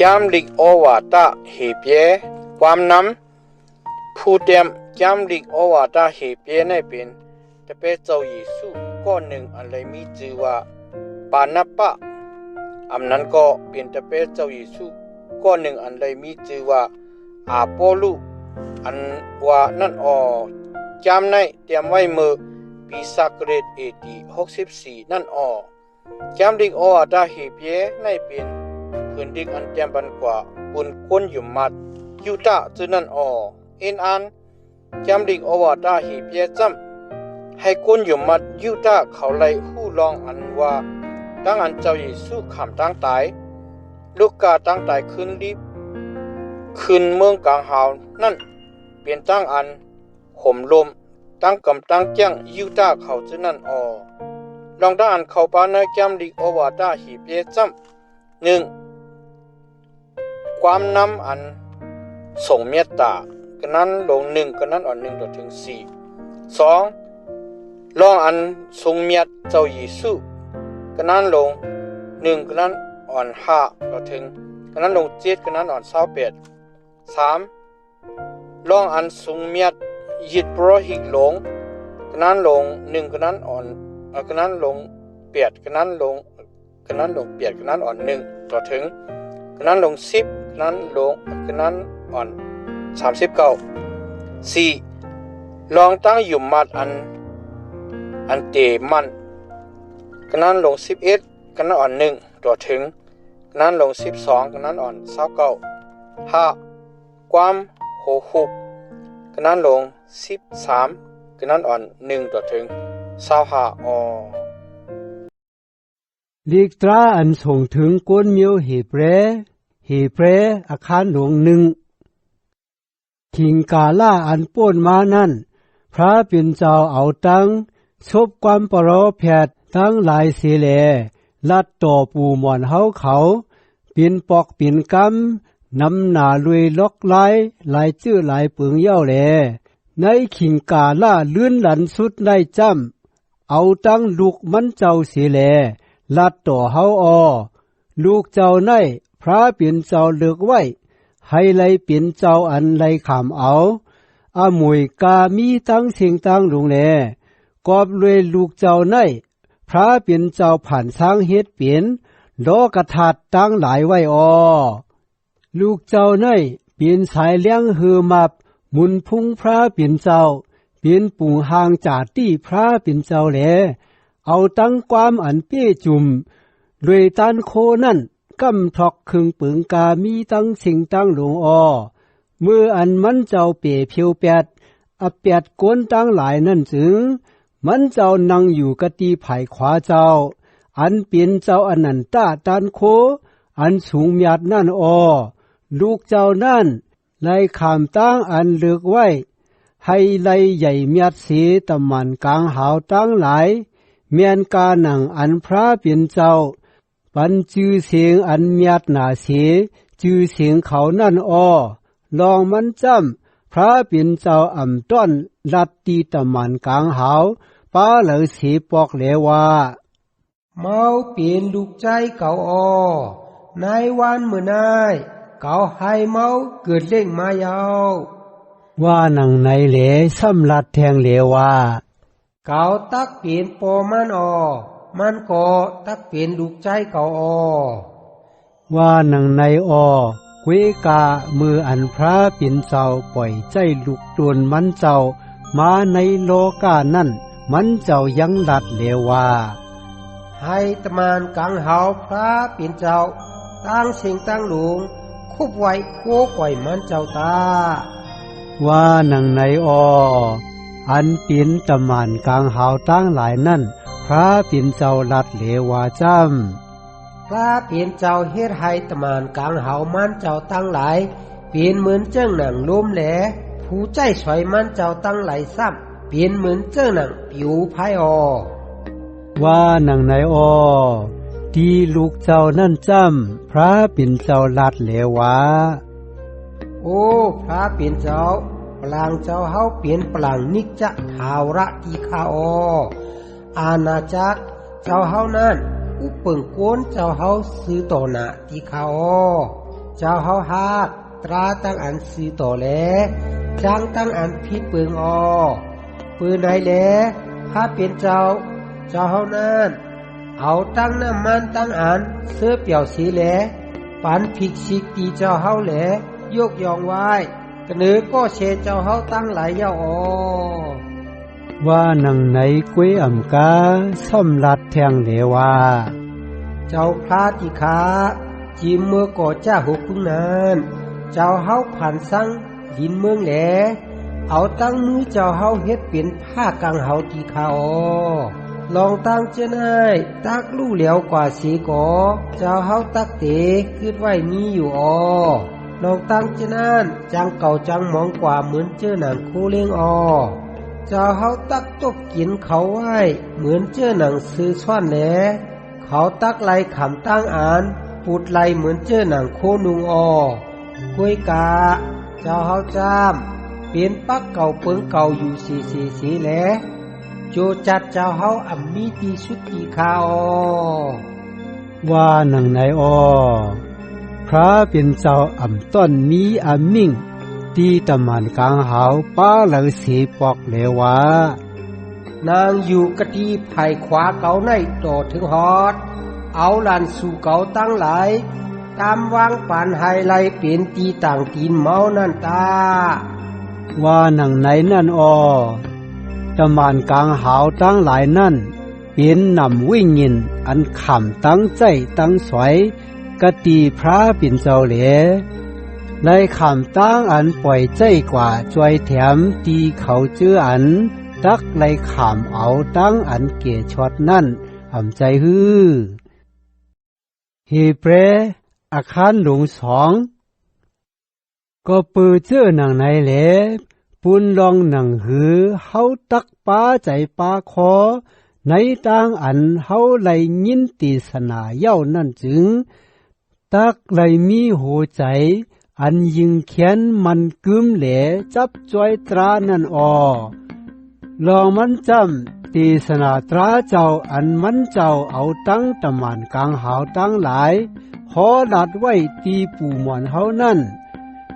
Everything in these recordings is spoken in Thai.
จำลิกโอวาตาเฮเปียความนำผู้เตรียมจำลิกโอวาตาเฮเปียในเป็นจะเป็นเจ้าเยซูก้อนหนึ่งอะไรมีชื่อว่าปานาปะอันนั้นก็เป็นจะเป็นเจ้าเยซูก้อนหนึ่งอะไรมีชื่อว่าอาโปลุอันว่านั่นจำในเตรียมไว้เมื่อปีศักราช64นั่นจำลิกโอวาตาเฮเปียในเป็นพื้นดินอันเตรียมบันกว่าปุ่นก้นอยู่มัดยูตาจืนั่นเอ็นอันจำลิกโอวาตาเฮเปียจำให้ก้นอยู่มัดยูตาเขาไล่หู้ลองอันว่าตั้งอันเจ้าเยซูขำตั้งตายลูกกาตั้งตายขึ้นรีบขึ้นเมืองกลางหาวนั่นเปลี่ยนตั้งอันข่มลมตั้งกำตั้งแจ้งยูตาเขาจืนั่นลองตั้งอันเขาปานาจำลิกโอวาตาเฮเปียจำหนึ่งความนำอันส่งเมตตากันนั้นลงหนึ่งกันนั้น1ต่อถึง4 2ลองอันทรงเมียดเจ้าเยซูกันนั้นลง1กันนั้น5ต่อถึงกันนั้นลง7กันนั้น28 3ลองอันทรงเมียดยิดโปรหิกหลงกันนั้นลง1กันนั้นกันนั้นลง8กันนั้นลง8กันนั้น1ต่อถึงกันนั้นลง10กันนั้นลงกันนั้น39 4ลองตั้งอยู่มัดอันเตมันกันนั้นลง11กันนั้น1ต่อถึงกันนั้นลง12กันนั้น29 5ความโหหุบกันนั้นลง13กันนั้น1ต่อถึง25ลีกตราอันส่งถึงกวนเมียวเฮเปรอาคารหลวงหนึ่งทิงกาล่าอันป้นมานั่นพระเป็นเจ้าเอาตังชบความปรแพทย์ตั้งหลายเสแลลัดต่อปูหมอนเฮาเขาเป็นปอกเป็นกำนำหนาลุยล็อกลายจื้อหลายเปึงเย้าแลในขิงกาล่าเลื่อนหลันสุดได้จำเอาตั้งลูกมันเจ้าเสแลลัดต่อเฮาลูกเจ้าในพระเป็นเจ้าเลือกไว้ให้ไลเป็นเจ้าอันไลขามเอาอามวยกามีตั้งเสียงตั้งลงแลกอบรวยลูกเจ้าในพระเป็นเจ้าผ่านสร้างเฮ็ดเปลี่ยนโลกทัดตั้งหลายไว้ลูกเจ้าในเป็นสายเลี้ยงหือมับมุนพุ่งพระเป็นเจ้าเป็นปุ่งห่างจากที่พระเป็นเจ้าแลเอาตั้งความอันเปี้ยจุ่มรวยตันโคนั่นกำทอกคึงปึงกามีตั้งสิ่งตั้งหลวงเมื่ออันมันเจ้าเปียเพียวแปดแปดกวนตั้งหลายนั่นจึงมันเจ้านั่งอยู่กะตีไผ่ขวาเจ้าอันเป็นเจ้าอนันตาตันโคอันสูงหยาดนั่นลูกเจ้านั่นไล่ขามตั้งอันเลือกไว้ให้ไล่ใหญ่เมียดเสตะมันกลางหาวตั้งหลายเมียนกาหนังอันพระเป็นเจ้าปันจื้อเสียงอันเมียดหนาเสจื้อเสียงเขานั่นลองมันจำพระเป็นเจ้าอ่ำต้อนลัดตีตะมันกลางหาวป้าเหลือเสปอกเลว่าเมาเปลี่ยนลูกใจเก่านายวันเมื่อนายเก่าให้เมาเกิดเล่งมายาวว่าหนังในเหลซ้ำลัดแทงเหลว่าเก่าตักเปลี่ยนปอมันมันก็ตักเปลี่ยนลูกใจเก่าว่าหนังในเวกามืออันพระเป็นเจ้าปล่อยใจลูกตวนมันเจ้ามาในโลกานั่นมันเจ้ายังลัดเหลว่าให้ตะมานกลางหาวพระเป็นเจ้าตั้งสิ่งตั้งหลวงคุบไว้โคก่อยมันเจ้าตาว่าหนังในอันเป็นตะมานกลางหาวตั้งหลายนั่นพระเป็นเจ้าลัดเหลว่าจำพระเป็นเจ้าเฮ็ดให้ตะมานกลางหาวมันเจ้าตั้งหลายเป็นเหมือนเจ้าหนังล้มแหลผู้ใจสวยมันเจ้าตั้งหลายซ้ำเป็นเหมือนเจ้าหนังผิวไพ่ว่าหนังในที่ลูกเจ้านั่นจำพระเป็นเจ้าลัดเหลว่าโอ้พระเป็นเจ้าปลางเจ้าเฮาเปลี่ยนปลางนิจจะทาวระทีคาอาณาจักรเจ้าเฮานั้นอุปเปิงโกนเจ้าเฮาซื้อต่อหน้าทีคา เจ้าเฮาฮักตราตั้งอันซื้อต่อแลจ้างตั้งอันพิดเปิงปืนไหนแลข้าเป็นเจ้าเฮานั้นเอาตั้งน้ำมันตั้งอันเสื้อเปี่ยวสีแลปันผิกชิกตีเจ้าเฮาแหลยกยองไว้กระเนือก็เชเจ้าเฮาตั้งหลายเย้าว่านังไหนกวยอำกาซ่อมลัดแทงเหลว่าเจ้าพระติขาจีเมื่อก่อจ้าหุกพึ่งนั้นเจ้าเฮาผ่านสังดินเมืองแหลเอาตั้งมือเจ้าเฮาเฮ็ดเป็นผ้ากังเฮาติขาลองตั้งเจ้านายตักลู่เหลียวกว่าสีก่อเจ้าเฮาตักเตคิดไว้มีอยู่ลองตั้งเจ้านั้นจังเก่าจังมองกว่าเหมือนเจ้าหนังโคเลี้ยงเจ้าเฮาตักตบกินเขาไว้เหมือนเจ้าหนังซื้อซ่อนแหลเขาตักไหลขำตั้งอ่านปูดไหลเหมือนเจ้าหนังโคนุงกล้วยกาเจ้าเฮาจามเป็นปักเก่าเปิงเก่าอยู่สีแหลโจจัดเจ้าเฮาอ่ำมีตีสุดตีคาว่านังไหนพระเป็นเจ้าอ่ำต้นมีอ่ำมิ่งตีตะมันกลางหาวป้าเหลือสีปอกเหลวว่านางอยู่กะดีไผ่ขวาเก่าในต่อถึงฮอดเอาลานสู่เก่าตั้งหลายตามวางปานไฮไลเป็นตีต่างตีนเมานั่นตาว่านังไหนนั่นตะมันกลางหาวตั้งหลายนั่นเป็นนำวิ่งยินอันขำตั้งใจตั้งสวยกะตีพระเป็นเจ้าเหลไล่ขำตั้งอันปล่อยใจกว่าจวยแถมตีเขาเจืออันตักไล่ขำเอาตั้งอันเกชอดนั่นอ่ำใจฮือเฮเปรอาคารหลวง2ก็ปือเจื้อหนังไหนแหลปุนลองหนังหือเฮาตักป้าใจป้าคอในต่างอันเฮาไล่ยินตีสนาเย้านั่นจึงตักไล่มีหัวใจอันยิงเขียนมันกึมเหลจับจอยตรานั่นลองมันจำตีสนาตราเจ้าอันมันเจ้าเอาตั้งตะมันกลางหาวตั้งหลายขอดัดไว้ตีปู่หมอนเฮานั่น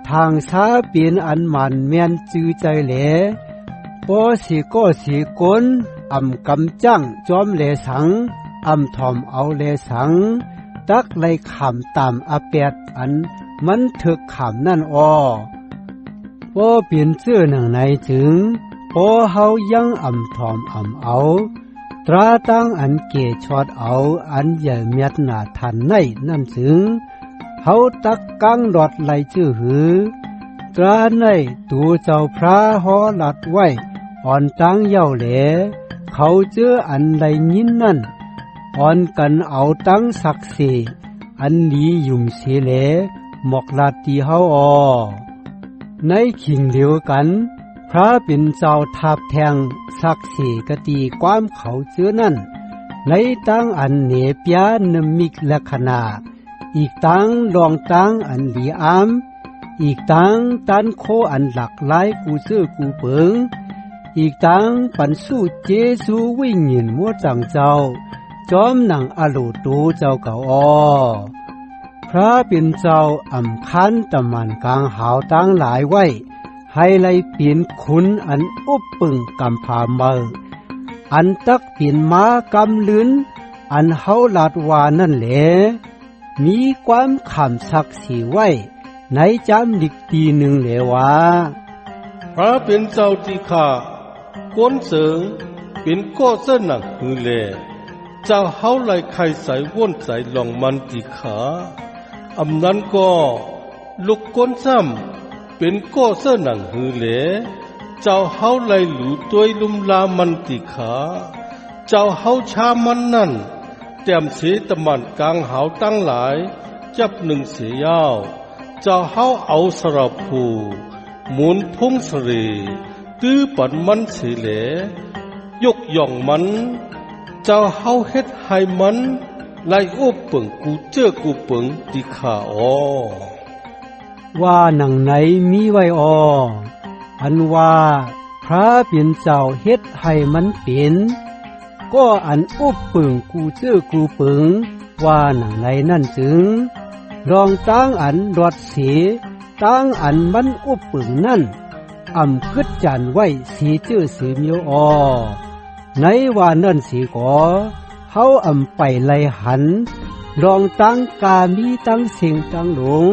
ทางสาเปลี่ยนอันมันแม่นจือใจแหลปอสีก็สีก้นอำกำจังจอมเลสังอำทอมเอาเลสังตักไล่ขำตามอาเปียดอันมันถึกขำนั่นปอเปลี่ยนเสื้อหนังในจึงพอเฮายังอำทอมอำเอาตราตั้งอันเกชอดเอาอันใหญ่เมียดหนาทันในนั่นจึงเฮาตักกังดอดไหลจื้อหือตราในตัวเจ้าพระหอหลัดไว้อ่อนตั้งเย้าแหลเขาเจื้ออันไหลยินนั่นอ่อนกันเอาตั้งศักดิ์สิอันนี้ยุ่มเสียแหลหมอกลาตีเฮาในขิงเดียวกันพระเป็นเจ้าทับแทงศักดิ์สิกตีความเขาเจื้อนั่นในตั้งอันเนเปียนมิกลักษณะอีกตั้งรองตั้งอันหลีอามอีกตั้งตันโคอันหลักหลายกูซื้อกูเปิงอีกตั้งปันสู้เจสูวิ่งหยินมัวจังเจ้าจอมหนังอโลตูเจ้าเก่าพระเป็นเจ้าอำคันตะมันกลางหาวตั้งหลายไว้ให้ไล่เปลี่ยนขุนอันอุบปึงกำพาเมออันตักเปลี่ยนม้ากำลืนอันเฮาลาดวานั่นแหละมีความขำศักดิ์ศรีไว้ในจำดิกตีหนึ่งเหลว่าพระเป็นเจ้าที่ข้าก้นเสริงเป็นก้อเส้นหนังหือแลเจ้าเฮาไล่ไข่ใสว่นใสลองมันที่ขาอำนั้นก็ลุกก้นซ้ำเป็นก้อเส้นหนังหือแลเจ้าเฮาไล่หลูตัวลุมลามันที่ขาเจ้าเฮาชามันนั่นแต้มเสตะมันกลางหาวตั้งหลายจับหนึ่งเสียยาวเจ้าเฮาเอาสระผูหมุนพุ่งสรีตื้อปันมันเสียแหลยกย่องมันเจ้าเฮาเฮ็ดให้มันไล่อุบเปิงกูเจ้อกูเปิงติขาว่าหนังไหนมีไว้อันว่าพระเป็นเจ้าเฮ็ดให้มันเป็นก็อันอุบปึงกูเจ้อกูปึงว่าหนังไหนนั่นจึง ลองตั้งอันรอดเสีตั้งอันมันอุบปึงนั่นกึดจานไว้สีจื้อสีเมียวในว่านั่นสีก่อเฮาไปไลหันลองตั้งกามีตั้งเสียงตั้งหลง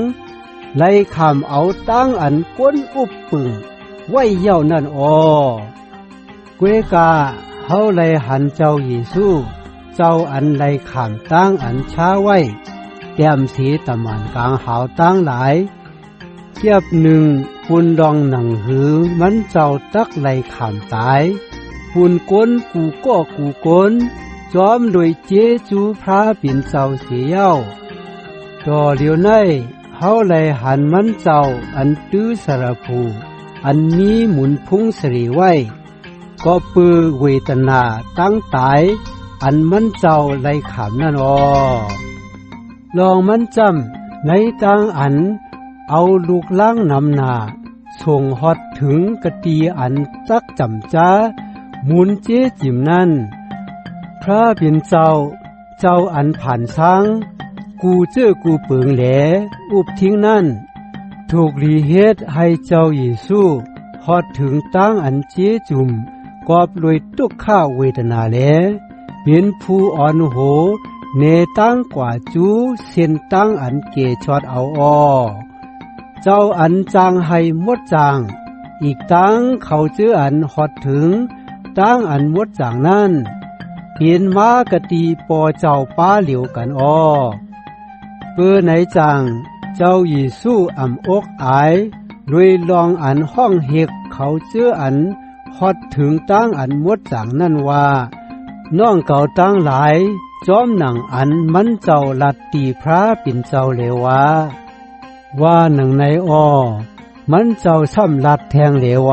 ไลคำเอาตั้งอันก้นอุบปึงไว้เย่านั่นเกวกาเฮาไลหันเจ้าเยซูเจ้าอันไลขามตั้งอันช้าไว้แต้มสีตะมันกลางหาวตั้งหลายเทียบหนึ่งปุนดองหนังหือมันเจ้าตักไลขามตายปุนก้นกูก็กูก้นจอมโดยเจจูพระปิ่นเจ้าเสียเย้าต่อเดียวในเฮาไลหันมันเจ้าอันตื้อสระภูอันมีหมุนพุ่งสรีไว้ก็ปือเวทนาตั้งตายอันมันเจ้าไลขามนั่นลองมันจำในตั้งอันเอาลูกล่างนำหนาส่งฮอดถึงกะตีอันจักจำจ้าหมุนเจจิมนั่นพระเป็นเจ้าอันผ่านช้างกูเจ้อกูเปิงแหลอุบทิ้งนั่นถูกรีเฮ็ดให้เจ้าเยซูฮอดถึงตั้งอันเจจุมกอบโดยทุกข้าเวทนาแลเป็นผู้อ่อนโหเนตั้งกว่าจูเส้นตั้งอันเกชอดเอาเจ้าอันจางให้หมดจางอีกตั้งเขาเจืออันฮอดถึงตั้งอันหมดจางนั่นเห็นมากะตีปอเจ้าป้าเหลียวกันเปื้อไหนจางเจ้าเยซูอกอายรวยลองอันห้องเฮกเขาเจืออันฮอดถึงตั้งอันหมดจางนั่นว่าน้องเก่าตั้งหลายจอมหนังอันมันเจ้าลัดตีพระปิ่นเจ้าเลวว่าหนังในมันเจ้าซ้ำลัดแทงเลว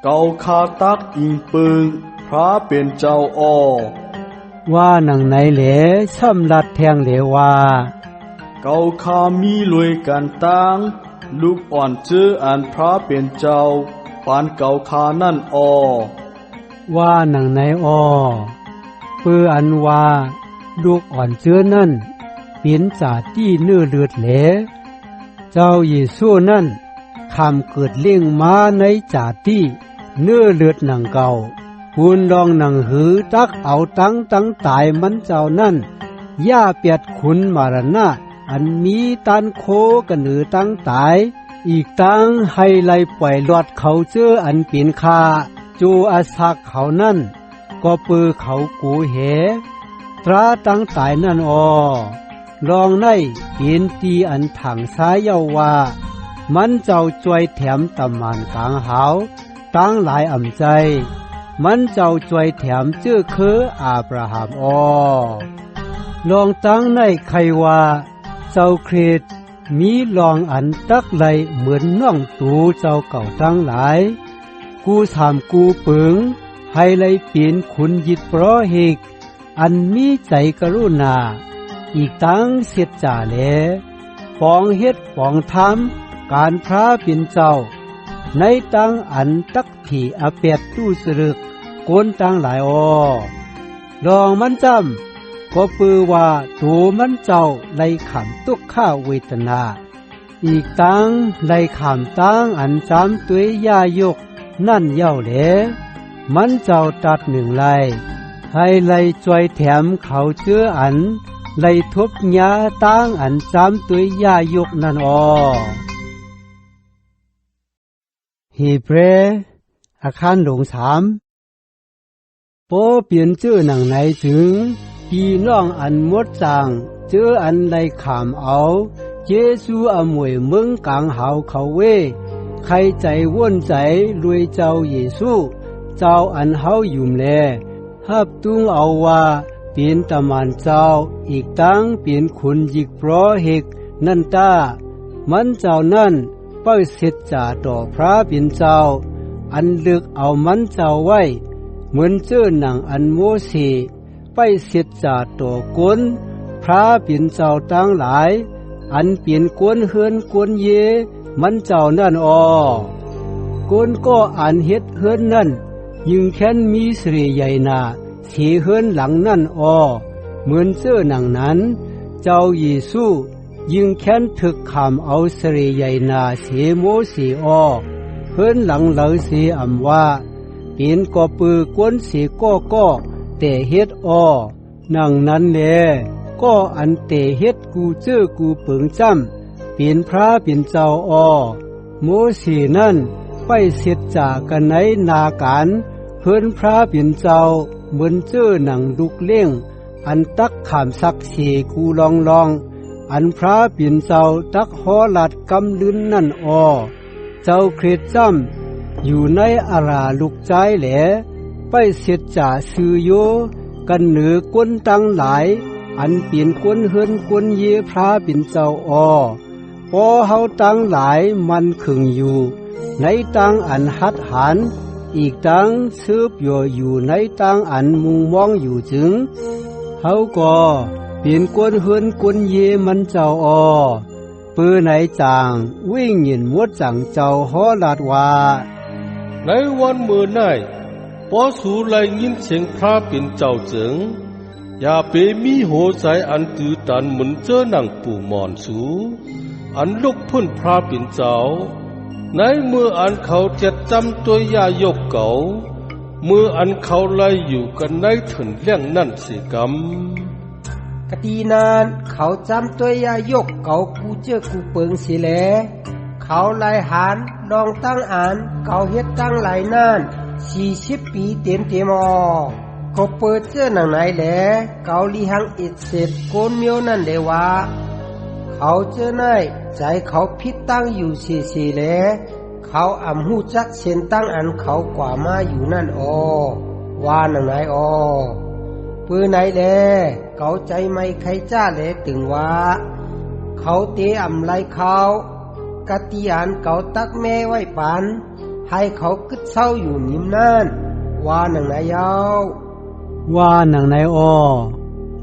เก่าคาตักอิงปึงพระเป็นเจ้าว่าหนังในเหลซ้ำลัดแทงเลวเก่าคามีรวยกันตั้งลูกอ่อนชื่ออันพระเป็นเจ้าปานเก่าคานั่นว่าหนังในเปื้ออันว่าลูกอ่อนเจือนั่นเป็นจาที่เนื้อเลือดแหลเจ้าเยซูนั่นคำเกิดเลี้ยงมาในจาที่เนื้อเลือดหนังเก่าปูนลองหนังหือตักเอาตั้งตายมันเจ้านั่นย่าเปียดขุนมารณะอันมีตันโคกันหือตั้งตายอีกตั้งให้ไล่ปล่อยลอดเขาเจืออันเป็นคาจูอาศักเขานั่นก็ปือเขากูเหตราตั้งตายนั่นลองในเปลี่ยนตีอันถังซ้ายเยาว่ามันเจ้าจวยแถมตำมันกลางหาวตั้งหลายใจมันเจ้าจวยแถมชื่อคืออาบราฮัมลองตั้งในใครว่าเจ้าคริสมีลองอันตักไหลเหมือนน้องตูเจ้าเก่าตั้งหลายกูถามกูปึงให้ไหลเปลี่ยนขุนยิดเพราะเหกอันมีใจกรุณาอีกตั้งเสียจ่าแลปองเฮ็ดปองทำการพระเป็นเจ้าในตั้งอันตักที่อเปียดตู้สรึกโกนตั้งหลายลองมันจำก็ปือว่าตัวมันเจ้าไล่ขำตุกข้าเวทนาอีกตั้งไล่ขำตั้งอันจำตัวยายกนั่นเย้าแหลมันเจ้าตัดหนึ่งไล่ให้ไล่จวยแถมเขาเจืออันไล่ทุบยาตั้งอันจำตัวยายกนั่นฮีเบรอาคารหลง3โปเปลี่ยนชื่อหนังไหนถึงพี่น้องอันมดจางเจออันไล่ขามเอาเจซูอมวยเมืองกลางหาวเขาเวใครใจว่นใจรวยเจ้าเยซูเจ้าอันเฮายุ่มแลฮับตุงเอาว่าเปลี่ยนตะมันเจ้าอีกตั้งเปลี่ยนขุนยิกเพราะเฮกนั่นตามันเจ้านั่นเป้าเสร็จจ่าต่อพระเป็นเจ้าอันลึกเอามันเจ้าไว้เหมือนเจ้าหนังอันโมเสไปเสร็จจ่าต่อกวนพระเป็นเจ้าตั้งหลายอันเปลี่ยนกวนเฮือนกวนเยมันเจ้านั่นกวนก็อันเฮ็ดเฮือนนั่นยิงแค้นมีสรีใหญ่นาสีเฮือนหลังนั่นเหมือนเจ้าหนังนั้นเจ้าเยซู ยิงแค้นถึกขามเอาสรีใหญ่นาเสโมสีออเพิ่นหลังเหลาสีอำว่าปีนก่อปือกวนสีก็แต่เฮ็ดออนังนั้นแลก็อันเตเฮ็ดกูเจ้อกูเปิงจ้ำเป็นพระเป็นเจ้าออโมสีนั่นไปเสร็จจากกันในนาการเพิ่นพระเป็นเจ้าเหมือนเจ้อหนังลุกเล่งอันตักขามสักเสกูลองอันพระเป็นเจ้าตักหอลัดกำลืนนั่นออเจ้าเครดจ้ำอยู่ในอาราลุกใจแหลไปเสร็จจ่าซื้อโยกันเหนือกวนตังหลายอันเปลี่ยนกวนเฮินกวนเยพระเป็นเจ้าออพอเฮาตังหลายมันขึงอยู่ในตังอันหัดหันอีกตังสืบอยู่ในตังอันมุงมองอยู่จึงเฮาก็เปลี่ยนกวนเฮินกวนเยมันเจ้าออปื้อไหนจางวิ่งหยินมดจังเจ้าฮอลาดว่าในวันเมื่อไหนพอสูไลยินเสียงพระเป็นเจ้าจึงอย่าไปมีโหใจอันตื้อตันเหมือนเจอหนังปู่มอนสูอันลุกพ้นพระเป็นเจ้าในเมื่ออันเขาเจ็ดจำตัวยายกเก่าเมื่ออันเขาไล่อยู่กันในถึงเรื่องนั่นสิกรรมกตีนานเขาจำตัวยายกเก่ากูเจ้อกูเปิงสิแลเขาไล่หานลองตั้งอ่านเขาเฮ็ดตั้งหลายนาน40 ปีเต็มอก็เปิดเจ้อหนังไหนแหลเกาลีหังอิดเสร็จโกนเมียวนั่นเลยว่าเขาเจ้อไหนใจเขาพิดตั้งอยู่สีแหลเขาอ่ำหูจักเส้นตั้งอันเขากว่ามาอยู่นั่นว่าหนังไหนปื้อไหนแหลเกาใจไม่ใครจ้าแหลตึงว่าเขาเตะอ่ำไล่เขากะตีอันเกาตักแม่ไว้ปานให้เขากึดเศร้าอยู่นิ่มนั่นว่าหนังไหนยาวว่าหนังไหน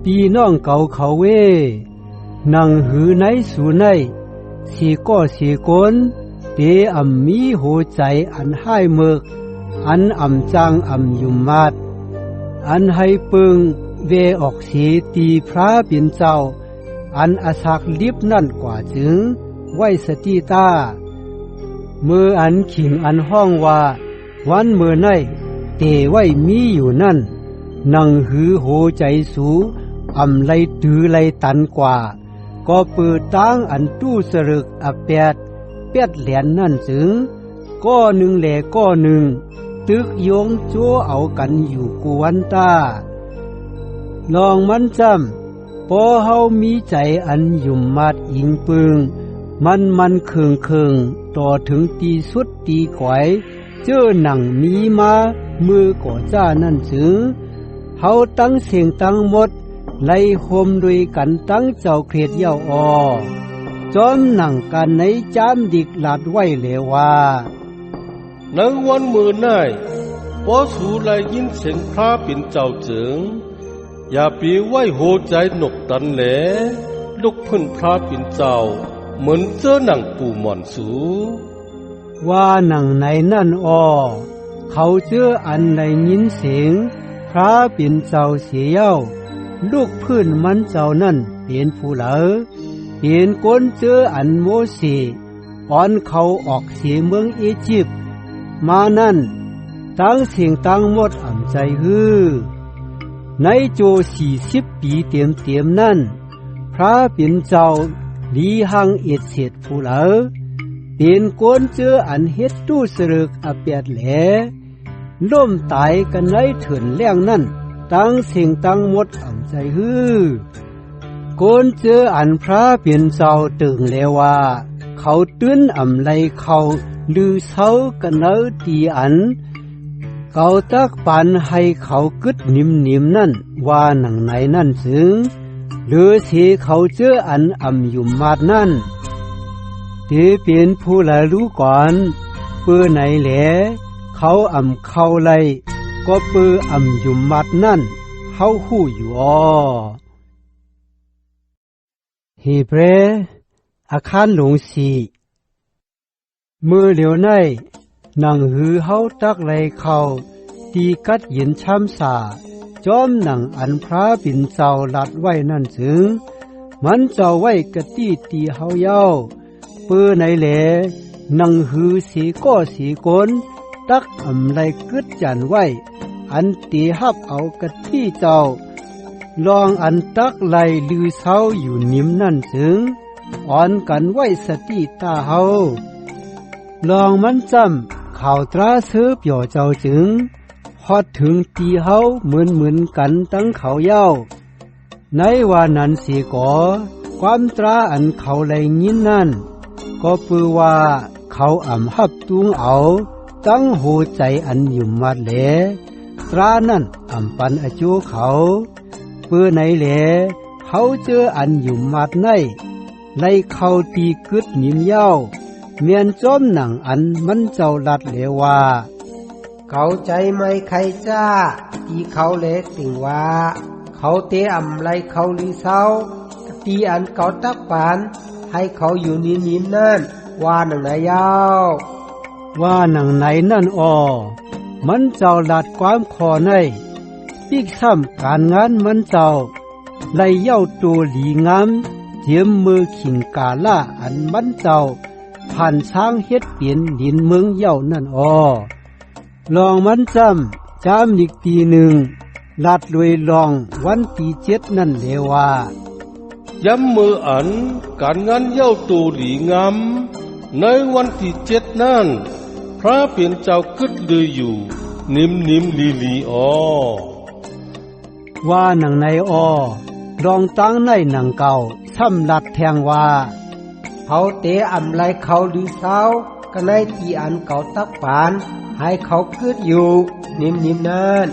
ปีน้องเก่าเขาเว้นังหือไหนสู่ไหนสีก็สีกนเตอำมีโหใจอันให้เมึกอันอำจางอำยุมมาดอันให้ปึงเวออกสีตีพระเป็นเจ้าอันอาศักลิบนั่นกว่าจึงไว้สติตาเมื่ออันขิงอันห้องว่าวันเมื่อไหนเตไว้มีอยู่นั่นนังหือโหใจสูอำไลตือไลตันกว่าก็เปิดตั้งอันตู้สรึกอแปดเหรียญนั่นจึงก็หนึ่งแหล่ก็หนึ่งตึกโยงโจเอากันอยู่กวนตาลองมันจำพอเฮามีใจอันยุ่มมัดอิงปึงมันเคืองต่อถึงตีสุดตีก๋อยเจ้อหนังมีมามือก่อจ้านั่นจึงเฮาตั้งเสียงตั้งหมดไล่โฮมด้วยกันตั้งเจ้าเครียดเย้าจอมหนังกันในจามดิกลาดไว้เลยว่าในวันเมื่อไหนพอสูไลยินเสียงพระเป็นเจ้าจึงอย่าปีไว้โหใจหนกตันแหลลุกพ้นพระเป็นเจ้าเหมือนเจอหนังปู่หมอนสูว่าหนังในนั่นเขาเจออันในยินเสียงพระเป็นเจ้าเสียเย้าลูกพื้นมันเจ้านั่นเป็นผู้เหลอเป็นก้นเจออันโมสีอ่อนเขาออกเสียเมืองอียิปต์มานั่นตั้งเสียงตั้งหมดอ่ำใจฮือในโจ40 ปีเต็มนั่นพระเป็นเจ้าลีหังเอ็ดเสดผู้เหลอเป็นก้นเจออันเฮ็ดตู้สรึกอแปดแหลล่มตายกันในเถินแรงนั่นตั้งเสียงตั้งหมดอ่ำใจฮือก้นเจออันพระเป็นเจ้าตึงแล้วว่าเขาตื้นอ่ำไลเขาลือเศร้ากันเนตีอันเขาตักปันให้เขากึดนิ่มนั่นว่าหนังไหนนั่นจึงหรือสีเขาเจออันอ่ำอยู่มาดนั่นเตเป็นผู้ละรู้ก่อนเปื้อไหนแหลเขาอ่ำเข้าไลก็เปื้ออ่ำอยู่มาดนั่นเฮาหู้อยู่ฮีเบรอาคารหลงสีมือเหลียวในนังหือเฮาตักไหลเขาตีกัดยินช้ำสาจอมหนังอันพระปิ่นเจ้าลัดไว้นั่นจึงม มันเจ้าไว้กะตี้ตีเฮาเย้าเปื้อไหนแหลนังหือสีก้อสีกนตักอำไลกึดจันไว้อันตีฮับเอากะตี้เจ้าลองอันตักไลลือเศร้าอยู่นิ่มนั่นถึงอ่อนกันไว้สติตาเฮาลองมันจำข่าวตราซื้อเปี่ยวเจ้าจึงฮอดถึงตีเฮาเหมือนกันตั้งเขาเย้าในว่านั้นสิก่อความตราอันเขาไลยินนั่นก็ปือว่าเขาอ่ำหับตุงเอาตั้งหูใจอันอยู่มัดแหลตรานั่นอ่ำปันอจูเขาปือไหนแหลเขาเจออันอยู่มัดในไล่เข้าตีกึดนิมเย้าเมียนจ้อมหนังอันมันเจ้าลัดเหลว่าเขาใจไม่ใครจ้าตีเขาเล็กติ่งว่าเขาเตะอำไรเขาลือเศร้าตีอันเขาตักปานให้เขาอยู่นิ่มๆนั่นว่าหนังนายยาวว่าหนังไหนนั่นอ้อมันเจ้าลัดความคอในปีกซ้ำการงานมันเจ้าไล่เย้าตัวหลีงามเจียมมือขิงกาล่าอันมันเจ้าผ่านช้างเฮ็ดเปลี่ยนดินเมืองเย้านั่นอ้อลองมันจำอีกตีหนึ่งลัดรวยลองวันตี7นั่นเลว่าย้ำมืออันการงานเย้าตูหลีงามในวันที่7นั่นพระเปลี่ยนเจ้ากึดลืออยู่นิ่มลีอ้อว่าหนังในอ้อลองตั้งในหนังเก่าซ้ำลัดแทงว่าเขาเตะอำไรเขาลือเศร้าก็ในตีอันเขาตักปานให้เขากึดอยู่นิ่มนั่น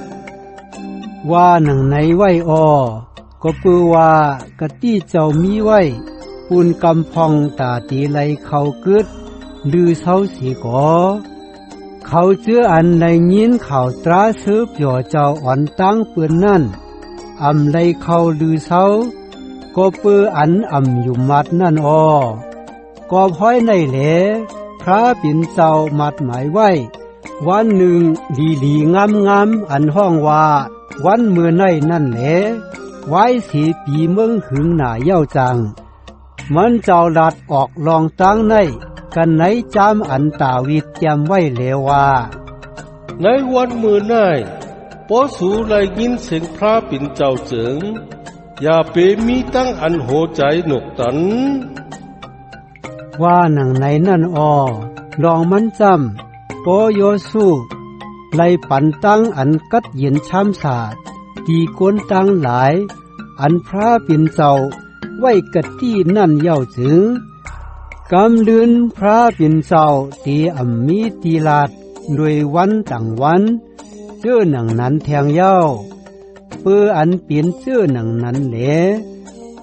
ว่าหนังในไว้อ้อก็ปือว่ากะตี้เจ้ามีไว้ปูนกำพองตาตีไหลเขากึดลือเศร้าสีก่อเขาเชื่ออันในยินข่าวตราซื้อเปี่ยวเจ้าอ่อนตั้งปืนนั่นอำไลเขาลือเศร้าก็ปืออันอำอยู่มัดนั่นอ้อก็พ้อยในแหลพระปิ่นเจ้ามัดหมายไว้วันหนึ่งลีงามอันห้องว่าวันเมื่อในนั่นแหละไว้สีปีเมืองหึงหน้าเย้าจังมันเจ้าลัดออกลองตั้งในกันไหนจำอันตาวิดจำไว้แล้วว่าในวันมือในปอสูไลยินเสียงพระปิ่นเจ้าเจิงอย่าเปมีตั้งอันโหใจหนกตันว่าหนังไหนนั่นอ้อลองมันจำปอโยสูไลปันตั้งอันกัดเย็นช้ำสาดตีกวนตั้งหลายอันพระปิ่นเจ้าไว้กะตี้นั่นเย้าจึงกำลืนพระปิ่นเจ้าตีอัมมีตีลาดด้วยวันต่างวันเจ้อหนังนั้นแทงเย้าเปื้ออันเปลี่ยนเจ้อหนังนั้นแหล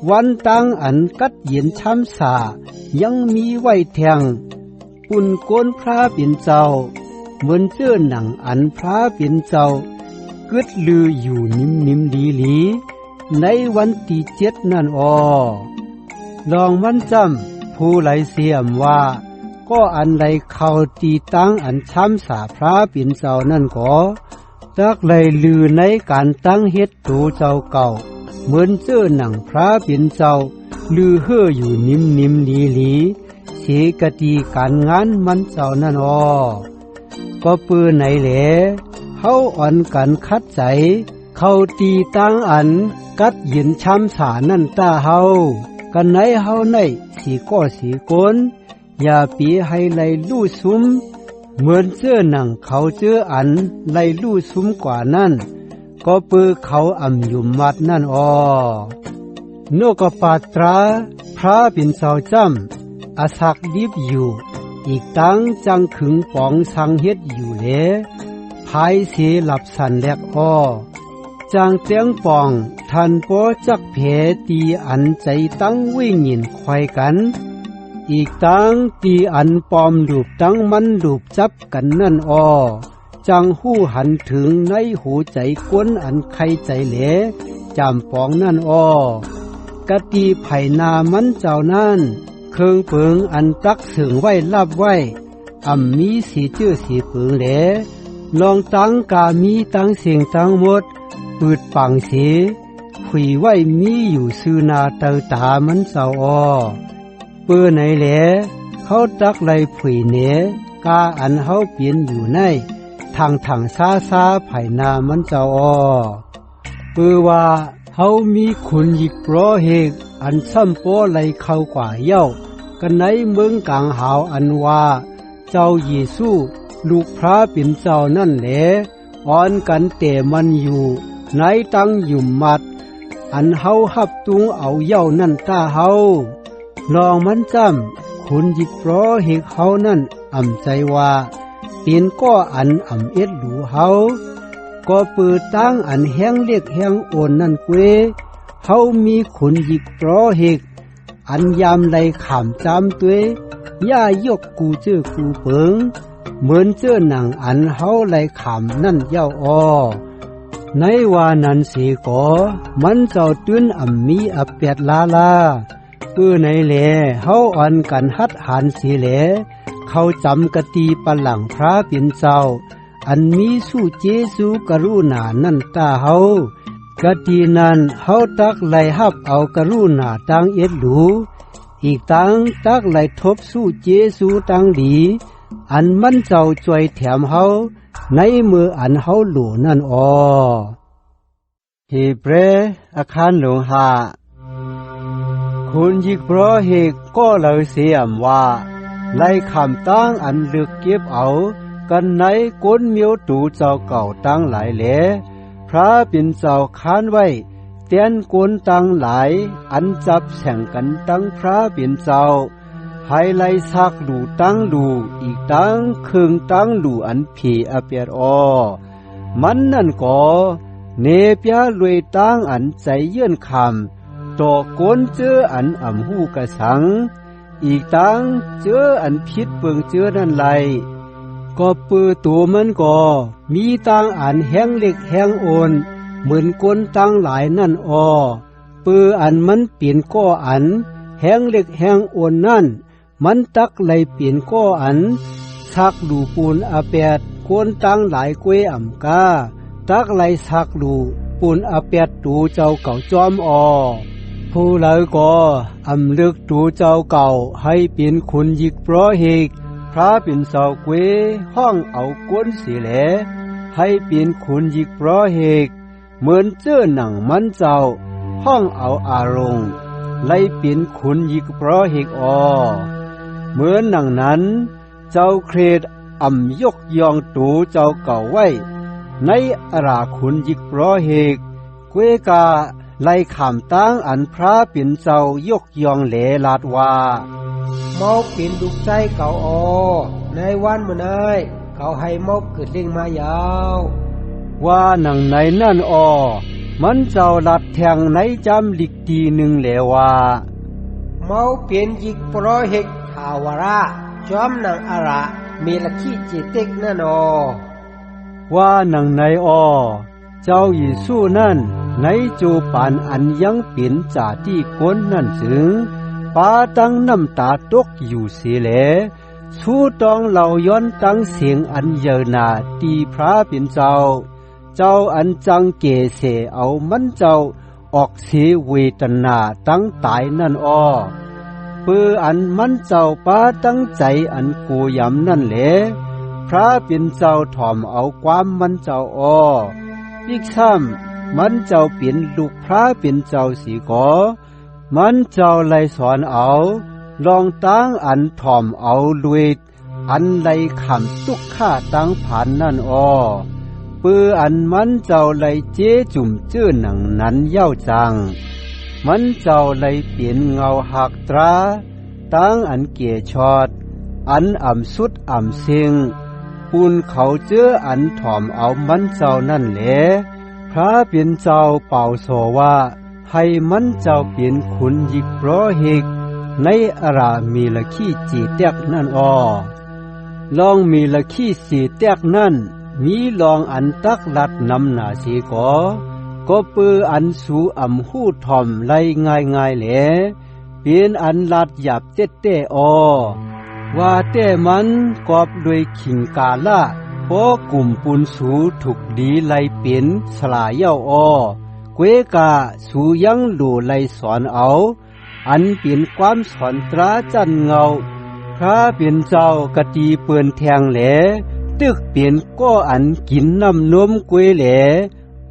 วันตั้งอันกัดเย็นช้ำสายังมีไว้แทงปุ่นโกนพระปิ่นเจ้าเหมือนเจ้อหนังอันพระปิ่นเจ้ากึดลืออยู่นิ่มลีในวันที่7นั่นอ้อลองมันจำผู้ไหลเสียมว่าก็อันไหลเข้าตีตั้งอันช้ำสาพระปิ่นเจ้านั่นก็จักไหลลือในการตั้งเฮ็ดตูเจ้าเก่าเหมือนเจ้อหนังพระปิ่นเจ้าลือเฮ่ออยู่นิ่มลีเสกตีการงานมันเจ้านั่นอ้อก็ปื้อไหนแหละเฮาอ่อนกันคัดใจเข้าตีตั้งอันกัดเย็นช้ำสานั่นตาเฮากันไหนเฮาในสีก้อสีกนอย่าปีให้ไหลลู่ซุ้มเหมือนเสื้อหนังเขาเจออันไหลลู่ซุ้มกว่านั้นก็ปือเขาอ่ำอยู่มัดนั่นอ้อนกปาตราพระปิ่นเจ้าจำอาศักดิบอยู่อีกตั้งจังขึงปองสังเฮ็ดอยู่แลภายเสหลับสันแลกอ้อจางเตียงปองทันปอจักเพตีอันใจตั้งวิ่งหยินควายกันอีกตั้งตีอันปอมลูบตั้งมันลูบจับกันนั่นอ้อจังหู้หันถึงในหูใจกวนอันใครใจเหลจำปองนั่นอ้อกะตีไผ่นามันเจ้านั่นเครื่องเปิงอันตักสึงไว้ลับไว้อ่ำมีสีเจื้อสีเปิงเหลลองตั้งกามีตั้งเสียงตั้งหมดปืดปังเสีหู ผุยไว้มีอยู่ซื้อนาเตอตามันเจ้าอ้อเปื้อไหนแหลเขาตักไหลผุยเหนกาอันเฮาเปลี่ยนอยู่ในทางซาไผนามันเจ้าอ้อเปื้อว่าเฮามีคุณหยิกร้อเฮกอันซ้ำป้อไหลเข้ากว่าเย้ากันในเมืองกลางหาวอันว่าเจ้าเยซูลูกพระเป็นเจ้านั่นแหละอ่อนกันแต่มันอยู่ในตั้งยุ่มมัดอันเฮาหับตุงเอาเย้านั่นตาเฮาลองมันจำคุณหยิกร้อเฮกเฮานั่นอ่ำใจว่าเป็นก็อันอ่ำเอ็ดหลูเฮาก็ปือตั้งอันแห้งเล็กแห้งโอนนั่นเกวเฮามีขุนหยิกร้อเฮกอันยามไหลขามจำตัวย่ายกกูเจื้อกูเปิงเหมือนเจื้อหนังอันเฮาไหลขามนั่นเย้าอ้อในว่านั้นสิก็มันเจ้าตื้นอ่ำมีอเปียดลาในแหลเฮาอ่อนกันฮัดหานสิแหลเขาจำกะตีปะหลังพระเป็นเจ้าอันมีสู้เจซูกรุณานั่นตาเฮากะตีนั้นเฮาตักไหลฮับเอากรุณาตังเอ็ดหลูอีกตังตักไหลทบสู้เจซูตังดีอันมันเจ้าจวยแถมเฮาในมืออันเฮาหลูนั่นอ้อฮีเบรอาคารหลวงหาคุณยิกเพราะเหตุก็เลยเสียมว่าไล่คำตั้งอันเลือกเก็บเอากันในก้นเมียวตูเจ้าเก่าตั้งหลายแหลพระเป็นเจ้าค้านไว้เตียนก้นตั้งหลายอันจับแข่งกันตั้งพระเป็นเจ้าให้ไล่ซักดูตั้งดูอีกตั้งครึ่งตั้งดูอันผีอเปียดอ้อมันนั่นก็เนเปียรวยตั้งอันใจเยื่นคำต่อก้นเจออันอ่ำหูกระสังอีกตั้งเจออันพิษเปิงเจอนั่นไรก็ปือตัวมันก็มีตั้งอันแห้งเล็กแห้งโอนเหมือนก้นตั้งหลายนั่นอ้อปืออันมันเปลี่ยนก้ออันแห้งเล็กแห้งโอนนั่นมันตักไหลเปลี่ยนก้ออันชักดูปูนอาแปดก้นตั้งหลายกวยอ่ำกาตักไหลชักดูปูนอาแปดตูเจ้าเก่าจอมอ้อผู้เหล่าก็อำลึกตูเจ้าเก่าให้เป็นคุณยิกเพราะเหตุพระเป็นเสาเกวห้องเอาก้นสีแหลให้เป็นคุณยิกเพราะเหตุเหมือนเจ้าหนังมันเจ้าห้องเอาอารมณ์ไล่เป็นคุณยิกเพราะเหตุอ้อเหมือนหนังนั้นเจ้าเครดอ่ำยกยองตูเจ้าเก่าไว้ในอราคุณยิกเพราะเหตุเกวกาไล่ขามตั้งอันพระเป็นเจ้ายกยองเหลลาดว่าเมาเป็นดุกใจเก่าอในวันมื้อนี้เขาให้เมาเกิดเล่งมายาวว่าหนังไหนนั่นอ้อมันเจ้าลัดแทงในจำลิกตีหนึ่งแหลว่าเมาเป็นยิกโปรเฮกทาวระจอมนางอาระมีละขี้จิติกนั่นอ้อว่าหนังไหนอ้อเจ้าเยซูนั่นในจูปานอันยังเป็นจ่าที่ก้นนั่นถึงปาตั้งน้ำตาตกอยู่เสียแลสู้ต้องเหล่าย้อนตั้งเสียงอันเยอนาตีพระเป็นเจ้าอันจังเกเสเอามันเจ้าออกเสเวทนาตั้งตายนั่นอ้อปืออันมันเจ้าปาตั้งใจอันกูยำนั่นแหละพระเป็นเจ้าถ่อมเอาความมันเจ้าอ้ออีกซ้ำมันเจ้าเป็นลูกพระเป็นเจ้าสีก่อมันเจ้าไล่สอนเอาลองตั้งอันถ่อมเอาลุยอันไล่ขำตุกข้าตั้งผ่านนั่นอ้อปืออันมันเจ้าไล่เจจุ่มเจื้อหนังนั้นเย้าจังมันเจ้าไล่เปลี่ยนเงาหักตราตั้งอันเกียชอดอันอ่ำสุดอ่ำเซิงปูนเขาเจื้ออันถ่อมเอามันเจ้านั่นแหละพระเป็นเจ้าเป่าโสว่าให้มันเจ้าเปลี่ยนขุนยิกเพราะเหตุในอรามีละขี้จีแตกนั่นอ้อลองมีละขี้สีแตกนั่นมีลองอันตักลัดนำหนาสีก็ปืออันสูอ่ำหู้ทอมไล่ง่ายแหลเปลี่ยนอันลัดหยับเต้อ้อว่าแต่มันกอบด้วยขิงกาละพอกลุ่มปุนสูถูกดีไล่เปลี่ยนสลายเย้าอ้อ เกวกาสูยังหลู่ไลสอนเอาอันเป็นความสอนตราจันเงาพระเป็นเจ้ากะตีเปืนแทงแหลตึกเปลี่ยนก็อันกินน้ำนมกวยแหล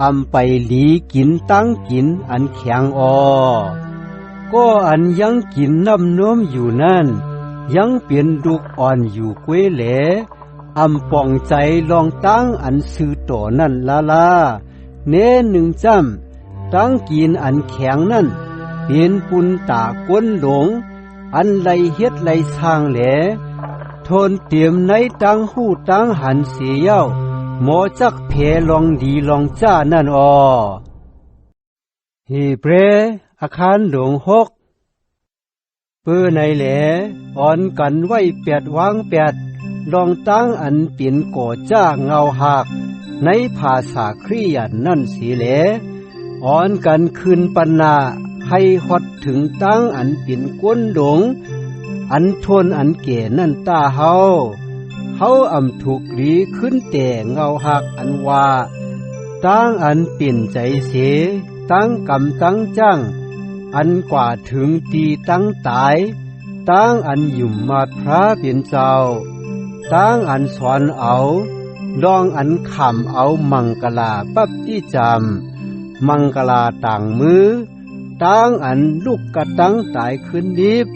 อำไปหลีกินตั้งกินอันแข็งอก็อันยังกินน้ำนมอยู่นั่นยังเปลี่ยนลูกอ่อนอยู่กวยแหลอำป่องใจลองตั้งอันซื้อต่อนั่นลาเน้หนึ่งจำตั้งกินอันแข็งนั่นเป็นปุนตาก้นหลงอันไลเฮ็ดไลสร้างแหลทนเตรียมในตั้งหูตั้งหันเสียเย้าหมอจักเพลองดีลองจ้านั่นอฮีเบรอาคารหลวงหกเปื้อในแหลอ่อนกันไว้แปดวางแปดลองตั้งอันเปลี่ยนก่อจ้าเงาหักในภาษาคริยันนั่นสีแหลอ่อนกันคืนปัญนาให้ฮอดถึงตั้งอันเปลี่ยนก้นหลงอันทนอันเก่นั่นตาเฮาอำถูกหลีขึ้นแต่เงาหักอันว่าตั้งอันเปลี่ยนใจเสตั้งกำตั้งจังอันกว่าถึงตีตั้งตายตั้งอันหยุ่มมาพระเป็นเจ้าตั้งอันสอนเอาลองอันขำเอามังกลาปั๊บที่จำมังกลาต่างมือตั้งอันลูกกระตั้งตายขึ้นดิบ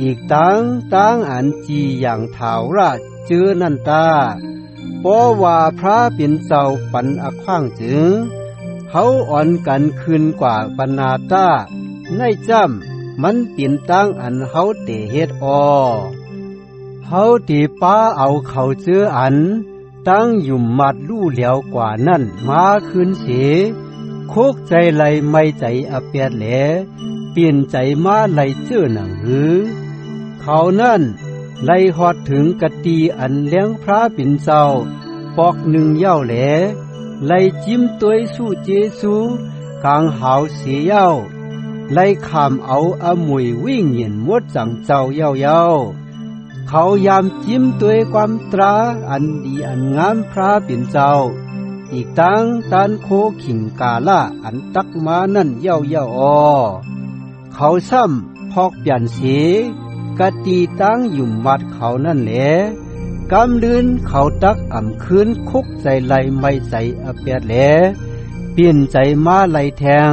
อีกตั้งอันจีอย่างถาวราชเจอนันตาเพราะว่าพระเป็นเจ้าปันอขว้างจึงเขาอ่อนกันคืนกว่าปนาตาในจำมันเปลี่ยนตั้งอันเขาเตเฮ็ดเขาตีป้าเอาเขาเจออันตั้งหยุ่มมัดลู่เหลียวกว่านั่นมาคืนเสียโคกใจไหลไม่ใจอเปียดแหลเปลี่ยนใจมาไหลเจอหนังหือเขานั่นไล่ฮอดถึงกะตีอันเลี้ยงพระปิ่นเจ้าปอกหนึ่งเย้าแหลไล่จิ้มตัวสู้เจซูกลางหาวเสียเย้าไล่ขามเอาอมวยวิ่งเหยียนมดจังเจ้าเย้าเขายามจิ้มตัวความตราอันดีอันงามพระปิ่นเจ้าอีกตั้งตันโคขิงกาละอันตักมานั่นเย้าเขาซ้ำพอกเปลี่ยนเสียกะตีตั้งอยู่มัดเขานั่นแหละกำลืนเขาตักอ่ำคืนคุกใจไหลไม่ใจอเปียดแหลเปลี่ยนใจมาไหลแทง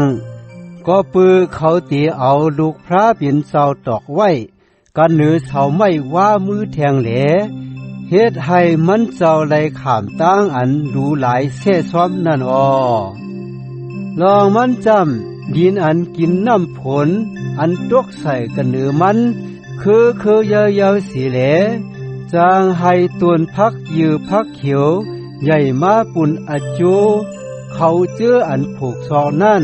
ก็ปือเขาตีเอาลูกพระเปลี่ยนเจ้าตอกไว้กันเนือเสาไม่ว่ามือแทงแหลเฮ็ดให้มันเจ้าไหลขามตั้งอันดูหลายเส้ซ้อมนั่นลองมันจำดินอันกินน้ำผลอันตกใส่กันเนือมันคือยาวๆสีแหลจางให้ตวนพักยือพักเขียวใหญ่มาปุ่นอจูเขาเจออันผูกซอนั่น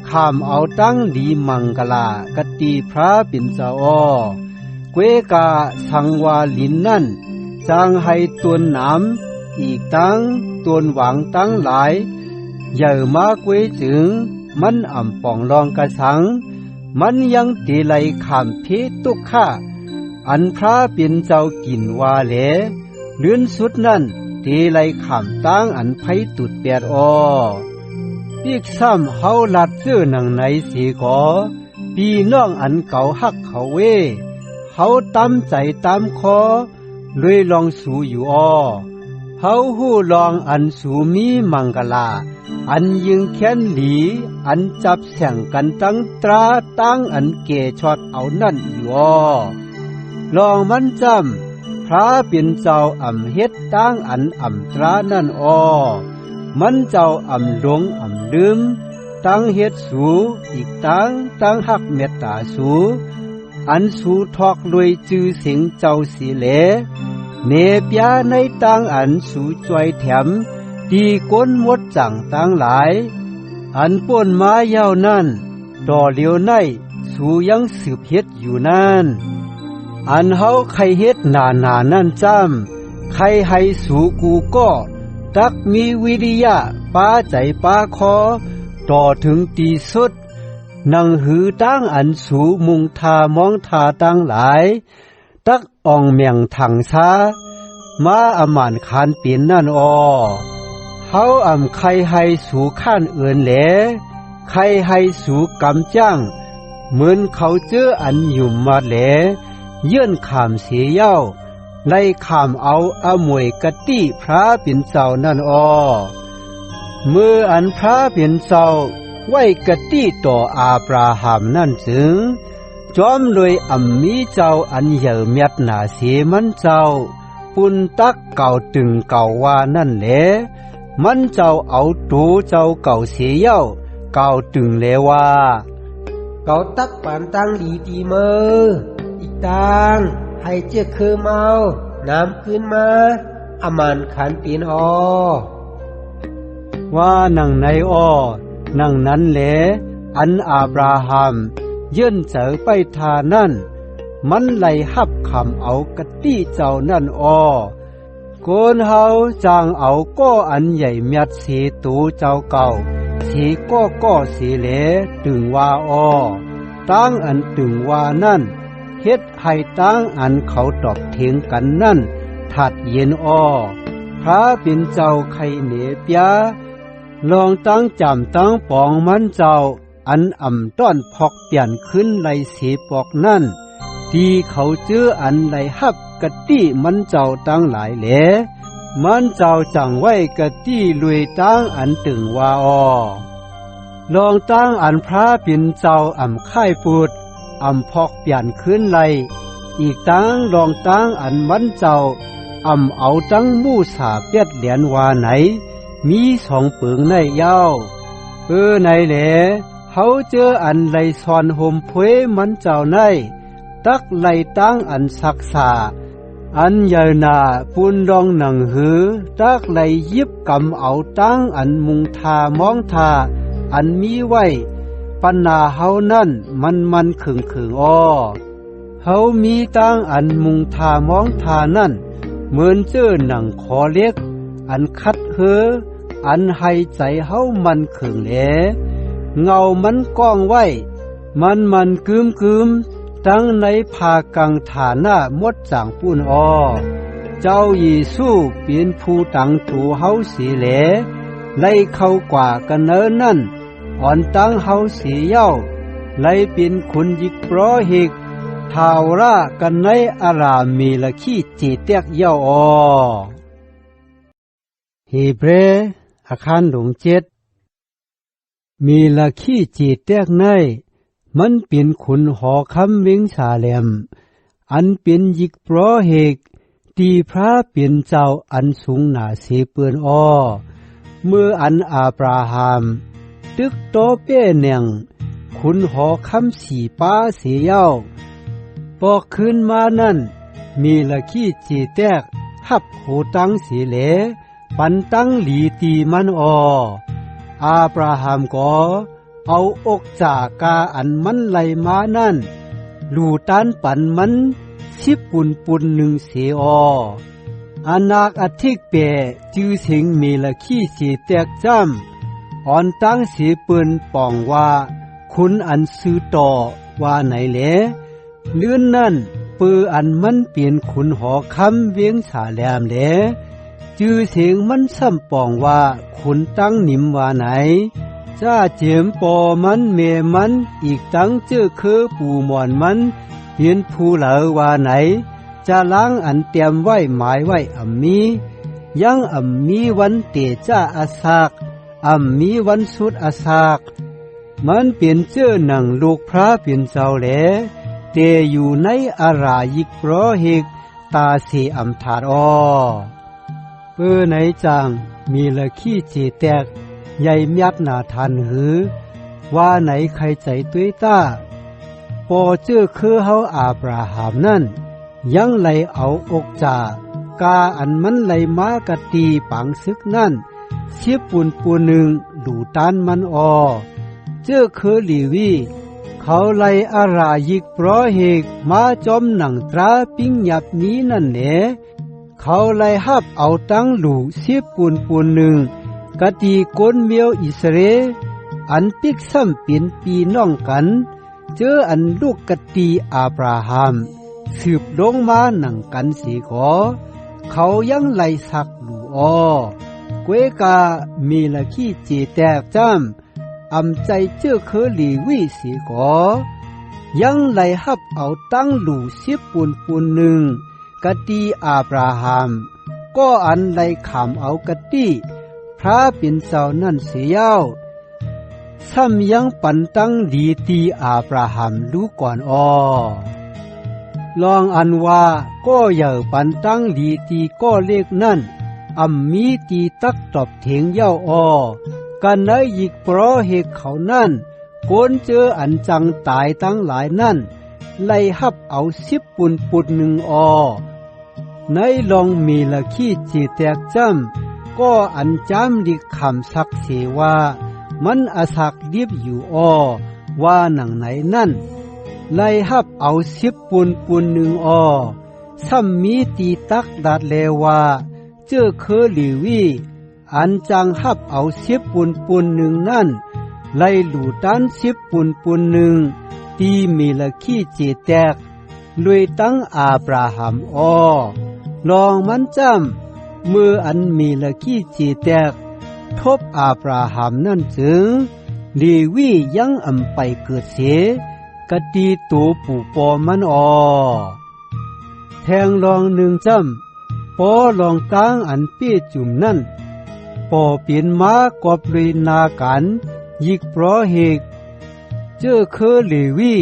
ข้ามเอาตั้งดีมังกลากตีพระปิ่นเจ้าเกวกาสังวาลินนั่นจางให้ตวนน้ำอีกตั้งตวนหวังตั้งหลายใหญ่มาเกวจึงมันอ่ำป่องรองกระสังมันยังตีไหลขามเพตุกข้าอันพระเป็นเจ้ากินว่าแหลเลื่อนสุดนั่นตีไหลขามตั้งอันไผตุดแปดปีกซ้ำเฮาลัดเสื้อหนังไหนสีขอปีน้องอันเก่าฮักเขาเวเขาตำใจตามคอเลยลองสู่อยู่เฮาหู้ลองอันสู่มีมังกลาอันยิงแค้นหลีอันจับแข่งกันตั้งตราตั้งอันเกชอดเอานั่นอยู่ลองมันจำพระเป็นเจ้าอ่ำเฮ็ดตั้งอันอ่ำตรานั่นมันเจ้าอ่ำหลงอ่ำลืมตั้งเฮ็ดสูอีกตั้งหักเมตตาสูอันสูทอกรวยจือสิงเจ้าสีเหลเนปยาในตั้งอันสูจอยแถมตีก้นมดจังตั้งหลายอันป่นมาเย้านั่นต่อเลียวในสูยังสืบเฮ็ดอยู่นั่นอันเฮาใครเฮ็ดหนานั่นจำใครให้สูกูก็ตักมีวิริยะป้าใจป้าคอต่อถึงตีสุดนังหือตั้งอันสูมุงทามองทาตั้งหลายตักอ่องเมียงถังซามาอมานคานเปลี่ยนนั่นเฮาอ่ำใครให้สู่ข้านเอื่นแหล ใครให้สู่กำจ้างเหมือนเขาเจออันอยู่มาแหลเยื่อนขามเสียเย้าไล่ขามเอาอมวยกะติพระเป็นเจ้านั่นเมื่ออันพระเป็นเจ้าไว้กะติต่ออาบราฮัมนั่นจึงจอมเลยมีเจ้าอันเหยื่อเมียดหนาเสียมันเจ้าปุนตักเก่าตึงเก่าว่านั่นแหละมันเจ้าเอาตูเจ้าเก่าเสียเย้าเก่าตึงเลว่าเก่าตักปานตังหลีตีเมออีกตังให้เจ้าคือเมาน้ำขึ้นมาอามันขันปีนว่านั่งในนั่งนั้นแหละอันอาบราฮัมยื่นเจอไปทานั่นมันไหลหับคำเอากะติเจ้านั่นโกนเฮาจางเอาก้ออันใหญ่เมียดสีตูเจ้าเก่าสีก้อสีเหลตึงว่าตั้งอันตึงว่านั่นเฮ็ดให้ตั้งอันเขาตอบเถียงกันนั่นถัดเย็นพระเป็นเจ้าไข่เหนเปียลองตั้งจำตั้งปองมันเจ้าอันต้อนพอกเปลี่ยนขึ้นไหลสีปอกนั่นที่เขาเจออันไหลหับกะติมันเจ้าตั้งหลายแหลมันเจ้าจังไว้กะติลุยตั้งอันตึงว่าลองตั้งอันพระเป็นเจ้าค่ายปูดพอกเปลี่ยนขึ้นไหลอีกตั้งลองตั้งอันมันเจ้าเอาตั้งมู่สาเปียดเหรียญว่าไหนมี2 ปึงในยาวในแหลเฮาเจออันไหลซอนห่มเพยมันเจ้าในตักไหลตั้งอันศักษาอันใหญ่นาปุนรองหนังหือตักไหลยิบกำเอาตั้งอันมุงทามองทาอันมีไว้ปัญนาเฮานั่นมันขึงเฮามีตั้งอันมุงทามองทานั่นเหมือนเจอหนังคอเล็กอันคัดอันให้ใจเฮามันขึงแหลเงามันก้องไว้มันกึมตั้งในภากังฐานะมดจางปุ้นเจ้าเยซูเป็นผู้ตั้งตัวเฮาสีแหลไล่เข้ากว่ากันเนินนั่นอ่อนตั้งเฮาสีเย้าไล่เป็นคุณยิกโปรหิกทาวรากันในอารามีละขี้จีเตียกเย้าฮีเบรอาคารหลวง7มีละขี้จีเตียกในมันเป็นขุนหอคำเวงสาเลมอันเป็นยิกโปรหิกตีพระเป็นเจ้าอันสูงหนาเสเปือนเมื่ออันอาบราฮัมตึกโตเป้เนียงขุนหอคำสีป้าเสียเย้าปอกขึ้นมานั่นมีละขี้จีแตกหับหูตั้งสีเหลปันตั้งหลีตีมันอาบราฮัมก็เอาอกจากาอันมันไหลมานั่นลูตันปันมัน10 ปุน1เสียอานาคอธิกเปจื้อสิงมีละขี้สีแตกจ้ำอ่อนตั้งสีปืนป่องว่าคุณอันซื้อต่อว่าไหนแหลเลื่อนนั่นปืออันมันเปลี่ยนขุนหอคำเวียงสาแหลมแหลจื้อเสียงมันซ้ำป่องว่าคุณตั้งนิมว่าไหนจ้าเจียมปอมันเมมันอีกตั้งเจอคือปูหมอนมันเพียนผู้เหลอว่าไหนจะล้างอันเตรียมไว้หมายไว้มียังมีวันเตจ้าอาสากมีวันสุดอาสากมันเปลี่ยนเจอหนังลูกพระเปลี่ยนเจ้าแหลเตอยู่ในอารายิกโปรหิกตาสีถาดเปื้อไหนจังมีละขี้จีแตกใหญ่เมียดหนาทันหือว่าไหนใครใจตุ้ยต้าพอเจอคือเฮาอาบราฮัมนั่นยังไหลเอาอกจากาอันมันไหลมากะตีปังซึกนั่น10 ปุนหนึ่งดูตันมันเจอคือลีวีเขาไหลอารายิกโปรหิกมาจอมหนังตราปิ้งหยับนี้นั่นแหละเขาไหลหับเอาตั้งหลู10 ปุนหนึ่งกะตีก้นเมียวอิสเรอันปิกซ้ำเป็นปีน้องกันเจออันลูกกะตีอาบราฮัมสืบลงมาหนังกันสีขอเขายังไหลสักหลูกวยกามีละขี้จีแตกจ้ำ อำใจเจ้อคือลีวิสีก่อยังไหลฮับเอาตั้งหลู่10ปูนหนึ่งกะตีอาบราฮัมก็อันไหลขามเอากะตีพระเป็นเจ้านั่นเสียวซ้ำยังปันตั้งดีตีอาบราฮัมรู้ก่อนลองอันว่าก็อย่าปันตั้งดีตีก็เล็กนั่นมีตีตักตอบเถียงเย้ากันได้ยิกเพราะเหตุเขานั่นโกนเจออันจังตายตั้งหลายนั่นไล่ฮับเอา10ปุนหนึ่งในลองมีละขี้จีแตกจ้ำก็อันจำดิคำสักเสว่ามันอาศักดิบอยู่ว่าหนังไหนนั่นไล่ฮับเอา10ปุนหนึ่งซ้ำมีตีตักดัดเลว่าเจ้อเคอหลีวีอันจังฮับเอา10ปุนหนึ่งนั่นไล่หลู่ตัน10ปุนหนึ่งตีมีละขี้จีแตกลุยตั้งอาบราฮัมลองมันจำมืออันมีละขี้จีแตกทบอาบราฮัมนั่นจึงลีวียังไปเกิดเสกะตีตูปู่ปอมันแทงลองหนึ่งจำปอลองกลางอันเปี้ยจุ่มนั่นปอเปลี่ยนมากอบลุยนากันยิกเพราะเหตุเจ้อเคอเลวี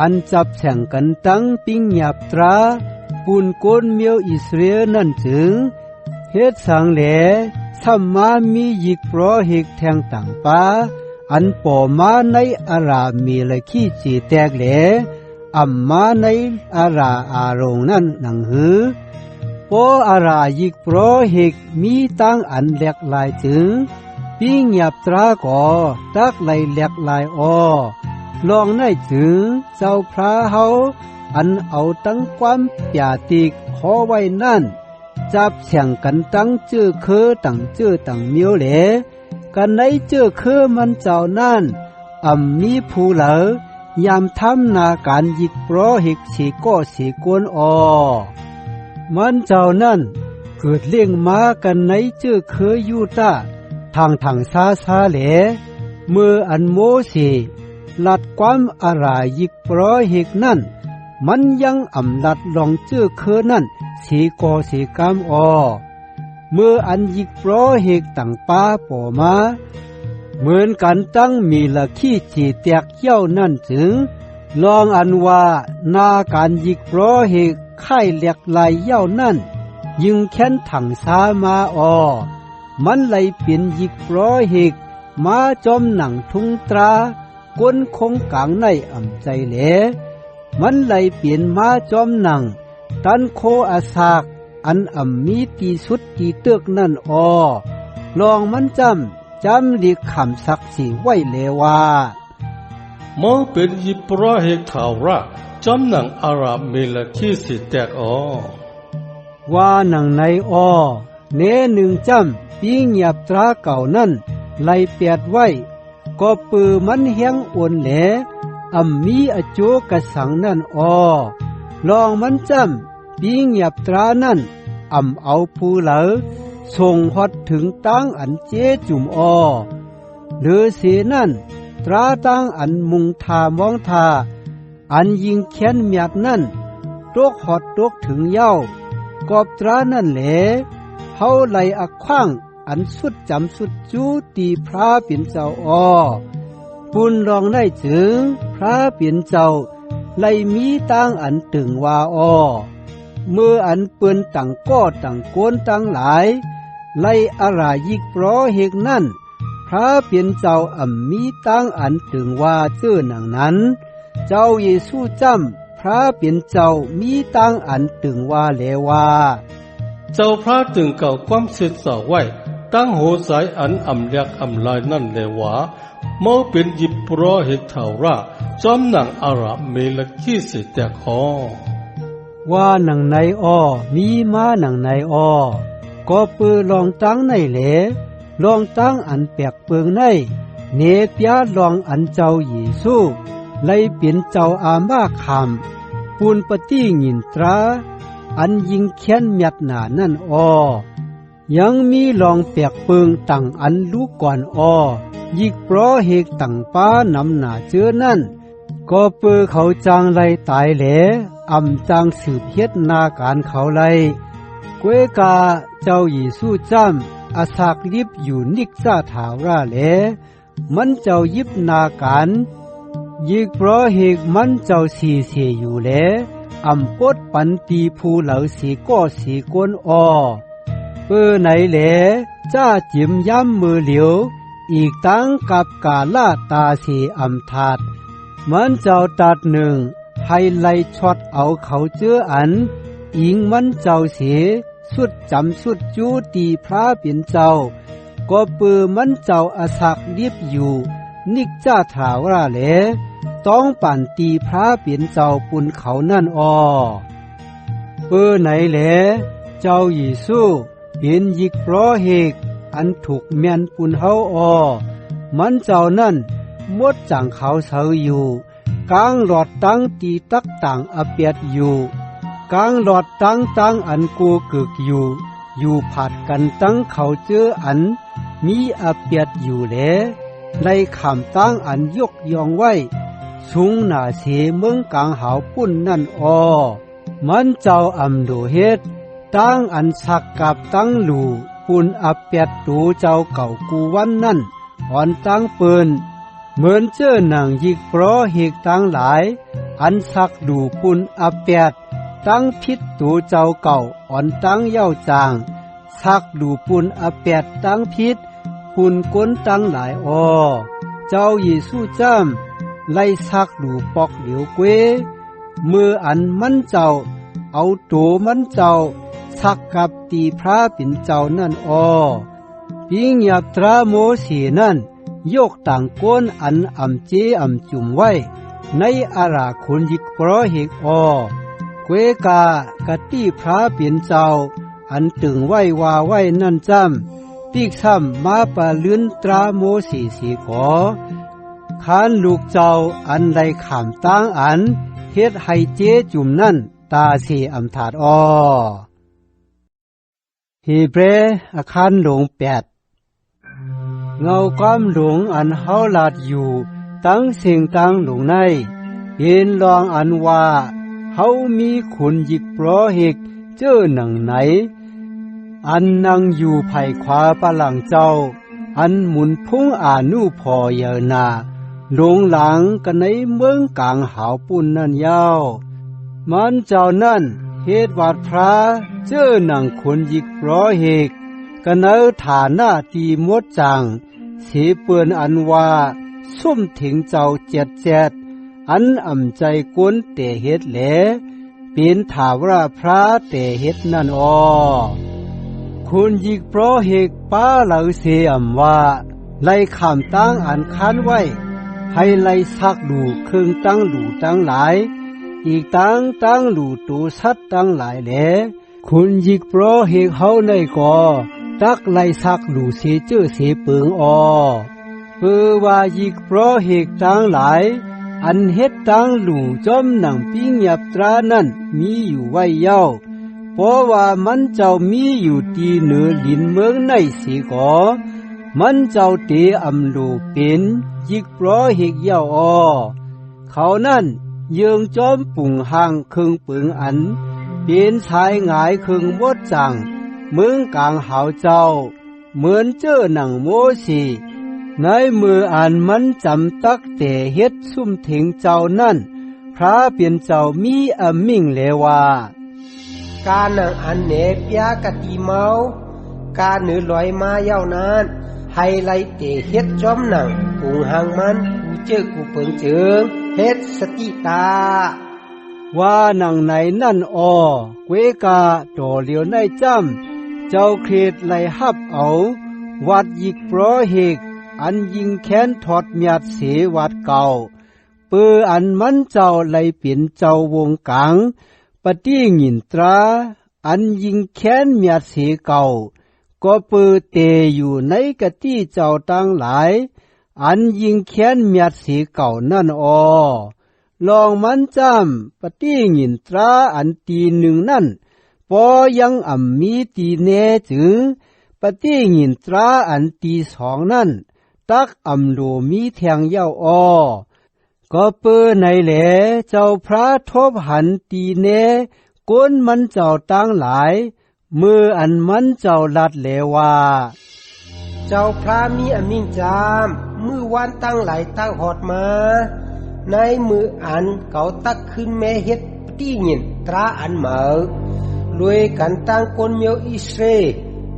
อันจับแข่งกันตั้งปิ้งหยาบตราปูนโกนเมียวอิสราเอลนั่นจึงเฮ็ดสังแหลสัมมามียิกเพราะเหตุแทงต่างป้าอันป่อมาในอารามีละขี้จีแตกแหลมาในอาราอารองนั่นหนังหือปออารายิกเพราะเหตุมีตั้งอันแหลกลายจึงปิ้งหยาบตราก่อตักไหลแหลกลายลองได้ถึงเจ้าพระเฮาอันเอาตั้งความปยาติกขอไว้นั่นจับแข่งกันตั้งเจ้อเคอตั้งเจ้อตั้งเมียวเหลกันในเจ้อเคอมันเจ้านั่นมีผู้เหลอยามทำนาการยิกเพราะเหตุสีก็สีกวนมันเจ้านั่นเกิดเลี้ยงมากันในเจ้อเคอยูตาทางซาเหลเมื่ออันโมสีลัดความอารายิกเพราะเหตุนั่นมันยังลัดลองเจ้อเคอนั่นสีกอสีกามเมื่ออันยิกเพราะเหตุต่างป้าป่อมาเหมือนกันตั้งมีละขี้จีแตกเย้านั่นถึงลองอันว่านาการยิกเพราะเหตุไข่เหล็กไหลเย้านั่นยิงแค้นถังสามามันไหลเปลี่ยนยิกเพราะเหตุมาจอมหนังทุงตราก้นคงกลางในใจเหลมันไหลเปลี่ยนมาจอมหนังตันโคอาสากอันมีตีสุดตีเตือกนั่นลองมันจำลีคำศักดิ์สิไว้เลว่ามอเป็นยิปราเหกข่าวระจอมหนังอาราบเมลขี้สิแตกว่าหนังในเนหนึ่งจำปิ้งหยาบตราเก่านั่นไล่เปียดไว้ก็ปือมันเฮียงโอนแหลมีอโจกระสังนั่นลองมันจำปิ้งหยาบตรานั่นเอาผู้เหลอส่งฮอดถึงตั้งอันเจจุ่มหรือเสนั่นตราตั้งอันมุงทามองทาอันยิงแค้นเมียบนั่นตกฮอดตกถึงเย้ากอบตรานั่นแหลเฮาไหลอักขว้างอันสุดจำสุดจูตีพระเป็นเจ้าปุนลองได้ถึงพระเป็นเจ้าไลมีตั้งอันตึงว่าเมื่ออันเปืนต่างก้อต่างโกนต่างหลายไลอารายิกเพราะเหตุนั่นพระเป็นเจ้ามีตั้งอันตึงว่าเจ้าหนังนั้นเจ้าเยซูจำพระเป็นเจ้ามีตั้งอันตึงว่าเลว่าเจ้าพระตึงเก่าความเสร็จสาวไว้ตั้งโหสายอันเลียกลายนั่นเลว่าเมื่อเป็นยิบเพราะเหตุข่าวระจอมหนังอาราบเมลขี้สิแตกว่าหนังในมีมาหนังในก็ปือลองตั้งในเหลลองตั้งอันแปลกเปิงในเนปยาลองอันเจ้าเยซูไล่เปลี่ยนเจ้าอามาคำปูนปฏิงินตราอันยิงแค้นเมียดหนานั่นยังมีลองแปลกเปิงตั้งอันลูกก่อน ยิกเพราะเหกตั้งป้านำหน้าเจอนั่นก็เปือเขาจางไลตายแหลอำจางสืบเฮ็ดนาการเขาไลกวยกาเจ้าเยซูจ้ำอาศักลิบอยู่นิกซาถาวราแหลมันเจ้ายิบนาการยิกเพราะเหกมันเจ้าสีเสียอยู่แหลอำปดปันตีผู้เหลาสีก็สีกวนอเปือไหนแหลจ้าจิมย้ำมือเหลียวอีกตั้งกับกาลาตาสีอำทาดมันเจ้าตัดหนึ่งให้ไล่ช็อตเอาเขาเจออันอิงมันเจ้าเสียสุดจำสุดจูตีพระเป็นเจ้าก็ปือมันเจ้าอาศักรีบอยู่นิกจ้าถาวราแหลต้องปั่นตีพระเป็นเจ้าปุนเขานั่นปือไหนแหลเจ้าเยซูเป็นยิกเพราะเหกอันถูกแม่นปุนเฮามันเจ้านั่นมดจังเขาเสาอยู่กลางหลอดตั้งตีตักต่างอเปียดอยู่กลางหลอดตั้งอันกูกึกอยู่ผัดกันตั้งเขาเจออันมีอเปียดอยู่แลในคำตั้งอันยกยองไว้สูงหน้าเสเมืองกลางหาวปุ้นนั่นมันเจ้าอำโดเฮ็ดตั้งอันสักกับตั้งหลู่ปุนอเปียดตูเจ้าเก่ากูวันนั่นอ่อนตั้งเปิ้นเหมือนเจ้าหนังยิกเพราะเหกตั้งหลายอันสักดูปุนอเปียดตั้งพิษตูเจ้าเก่าอ่อนตั้งเย้าจางสักดูปุนอเปียดตั้งพิษปุนก้นตั้งหลายเจ้าเยซูจ้ำไล่สักดูปอกเหลียวเกวมืออันมันเจ้าเอาตัวมันเจ้าสักกับตีพระเป็นเจ้านั่นปิงหยับตราโมสีนั่นยกต่างก้นอันอำเจอำจุ่มไว้ในอาราคุณยิกเพราะเหกเกวกากะตีพระเป็นเจ้าอันตึงไว้ว่าไว้นั่นจ้ำปีกซ้ำมาปะลื่นตราโมสีขอขานลูกเจ้าอันใดขามตั้งอันเฮ็ดให้เจจุ่มนั่นตาสีอำถาดฮีเบรอาคารหลง8เงาความหลงอันเฮาลาดอยู่ตั้งสิ่งตั้งหลงในเห็นลองอันว่าเฮามีขุนยิกเพราะเหกเจ้อหนังไหนอันนั่งอยู่ไผ่ขวาปะหลังเจ้าอันหมุนพุ่งอานุพอเยอนาหลงหลังกันในเมืองกลางหาวปุ่นนั่นยาวมันเจ้านั่นเฮ็ดวาดพระเจ้อหนังขุนยิกเพราะเหกกันเอาฐานะตีมดจังเสเปือนอันว่าซุ่มถึงเจ้าเจ็ดอันอ่ำใจกวนแต่เฮ็ดแหลเป็นถาวรพระแต่เฮ็ดนั่นคุณยิกเพราะเหกป้าเหลาเสียมว่าไล่ขามตั้งอันค้านไว้ให้ไล่ซักดูเครื่องตั้งดูตั้งหลายอีกตั้งดูตูสัดตั้งหลายแหลคุณยิกเพราะเหกเฮาในก่อตักไล่ซักดูเสเจ้อเสเปิงเปือว่ายิกเพราะเหกตั้งหลายอันเฮ็ดตั้งหลู่จอมหนังปิ้งหยับตรานั่นมีอยู่ไว้เย้าเพราะว่ามันเจ้ามีอยู่ตีเหนือลินเมืองในสีก่อมันเจ้าเตอำดูเป็นยิกเพราะเหกเย้าเขานั่นเยืองจอมปุ่งห่างครึ่งปึงอันเป็นชายหงายครึ่งมดจังเมืองกลางหาวเจ้าเหมือนเจ้อหนังโมสีในมืออันมันจำตักแต่เฮ็ดซุ่มถึงเจ้านั่นพระเปลี่ยนเจ้ามีอมิ่งเลว่ากาหนังอันเนปยากะตีเมากาเนือลอยมาเย้านานไฮไลเตเฮ็ดจอมหนังปุงหางมันกูเจอกูเปิงเจิงเฮ็ดสติตาว่าหนังไหนนั่นเกวกาโตเหลียวในจ้ำเจ้าเครดไล่ฮับเอาวัดยิกเพราะเหกอันยิงแค้นถอดเมียดเสวัดเก่าเปืออันมันเจ้าไล่เปลี่ยนเจ้าวงกลางปฏิหงินตราอันยิงแค้นเมียดเสเก่าก็เปือเตอยู่ในกะตี้เจ้าตั้งหลายอันยิงแค้นเมียดเสเก่านั่นลองมันจำปฏิหงินตราอันตีหนึ่งนั่นพอยังมีตีเนจึงปฏิหงินตราอันตีสองนั่น ตักอำโลมีแทงเย้าอ้อก็เปิ้นไหนแหลเจ้าพระทบหันตีเนก้นมันเจ้าตั้งหลายมืออันมันเจ้าลัดแลว่าเจ้าพระมีอมิงจามมือวานตั้งหลายตั้งหอดมาในมืออันเก่าตักขึ้นแม่เฮ็ดตี้เงินตราอันเหมาลวยกันตั้งกนเมียวอิสเร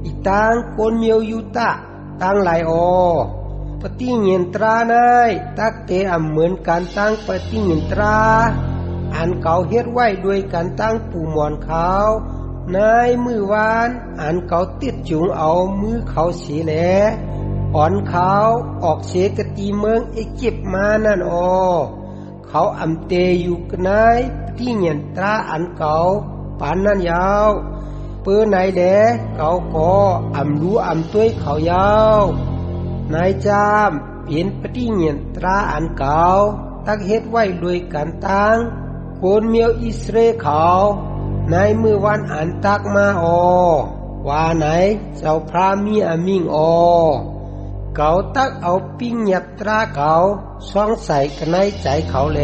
อีตั้งกนเมียวยูตะตั้งหลายปฏิเงินตรานายตักเตอำเหมือนการตั้งปฏิเงินตราอันเก่าเฮ็ดไว้ด้วยการตั้งปูหมอนขาวนายมือวานอันเก่าติดจุงเอามือเขาสีแหลอ่อนเขาออกเสกตีเมืองอียิปต์มานั่นเขาอำเตอยู่กันนายที่เงินตราอันเก่าปานนั้นยาวเปื้อไหนแหลเก่าก็อำรู้อำต้วยเขายาวนายจามเป็นปฏิเงินตราอันเก่าตักเฮ็ดไว้ด้วยกันตั้งโกนเมียวอิสเรเขาในมือวันอันตักมาว่าไหนเจ้าพระมีอมิงเก่าตักเอาปิ้งหยับตราเก่าซ่องใส่กันในใจเขาแหล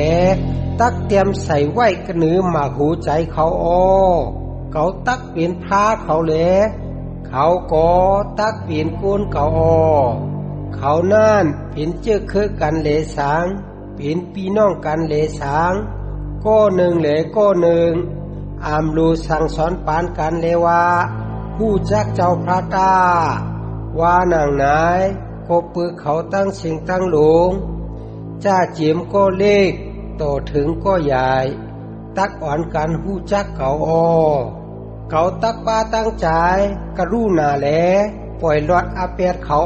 ตักเตรียมใส่ไว้กระนือมาหูใจเขาเก่าตักเป็นพระเขาแหลเขาก็ตักเป็นโกนเก่าเขานั่นเป็นเจ้าคือกันเหลสางเป็นพี่น้องกันเหลสางก็หนึ่งเหลก็หนึ่งอามลูสั่งสอนปานกันเลว่าผู้จักเจ้าพระตาว่านางนายก็ปือเขาตั้งสิ่งตั้งหลงจ้าเจียมก็เล็กต่อถึงก็ใหญ่ตักอ่อนกันผู้จักเขาเขาตักปาตั้งใจกรุณาแลปล่อยลอดอาเปียดเขา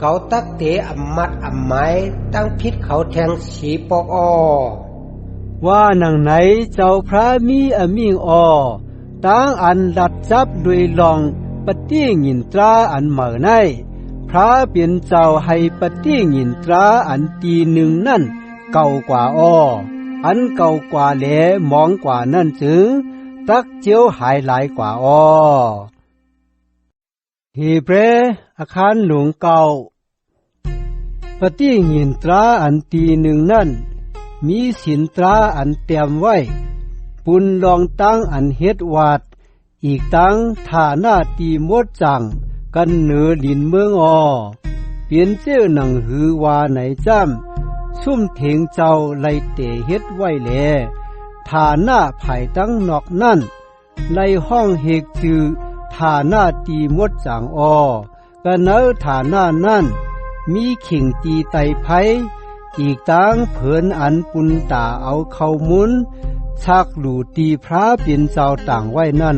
เขาตักเตะอำมัดอำไม้ตั้งพิษเขาแทงสีปอกว่าหนังไหนเจ้าพระมีอมิงตั้งอันดัดจับด้วยลองปฏิงินตราอันเหมือในพระเป็นเจ้าให้ปฏิงินตราอันตีหนึ่งนั่นเก่ากว่าอันเก่ากว่าแหลมองกว่านั่นจึงตักเจียวหายหลายกว่าฮีเบรอาคารหลวงเก่าปฏิงินตราอันตีหนึ่งนั่นมีสินตราอันเตรียมไว้ปุนลองตั้งอันเฮ็ดวาดอีกตั้งฐานาตีมดจังกันเหนือลินเมืองเปลี่ยนเจ้าหนังหือว่าไหนจ้ำซุ่มเถงเจ้าไลเตเฮ็ดไว้แลฐานาภายตั้งนอกนั่นไลห้องเฮกจือฐานาตีมดจังกันเนอฐานานั่นมีขิงตีไตไผอีกตั้งเผินอันปุนตาเอาเข้ามุนชักหลูตีพระเป็นเจ้าต่างไว้นั่น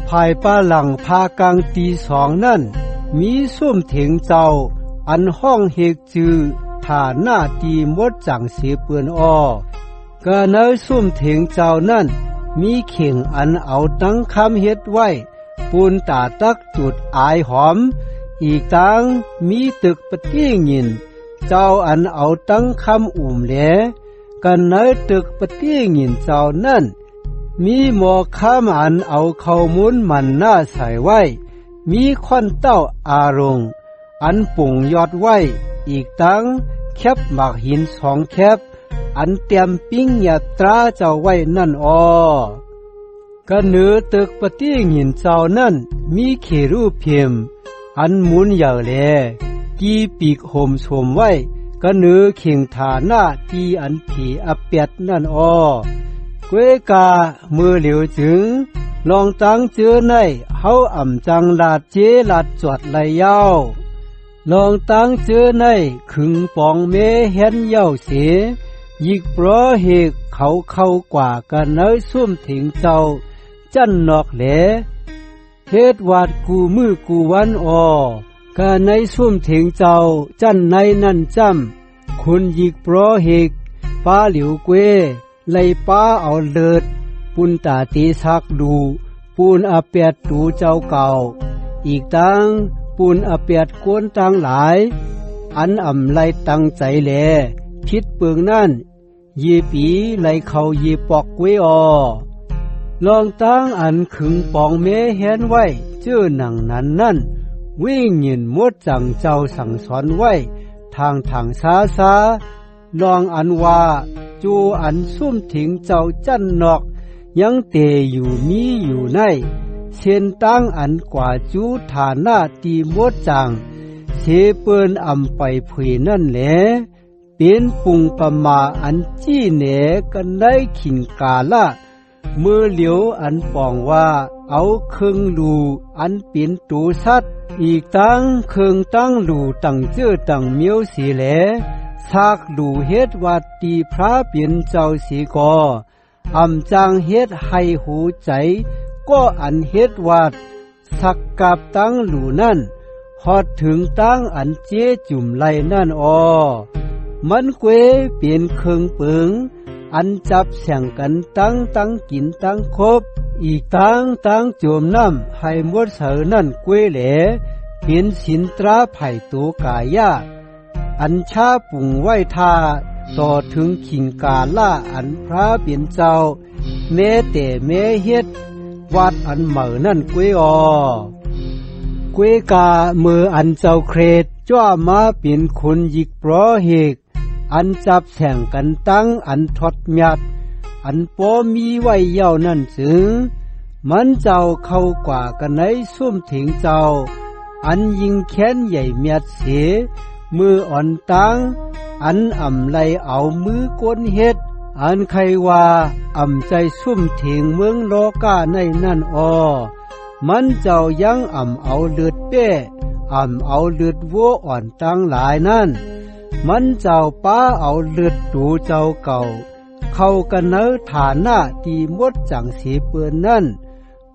ภายป้าหลังพากลางตีสองนั่นมีส้มเถงเจ้าอันห้องเฮกจือฐานหน้าตีมดจังเสียเปือนกะเนยส้มเถงเจ้านั่นมีเข่งอันเอาตั้งคำเฮ็ดไว้ปูนตาตักจุดอายหอมอีกตั้งมีตึกปะตี้งินเจ้าอันเอาตั้งคำอุ่มแหลกันเนยตึกปะตี้งินเจ้านั่นมีหมอข้ามอันเอาเข้ามุนมันหน้าใส่ไว้มีควันเต้าอารมณ์อันปุ่งยอดไว้อีกตั้งแคบหมากหินสองแคบอันเตรียมปิ้งยาตราเจ้าไว้นั่นก็เนื้อตึกปะตี้งินเจ้านั่นมีเขรูปเพียมอันหมุนเหย่าแลกีปีกห่มสวมไว้ก็เนื้อเข่งฐานาตีอันผีอเปียดนั่นกวยกามือเหลียวจึงลองตั้งเจอในเฮาอ่ำจังลาดเจลาดจวดไหลยาวลองตั้งเจอในขึงปองเมเห็นเย้าเสียยิกปลอเหกเขาเข้ากว่ากันเนยซุ่มถิงเจ้าจันนอกแหลเฮ็ดวาดกูมือกูวันกะในซุ่มถิงเจ้าจันในนั่นจำคุณยิกปลอเหกป้าเหลียวเกวไล่ป้าเอาเลิดปุนตาตีซักดูปูนอาเปียดดูเจ้าเก่าอีกตั้งปูนอาเปียดกวนตั้งหลายอันอ่ำไล่ตั้งใจแลพิษเปืองนั่นยีปีไล่เขายีปอกไว้ลองตั้งอันขึงปองเมเห็นไว้เจ้อหนังนั้นนั่น วิ่งหยินมดจังเจ้าสั่งสอนไว้ทางซาลองอันว่าจูอันซุ่มถิงเจ้าจันนอกยังเตอยู่มีอยู่ในเช่นตั้งอันกว่าจูฐานะตีมดจังเสเปิ้นอำไปผุยนั่นแหละเป็นปุงประมาอันจี้เหนกันได้ขินกาละมือเหลียวอันปองว่าเอาเครื่องลูอันเป็นตูสัตอีกตั้งเครื่องตั้งลูตั้งเจื้อตั้งเมียวสีแหลซากลูเฮ็ดวัดตีพระเปลี่ยนเจ้าสีกออำจางเฮ็ดให้หูใจก็อันเฮ็ดวัดสักกับตั้งลูนั่นฮอดถึงตั้งอันเจจุ่มไหลนั่นมันเกวเปลี่ยนเครื่องเปิงอันจับแข่งกันตั้งกินตั้งครบอีกตั้งโจมน้ำให้มดเสือนั่นเกวแหลเปลี่ยนสินตราไผ่ตัวกายะอันชาปุ่งไหวทาต่อถึงขิงกาล่าอันพระเปลี่ยนเจ้าแม้แต่แม้เฮ็ดวัดอันเหมือนั่นเกวเกวกาเมื่ออันเจ้าเครดจ้ามาเป็นคนยิกปลอเหกอันจับแข่งกันตั้งอันทอดหยัดอันปอมีไว้เย้านั่นจึงมันเจ้าเข้ากว่ากันในซุ่มถึงเจ้าอันยิงแค้นใหญ่เมียดเสมืออ่อนตั้งอันอ่ำไลเอามือก้นเฮ็ดอันใครว่าอ่ำใจซุ่มถึงเมืองโลกาในนั่นมันเจ้ายังอ่ำเอาเลือดเป้อ่ำเอาเลือดวัวอ่อนตั้งหลายนั่นมันเจ้าป้าเอาเลือดดูเจ้าเก่าเข้ากันเนื้อฐานะตีมดจังสีเปือนนั่น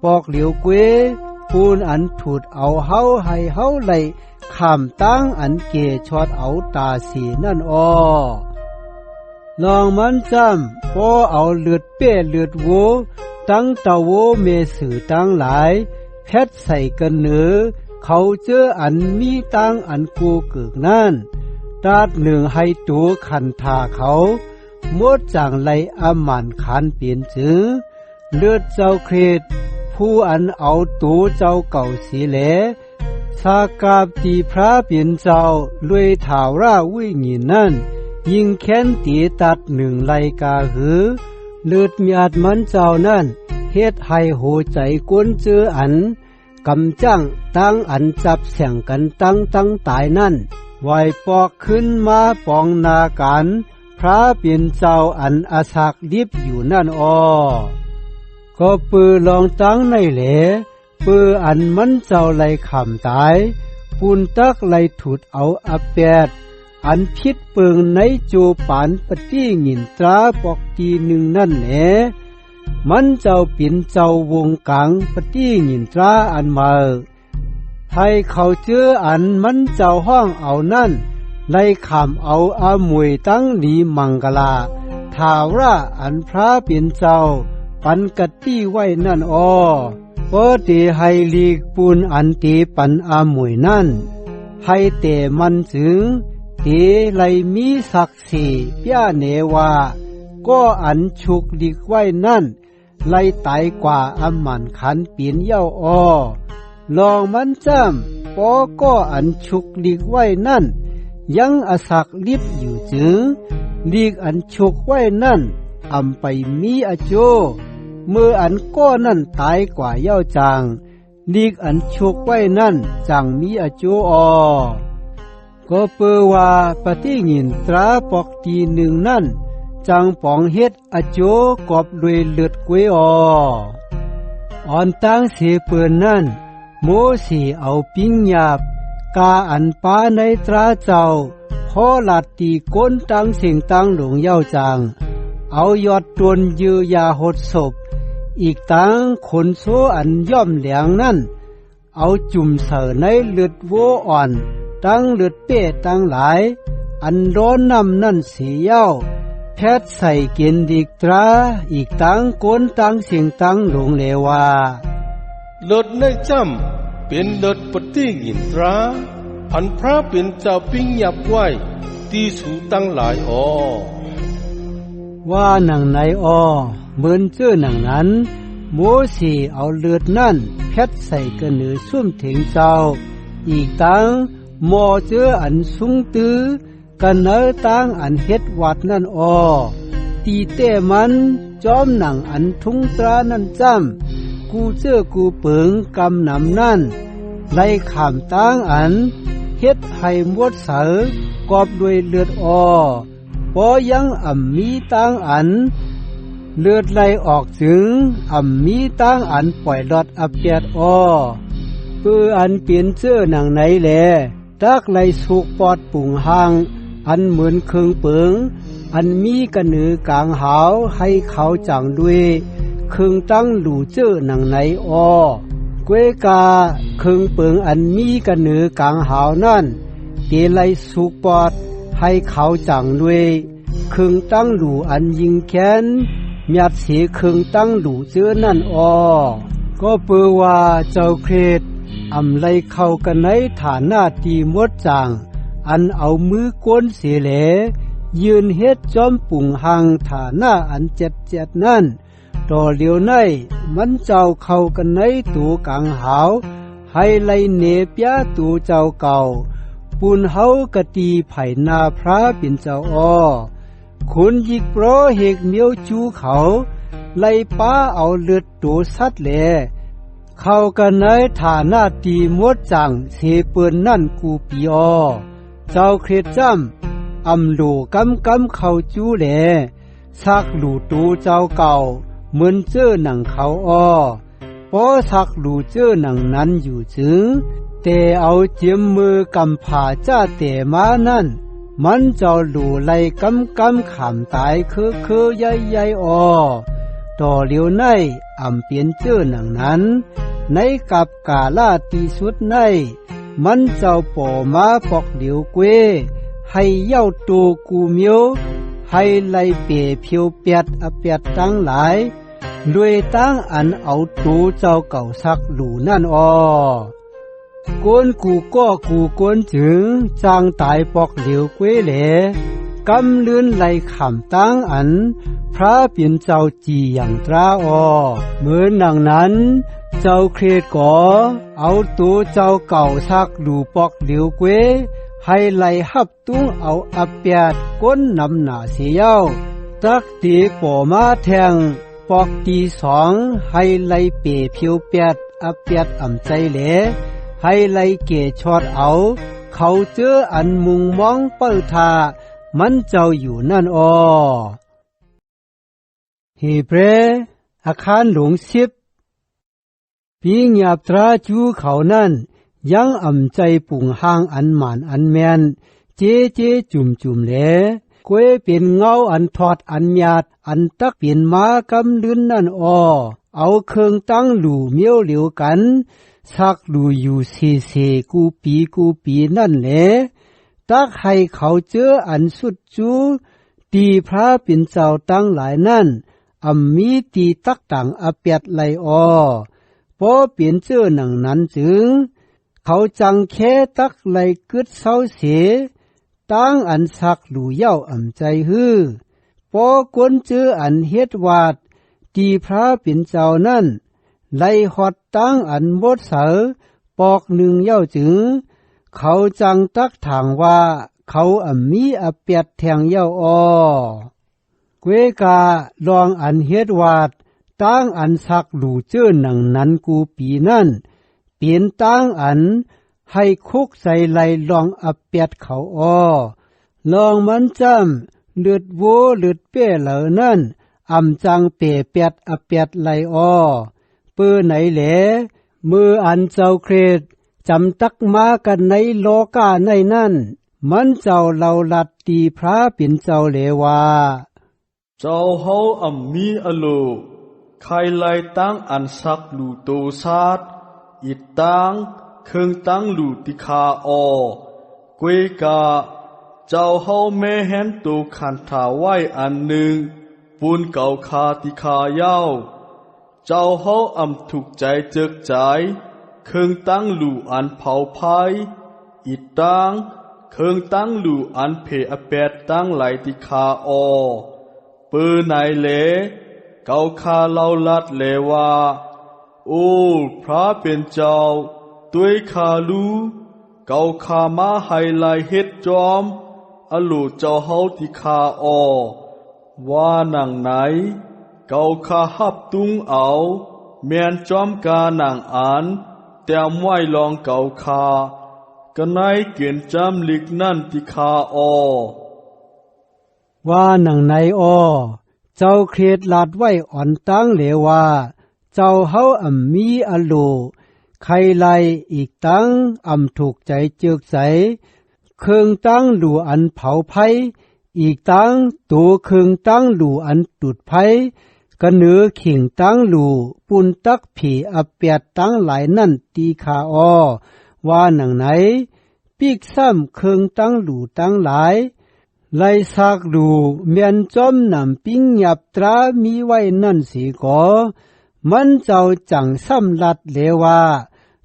ปอกเหลียวเกวปูนอันถูดเอาเฮาให้เฮาไหลข้ามตั้งอันเกชอดเอาตาสีนั่นลองมันจำพอเอาเลือดเป้เลือดวัวตั้งเตาโวเมสื่อตั้งหลายเพชรใส่กันเนื้อเขาเจออันมีตั้งอันกูเกิกนั่นตาดหนึ่งให้ตัวขันทาเขามดจังไหลอามันขันเปลี่ยนจื้อเลือดเจ้าเครดผู้อันเอาตัวเจ้าเก่าสีแหลสากาบตีพระเปลี่ยนเจ้าลุยถาวราวิญินนั่นยิงแค้นตีตัดหนึ่งไหลกาหือเลือดมีอาดมันเจ้านั่นเฮ็ดให้โหใจกวนเจออันกำจังตั้งอันจับแข่งกันตั้งตายนั่นไหวปอกขึ้นมาปองนาการพระเปลี่ยนเจ้าอันอาศักดิบอยู่นั่นก็ปือลองตั้งในเหลปืออันมันเจ้าไหลขำตายปูนตักไหลถุดเอาอาแปดอันพิษเปิงในจูปานปฏิหงินตราปอกตีหนึ่งนั่นแหละมันเจ้าเป็นเจ้าวงกลางปฏิหงินตราอันมาให้เขาเจออันมันเจ้าห้องเอานั่นไล่ขำเอาอามวยตั้งหลีมังกลาทาวราอันพระเป็นเจ้าปันกตีไว้นั่นเปิดให้ลีกปูนอันตีปันอามวยนั่นให้แต่มันจึงตีไลมีศักดิ์ศรีเปียเนว่าก็อันฉุกลีกไว้นั่นไล่ตายกว่าอามันขันเปลี่ยนเย้าลองมันจำปอก็อันฉุกลีกไว้นั่นยังอาศักลิบอยู่จึงลีกอันฉุกไว้นั่นอำไปมีอโจเมื่ออันก็นั่นตายกว่าเย้าจางลีกอันฉุกไว้นั่นจังมีอโจก็เปือว่าปฏิหงินตราปอกตีหนึ่งนั่นจังปองเฮ็ดอโจกอบด้วยเลือดกวยอ่อนตั้งเสเปือนนั่นโมสีเอาปิ้งหยาบกาอันป้าในตราเจ้าพอหลัดตีก้นตั้งเสียงตั้งหลงเย้าจางเอายอดตวนยือยาหดศพอีกตั้งขนโซอันย่อมแหลงนั่นเอาจุ่มเสในเลือดโวอ่อนตั้งเลือดเป้ตั้งหลายอันร้อนนำนั่นสีเย้าแพทย์ใส่เกณฑ์ดีตราอีกตั้งก้นตั้งเสียงตั้งหลงเลว่าเลือดในจำเป็นเลือดปฏิหงินตราอันพระเป็นเจ้าปิ้งหยับไว้ตีสูตั้งหลายว่าหนังไหนเหมือนเจ้อหนังนั้นโมสีเอาเลือดนั่นแพทย์ใส่กระเหนือซุ่มถึงเจ้า อีกตั้งหมอเจออันสุงตือกันเนอตั้งอันเฮ็ดวัดนั่นตีเต้มันจอมหนังอันทุงตรานั่นจ้ำกูเจอกูเปิงกำนำนั่นไล่ขามตั้งอันเฮ็ดให้มวดเสอกอบด้วยเลือดปอยังมีตั้งอันเลือดไหลออกถึงมีตั้งอันปล่อยลอดเปียดเพื่ออันเปลี่ยนเสื้อหนังไหนแลตักไหลสุกปอดปุ่งหางอันเหมือนเครื่องเปิงอันมีกระนือกลางหาวให้เขาจังด้วยเครื่องตั้งหลู่เจ้อหนังไหนกวยกาเครื่องเปิงอันมีกระนือกลางหาวนั่นเตไหลสุกปอดให้เขาจังด้วยเครื่องตั้งหลู่อันยิงแค้นยัดเสียเครื่องตั้งหลู่เจ้อนั่นก็เปือว่าเจ้าเครดไหลเข้ากันในฐานะตีมดจางอันเอามือกวนเสียแหลยืนเฮ็ดจอมปุ่งหังฐานะอันเจ็ดนั่นต่อเหลียวในมันเจ้าเข้ากันในตัวกลางหาวให้ไลเนเปียตัวเจ้าเก่าปุนเฮากะตีไผ่นาพระเป็นเจ้าคุณยิกโปรเฮกเมียวจูเขาไลป้าเอาเลือดตัวสัตว์แหลเข้ากันในฐานะตีมดจังเสเปินนั่นกูปีเจ้าเครดจ้ำหลูกำเข้าจูแหลซักหลูตูเจ้าเก่าเหมือนเจ้อหนังเขาพอซักหลูเจ้อหนังนั้นอยู่จึงแต่เอาเจียมมือกำผ่าจ้าแต่มานั่นมันเจ้าหลูไลกำขามตายคือใหญ่ต่อเหลียวในเปลี่ยนเจ้อหนังนั้นในกับกาลาตีสุดในมันเจ้าป่อมาปอกเหลียวเกวให้เย้าตูกูเมียวให้ไลเปเพียวเปียดตั้งหลายด้วยตั้งอันเอาตูเจ้าเก่าซักหลูนั่นกวนกูก็กูกวนถึงจางตายปอกเหลียวเกวแหลกำเลื่อนไหลขำตั้งอันพระเปลี่ยนเจ้าจีอย่างตราเหมือนดังนั้นเจ้าเครดก่อเอาตัวเจ้าเก่าซักหลูปอกเหลียวเกวให้ไหลหับตุ้งเอาเปียดก้นนำหนาเสียาวตักตีป่อมาแทงปอกตีสองให้ไหลเปเพียวเปียดใจเหลให้ไหลเกชอดเอาเขาเจออันมุงมองเปิ้ลทามันเจ้าอยู่นั่นเฮเบรอาคารหลวง10ปีหยาบตราจูเขานั่นยังใจปุ่งห้างอันหมานอันแมนเจจุ่มแหลกวยเป็นเงาอันทอดอันหยาดอันตักเปลี่ยนมากำลืนนั่นเอาเครื่องตั้งหลู่เมียวเหลียวกันซักหลู่อยู่เสกูปีนั่นแหละตักให้เขาเจออันสุดจูตีพระเป็นเจ้าตั้งหลายนั่นมีตีตักต่างเปียดไหลพอเปลี่ยนเจอหนังนั้นจึงเขาจังแค่ตักไหลกึดเศร้าเสตั้งอันซักหลู่เย้าใจพอกวนเจออันเฮ็ดวาดตีพระเป็นเจ้านั่นไหลหอดตั้งอันบดเสอปอกหนึ่งเย้าจึงเขาจังตักถางว่าเขามีเปียดแทงเย้ากวยกาลองอันเฮ็ดวาดตั้งอันซักหลู่เจอหนังนั้นกูปีนั่นเปลี่ยนตั้งอันให้คุกใส่ไหลลองเปียดเขาลองมันจำเลือดโวเลือดเป้เหล่านั้นจังเปียดไหลเปื้อไหนแหลมืออันเจ้าเครดจำตักมากันในโลกาในนั่นมันเจ้าเราลัดตีพระเป็นเจ้าเหลว่าเจ้าเฮามีโลใครไลตั้งอันซักหลู่โตซาดอีตังเครื่องตั้งหลู่ติคากวยกาเจ้าเฮาแม่แหนตูขันถาไว้อันหนึ่งปูนเก่าคาติคายาวเจ้าเฮาถูกใจเจิกใจเครื่องตั้งหลู่อันเผาไผ่อีตังเครื่องตั้งหลู่อันเพเปียดตั้งไหลติคาเปื้อไหนเหลเก่าคาเราลัดเลว่าโอ้พระเป็นเจ้าด้วยคาลู เกาคามาไฮไลเฮ็ดจอมอลูเจ้าเฮาที่คาออว่าหนังไหนเกาคาฮับตุงเอาแม่นจอมกาหนังอ่านแต่มไว้ลองเกาคาก็ไหนเกียนจำลิกนั่นที่คาออว่าหนังในเจ้าเครียดลาดไว้อ่อนตั้งเหลว่าเจ้าเฮามีอโลใครไลอีกตั้งถูกใจเจือกใสเครื่องตั้งหลู่อันเผาไผอีกตั้งตัวเครื่องตั้งหลู่อันตุดไผกระเนือขิงตั้งหลู่ปุนตักผีเปียดตั้งหลายนั่นตีขาว่าหนังไหนปีกซ้ำเครื่องตั้งหลู่ตั้งหลายไล่ซากดูเมียนจอมนำปิ้งหยับตรามีไว้นั่นสีก่อมันเจ้าจังซ้ำลัดเลว่า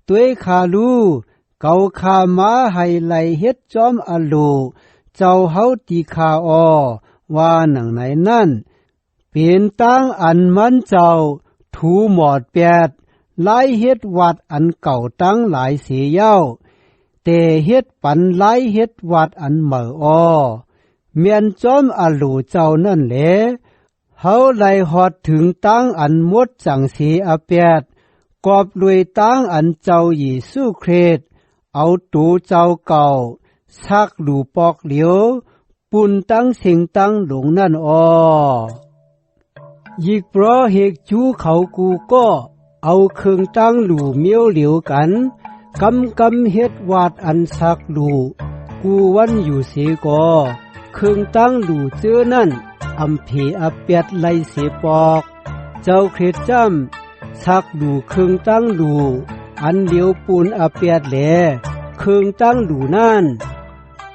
ตัวขาลูเกาขามาให้ไล่เฮ็ดจอมอโลเจ้าเฮาตีขาว่าหนังไหนนั่นเป็นตั้งอันมันเจ้าถูหมอดแปดไล่เฮ็ดวัดอันเก่าตั้งหลายเสียเย้าแต่เฮ็ดปันไล่เฮ็ดวัดอันเหม่อเมียนจอมอโลเจ้านั่นแหละเฮาไล่ฮอดถึงตั้งอันมดจังสีเปียดกอบลุยตั้งอันเจ้าเยซูคริสต์เอาตูเจ้าเก่าซักหลูปอกเหลียวปุนตั้งสิงตั้งหลงนั่นยิกเพราะเหกจูเขากูก็เอาเครื่องตั้งหลูเมียวเหลียวกันกำเฮ็ดวาดอันซักหลูกูวันอยู่เสียก็เครื่องตั้งหลูเจอนั่นผีเปียดไล่เสียปอกเจ้าเครดจ้ำซักหลูเครื่องตั้งหลูอันเหลียวปูนเปียดแหลเครื่องตั้งหลูนั่น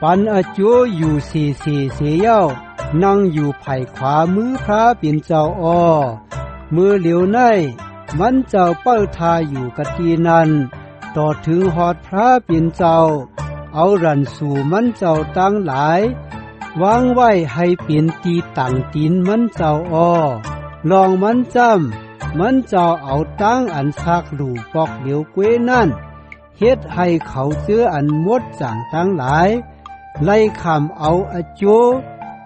ปันจัวอยู่เสียเย้านั่งอยู่ไผ่ขวามือพระเป็นเจ้ามือเหลียวในมันเจ้าเป้าทาอยู่กะทีนั้นต่อถึงหอดพระเป็นเจ้าเอารันสู่มันเจ้าตั้งหลายวางไว้ให้เปลี่ยนตีต่างตีนมันเจ้าลองมันจำมันเจ้าเอาตั้งอันซักหลูปอกเหลียวเกวนั่นเฮ็ดให้เขาเจออันมดจังตั้งหลายไล่คำเอาโจ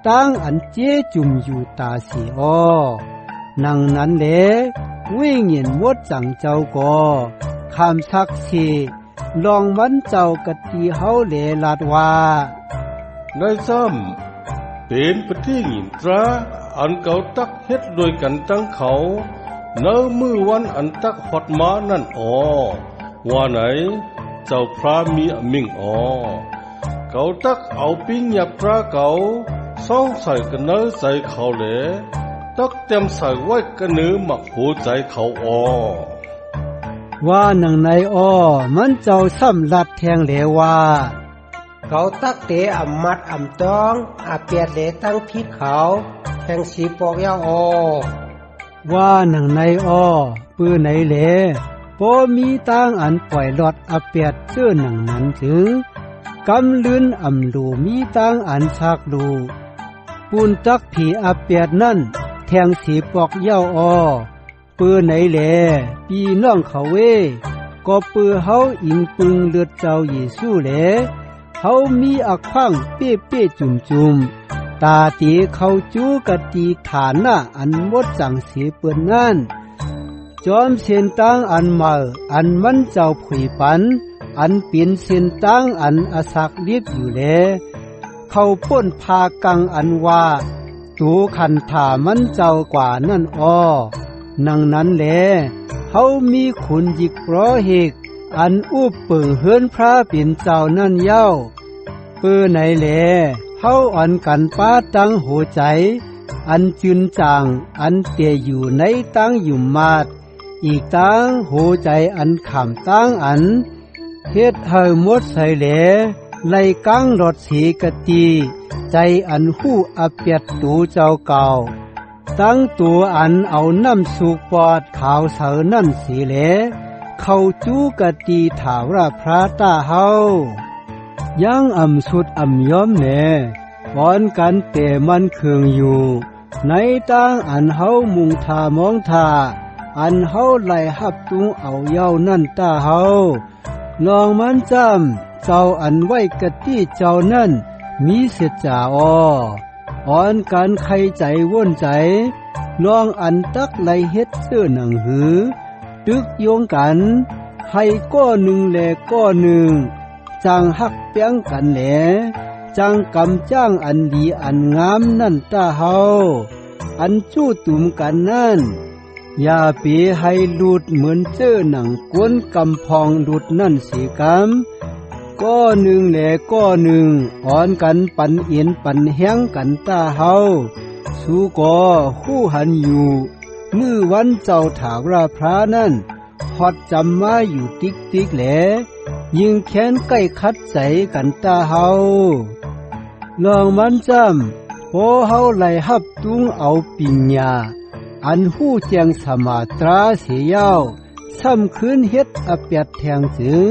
ตั้งอันเจจุ่มอยู่ตาสีนังนั้นแหละวิ่งเห็นมดจังเจ้าก็คำซักสีลองมันเจ้ากะตีเฮาเหลลาดว่าในซ้ำเป็นปฏิหินตราอันเก่าตักเฮ็ดโดยกันตั้งเขาเนื้อมือวันอันตักฮอดมานั่นว่าไหนเจ้าพระมีมิงเก่าตักเอาปิ้งหยับตราเก่าซ่องใส่กันเนื้อใจเขาแหลตักเต็มใส่ไว้กันเนื้อหมักหัวใจเขาว่าหนังในมันเจ้าซ้ำลัดแทงเหลวว่าเขาตักเตะมัดต้องเปียดเหลตั้งพิษเขาแทงสีปอกยาวว่าหนังในปื้อไหนเหลพอมีตั้งอันปล่อยหลอดเปียดเสื้อหนังนั้นถึงกำลื่นลูมีตั้งอันซักลูปูนตักผีเปียดนั่นแทงสีปอกยาวปื้อไหนแหลปีน้องเขาเวก็ปื้อเฮาอิงปึงเลือดเจ้าเยซูแหลเฮามีขว้างเป้จุ่มตาตีเขาจูกะตีฐานน่ะอันมดจังสีเปื้อนนั่นจอมเส้นตั้งอันมาอันมันเจ้าผุยปันอันเป็นเส้นตั้งอันสักรีบอยู่แลเขาป้นพากังอันว่าตูขันถามันเจ้ากว่านั่นนังนั้นแหลเฮามีขุนยิกเพราะเหกอันอุบเปิงเฮือนพระเป็นเจ้านั่นเย้าปื้อไหนแหลเฮาอ่อนกันป้าตั้งหัวใจอันจืนจางอันเตยอยู่ในตั้งอยู่มาดอีกตั้งหัวใจอันขำตั้งอันเฮ็ดให้หมดใส่แหลไล่กังรถสีกะตีใจอันหู้เปียดตูเจ้าเก่าตั้งตัวอันเอาน้ำสุกปอดขาวเสานั่นสีแหลเข้าจูกะตีถาวรพระตาเฮายังสุดย้อมแน่บอนกันแต่มันเคืองอยู่ในตั้งอันเฮามุงทามองทาอันเฮาไล่หับตุงเอาเย้านั่นตาเฮา ลองมันจำเจ้าอันไว้กะตี้เจ้านั่นมีเสียจ่าอ่อนการใครใจว่นใจลองอันตักไหลเฮ็ดเสื้อหนังหือตึกโยงกันให้ก้อหนึ่งแลก้อหนึ่งจางหักเปียงกันแหลจังกำจ้างอันดีอันงามนั่นตาเฮาอันจู้ตุ่มกันนั่นอย่าเปีให้หลุดเหมือนเจ้อหนังกวนกำพองหลุดนั่นสิกำก้อหนึ่งแหลก้อหนึ่งอ่อนกันปันเอียนปันแห้งกันตาเฮาสู้ก่อคู่หันอยู่มือวันเจ้าถากราพระนั่นฮอดจำมาอยู่ติ๊กแหลยิงแค้นใกล้คัดใจกันตาเฮาลองมันจำโหเฮาไหลหับตุงเอาปิญญาอันหู้แจงสมาตราเสียยาวซ้ำคืนเฮ็ดอเปียดแทงจือ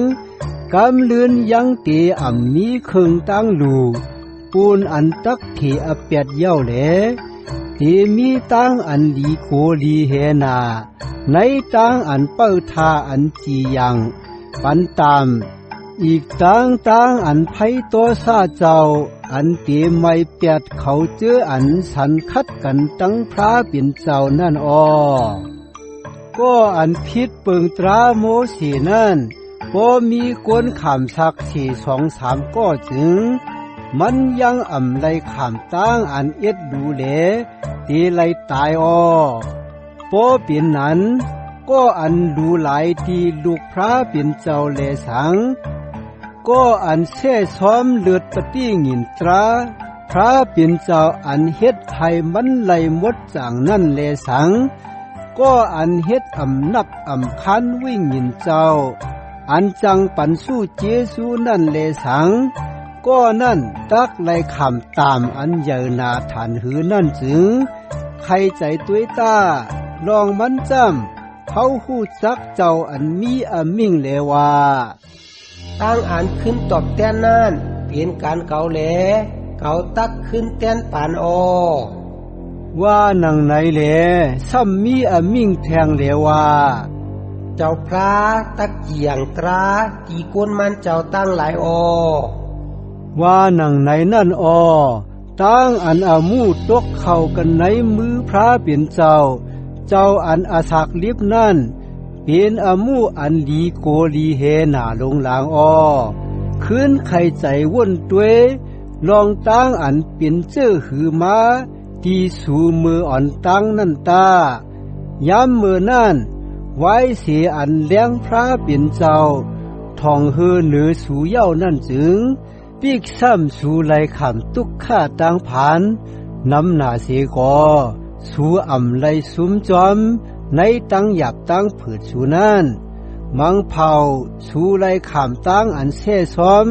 กำเลือนยังเตอ่ำมีเคิงตั้งลูปูนอันตักเถอเปียดเย้าแหลเตมีตั้งอันลีโคลีเฮนาในตั้งอันเป้าทาอันจียังปันตามอีกตั้งอันไพตัวซาเจ้าอันเตไม่เปียดเขาเจออันสันคัดกันตั้งพระเป็นเจ้านั่นก็อันพิษเปิงตราโมสีนั่นบ่มีกวนขามสัก4-2-3ก็จึงมันยังอ่ำไลขามตั้งอันเอ็ดดูแลตีไลตายบ่เป็นนั้นก็อันดูหลายที่ลูกพระเป็นเจ้าแลสังก็อันแช่ซ้อมเลือดปฏิงินตราพระเป็นเจ้าอันเฮ็ดให้มันไหลหมดจางนั่นแลสังก็อันเฮ็ดอำนับอำคันวิ่งหินเจ้าอันจังปันสู้เจซูนั่นแลสังก็นั่นตักไหลขำตามอันเยนาฐานหือนั่นจึงใครใจตุ้ยตาลองมันจำเขาหู้จักเจ้าอันมีอมิ่งเลว่าตั้งอันขึ้นตอบแต้นนั่นเป็นการเก่าแหลเก่าตักขึ้นแต้นปานว่าหนังไหนแหลซ้ำมีอมิ่งแทงเลว่าเจ้าพระตักเจียงตราตีกวนมันเจ้าตั้งหลายว่าหนังไหนนั่นตั้งอันอามูตกเข้ากันในมือพระเป็นเจ้าอันอาศักลิบนั่นเป็นอามูอันลีโกลีเฮนาลงหลางคืนไข่ใจว่นตัวยลองตั้งอันเป็นเจ้อหือมาตีสู่มืออ่อนตั้งนั่นตาย้ำมือนั่นไว้เสียอันเลี้ยงพระเป็นเจ้าทองเฮือเหนือสู่เย้านั่นจึงปีกซ้ำสู่ไหลขำตุกข้าตังผ่านน้ำหนาเสกสู่อ่ำไหลสุมจอมในตั้งหยับตั้งผืดสู่นั่นมังเผาสู่ไหลขำตั้งอันเซ่ซ้อม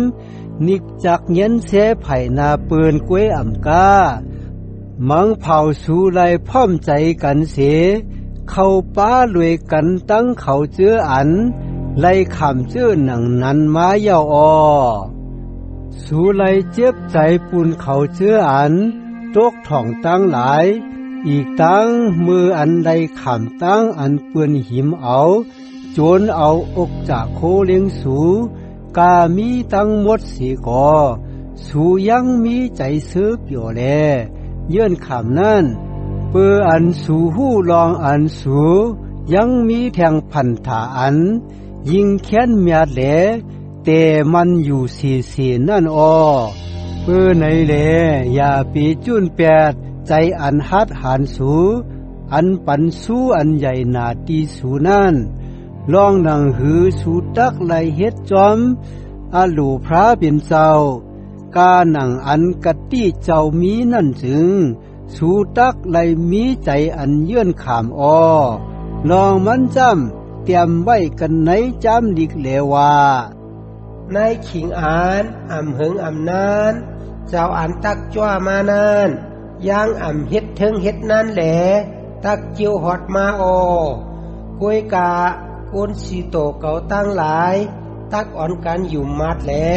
นิกจักเย็นเสไผ่นาเปืนกวยอ่ำกามังเผาสู่ไหลพร้อมใจกันเสเข้าป้ารวยกันตั้งเขาเจืออันไล่ขำเจือหนังนั้นมาเย้าสู่ไลเจ็บใจปูนเขาเชื้ออันตกถ่องตั้งหลายอีกตั้งมืออันใดขำตั้งอันเปื้อนหิมเอาโจนเอาอกจากโคเลี้ยงสูกามีตั้งหมดสีก่อสูยังมีใจซื้อเกี่ยวแลเยื่อนขำนั่นเปื้ออันสูหู้ลองอันสูยังมีแทงพันถาอันยิงแค้นเมียดแหลแต่มันอยู่สีนั่นเพื่อในแลอย่าปีจุนแปดใจอันฮัดหันสูอันปันสู้อันใหญ่หนาตีสูนั่นลองนังหือสูตักไหลเฮ็ดจอมอาลูพระเป็นเจ้ากาหนังอันกะตี้เจ้ามีนั่นจึงสูตักไหลมีใจอันเยื่อนขามลองมันจำเตรียมไว้กันในจำลิกเลว่าในขิงอ่านอ่ำหึงอ่ำนานเจ้าอ่านตักจ้วมานานย่างอ่ำเฮ็ดเทิงเฮ็ดนั่นแหละตักเจียวหอดมากุยกะกุนสีโตเก่าตั้งหลายตักอ่อนกันอยู่มัดแหละ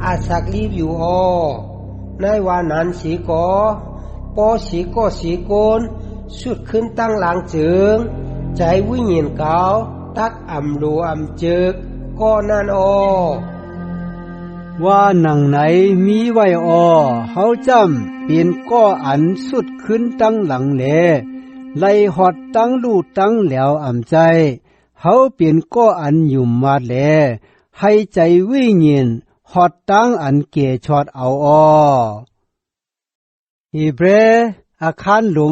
อาศักรีบอยู่ในว่านั้นสีก่อปอสีก่อสีโกนสุดขึ้นตั้งหลังจึงใจวิญญาณเก่าตักอ่ำรูอ่ำจึก ก็นั่นอว่าหนังไหนมีไว้เฮาจำเป็นก้ออันสุดขึ้นตั้งหลังแลไล่หอดตั้งลู่ตั้งแหล้วใจเฮาเป็นก้ออันหยุ่มมาแลให้ใจวิเงียนหอดตั้งอันเก่ชอดเอาฮีเบรอาคารหลวง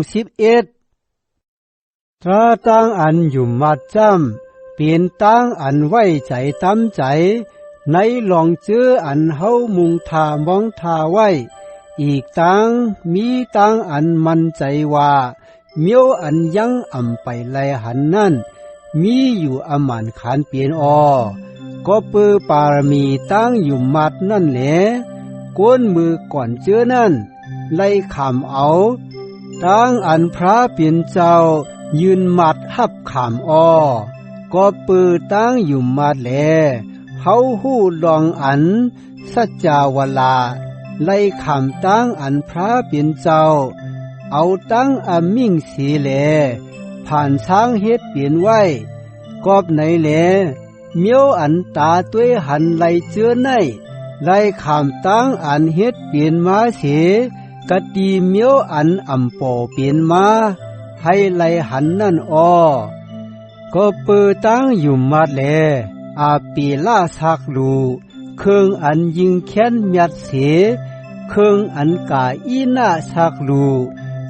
11ตราตั้งอันหยุ่มมาจำเป็นตั้งอันไว้ใจตั้มใจในลองเจออันเฮามุงทามองทาไว้อีกตั้งมีตั้งอันมั่นใจว่าเมียวอันยังไปไลหันนั่นมีอยู่อมันขานเปลี่ยนก็เปือปารมีตั้งอยู่มัดนั่นแหละก้นมือก่อนเจอนั่นไล่ขามเอาตั้งอันพระเปลี่ยนเจ้ายืนมัดหับขามก็เปือตั้งอยู่มัดแลเฮาหู้ลองอันสัจจาวลาไล่ขามตั้งอันพระเปลี่ยนเจ้าเอาตั้งมิ่งสีแลผ่านช้างเฮ็ดเปลี่ยนไว้กอบไหนแลเมียวอันตาต้วยหันไล่เจือในไล่ขามตั้งอันเฮ็ดเปลี่ยนมาเสกะตีเมียวอันปอเปลี่ยนมาให้ไล่หันนั่นก็เปิดตั้งอยู่มาแลปีล่าสักลูเครื่องอันยิงแค้นยัดเสเครื่องอันกาอีน่าสักลู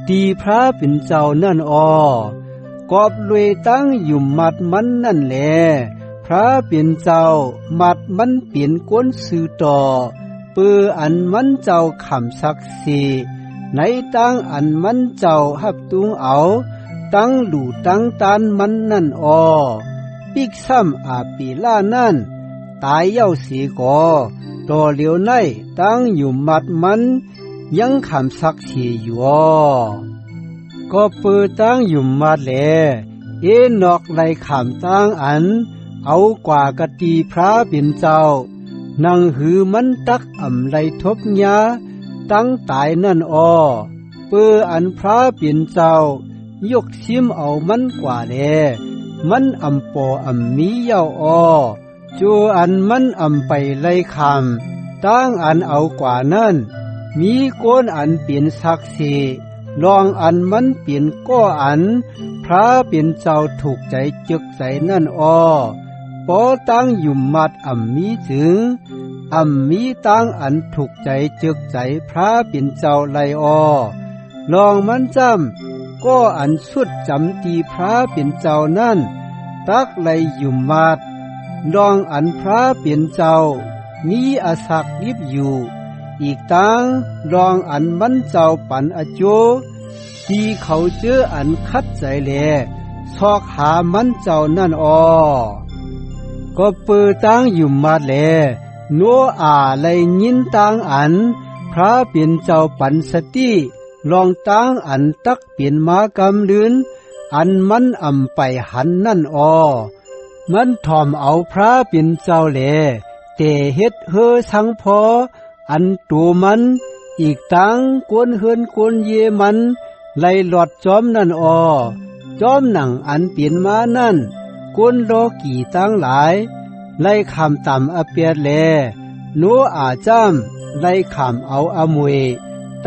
ตีพระเป็นเจ้านั่นกอบรวยตั้งอยู่มัดมันนั่นแหละพระเป็นเจ้ามัดมันเปลี่ยนก้นสื่อต่อเปืออันมันเจ้าขำศักดิ์สิในตั้งอันมันเจ้าหับตุงเอาตั้งหลู่ตั้งตานมันนั่นปิกซ้ำปีล่านั่นตายเย้าสีก่อต่อเหลียวในตั้งอยู่มัดมันยังขำศักดิ์สิอยู่ก็เปิดตั้งอยู่มัดแลนอกไล่ขำตั้งอันเอากว่ากะตีพระเป็นเจ้านั่งหือมันตักไล่ทบยาตั้งตายนั่นเปืออันพระเป็นเจ้ายกซิมเอามันกว่าแลมันปอมีเย้าจูอันมันไปไล่คำตั้งอันเอากว่านั่นมีก้นอันเปลี่ยนศักดิ์สิลองอันมันเปลี่ยนก้ออันพระเป็นเจ้าถูกใจจึกใจนั่นปอตั้งอยู่มัดมีถึงมีตั้งอันถูกใจจึกใจพระเป็นเจ้าไลลองมันจำก็อันสุดจำตีพระเป็นเจ้านั่นตักไลอยู่มัดลองอันพระเป็นเจ้ามีอาศักดิบอยู่อีกตั้งลองอันมันเจ้าปันอโจที่เขาเจออันคัดใจแลซอกหามันเจ้านั่นก็เปิดตั้งอยู่มาแลโนไลยินตั้งอันพระเป็นเจ้าปันสติลองตั้งอันตักเปลี่ยนมากำลืนอันมันไปหันนั่นมันถ่อมเอาพระเป็นเจ้าแลแต่เฮ็ดเฮอสังพออันตัวมันอีกตั้งกวนเฮือนกวนเยมันไล่หลอดจอมนั่นจอมหนังอันเปลี่ยนมานั่นกวนโลกี่ตั้งหลายไล่คำต่ำเปียดแลโนจำไล่คำเอามวย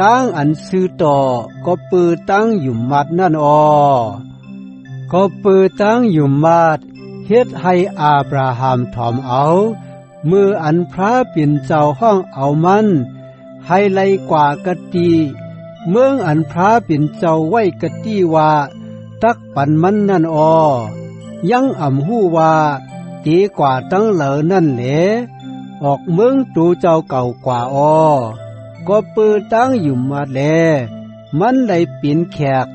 ตั้งอันซื้อต่อก็ปือตั้งอยู่มัดนั่นก็ปือตั้งอยู่มัดเฮ็ดให้อาบราฮัมถ่อมเอามืออันพระเป็นเจ้าห้องเอามันให้ไล่กว่ากะตีเมืองอันพระเป็นเจ้าไว้กะตีว่าตักปันมันนั่นยังหู้ว่าตีกว่าตั้งเหลอนั่นแหละออกเมืองตูเจ้าเก่ากว่าก็เปิดตั้งอยู่มาแลมันได้เป็นแขก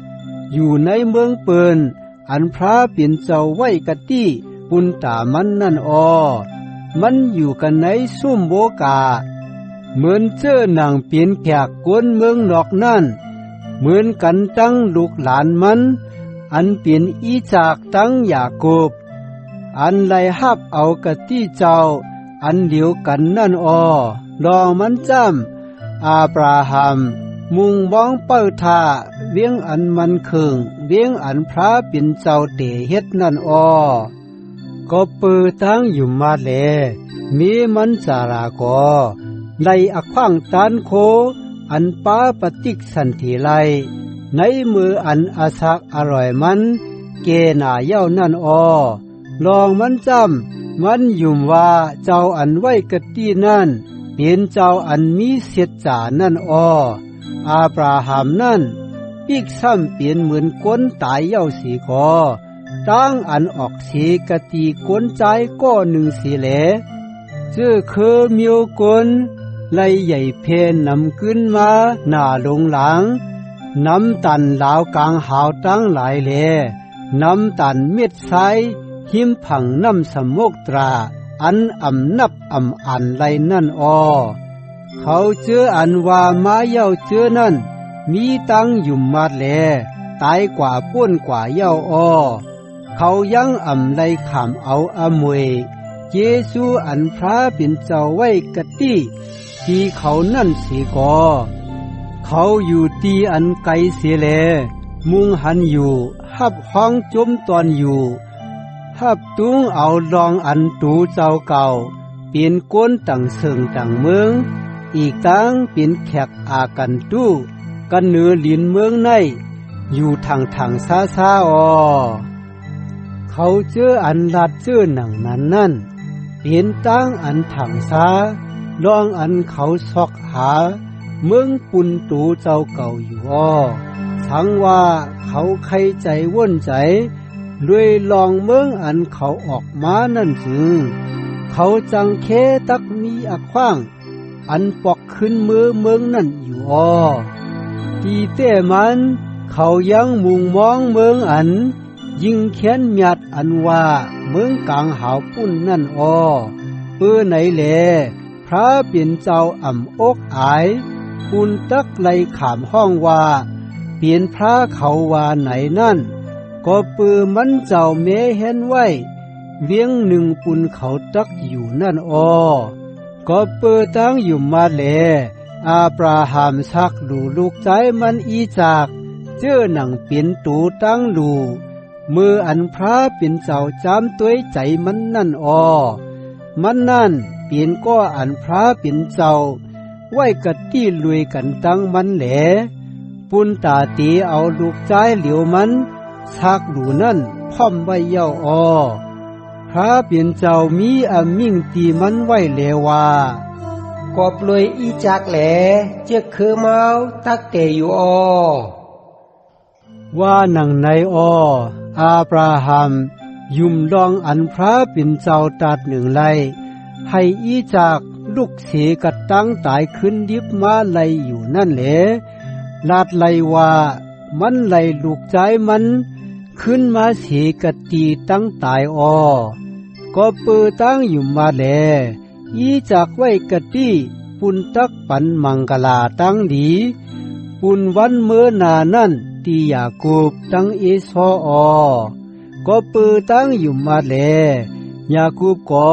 อยู่ในเมืองเปินอันพระเป็นเจ้าไว้กะตีปุนตามันนั่นมันอยู่กันในซุ่มโบกาเหมือนเจ้าหนังเปลี่ยนแขกกวนเมืองนอกนั่นเหมือนกันตั้งลูกหลานมันอันเปลี่ยนอีจากตั้งยาโกบอันไล่หับเอากะตี้เจ้าอันเดียวกันนั่นลองมันจำอาบราฮัมมุงบ้องเป้าทาเวียงอันมันเคืองเวียงอันพระเป็นเจ้าเตเฮ็ดนั่นก ก็ปือตั้งอยู่มาแลมีมันสารากอในอักขวางตานโคอันป้าปฏิกสันติไลในมืออันอาศักอร่อยมันเกนาเย้านั่นลองมันจำมันยุ่มว่าเจ้าอันไว้กะตีนั่นเป็นเจ้าอันมีเสียจานั่นอาบราฮัมนั่นปีกซ้ำเปลี่ยนเหมือนก้นตายเย้าสีกอตั้งอันออกสีกะตีก้นใจก็หนึ่งสีแหลชื่อคือมิวกุนไล่ใหญ่เพนนำขึ้นมาหน้าลงหลังน้ำตันลาวกลางหาวตั้งหลายแลน้ำตันเม็ดไซหิมผังน้ำสมกตราอันนับอันไลนั่นเขาเจออันว่ามาเย้าเจอนั่นมีตังอยู่มาแลตายกว่าป้นกว่าเย้าเขายังไลขามเอามวยเยซูอันพระเป็นเจ้าไว้กะตี้ที่เขานั่นสีกอเขาอยู่ตีอันไกลเสียแลมุงหันอยู่หับห้องจมตอนอยู่หับตุงเอาลองอันตูเจ้าเก่าเปลี่ยนก้นต่างเสิงต่างเมืองอีกตั้งเป็นแขกอากันตู้กันเนือลินเมืองในอยู่ทางซาเขาเจออันลัดเจอหนังนั้นเปลี่ยนตั้งอันถังซาลองอันเขาซอกหาเมืองปุ่นตูเจ้าเก่าอยู่ทั้งว่าเขาใครใจว่นใจด้วยลองเมืองอันเขาออกมานั่นจึงเขาจังเคตักมีอักขว้างอันปอกขึ้นมือเมืองนั่นอยู่ตีเต้มันเขายังมุงมองเมืองอันยิงเขียนหยัดอันว่าเมืองกลางหาวปุ่นนั่นเปื้อไหนแลพระเป็นเจ้าอกอายปุ่นตักไลขามห้องว่าเปลี่ยนพระเขาว่าไหนนั่นก็ปือมันเจ้าเมเห็นไว้เลี้ยงหนึ่งปุ่นเขาตักอยู่นั่นก็ปือตั้งอยู่มาแลอาบราฮัมซักลูกใจมันอีจากเจ้อหนังเปลี่ยนตูตั้งมืออันพระเป็นเจ้าจำตัวใจมันนั่นมันนั่นเปลี่ยนก็อันพระเป็นเจ้าไว้กะตี้ลุยกันตั้งมันแหลปุนตาตีเอาลูกใจเหลียวมันซักนั่นพ่อมไว้เย้าพระเป็นเจ้ามีมิ่งตีมันไว้เลว่าก็ปลวยอีจากแหลเจ้าคือเมาตักเตอยู่ว่าหนังในอาบราฮัมยุ่มลองอันพระเป็นเจ้าตัดหนึ่งไลให้อีจากลูกเสกัดตั้งตายขึ้นดิบมาไลอยู่นั่นแหละลาดไลว่ามันไลลูกใจมันขึ้นมาเสกัดตีตั้งตายก็ปือตั้งอยู่มาแลอีจากไว้กะตี้ปุนตักปันมังกลาตั้งดีปุนวันเมื่อนานั่นตียากูบตั้งเอซก็ปือตั้งอยู่มาแลยากูบก็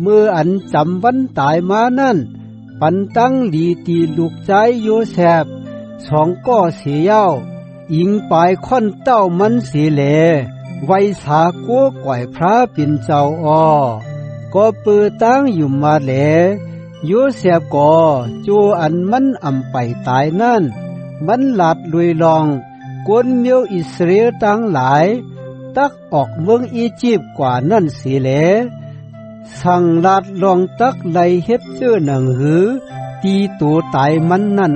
เมื่ออันจำวันตายมานั่นปันตั้งดีตีลูกใจโยแซบสองก็เสียเย้าอิงปลายค่อนเต้ามันเสียแลไว้สากัวก่อยพระเป็นเจ้าก็ปือตั้งอยู่มาแลโยแซบก็จูอันมันไปตายนั่นมันหลาดลุยลองกวนเมียวอิสราเอลตั้งหลายตักออกเมืองอียิปต์กว่านั่นสิแลสั่งลาดลองตักไลเฮ็ดเจ้อหนังหือตีตัวตายมันนั่น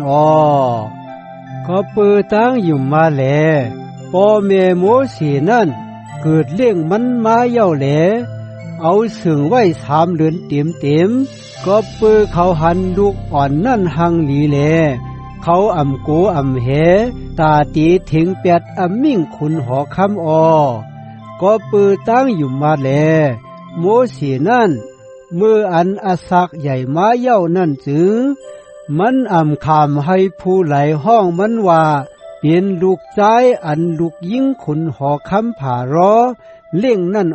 ก็เปิดตั้งอยู่มาแลพ่อแม่โมสีนั่นเกิดเลี้ยงมันมาเย้าแหลเอาสึงไว้3 เดือนเต็มก็เปิดเขาหันลูกอ่อนนั่นหังหลีแลเขาโกเหตาตีถึง8มิ่งขุนหอคำก็ปือตั้งอยู่มาแลโมสีนั่นเมื่ออันอาศักใหญ่มาเย้านั่นจึงมันขามให้ผู้ไหลห้องมันว่าเป็นลูกใจอันลูกยิ่งขุนหอคำผ่ารอเล่งนั่น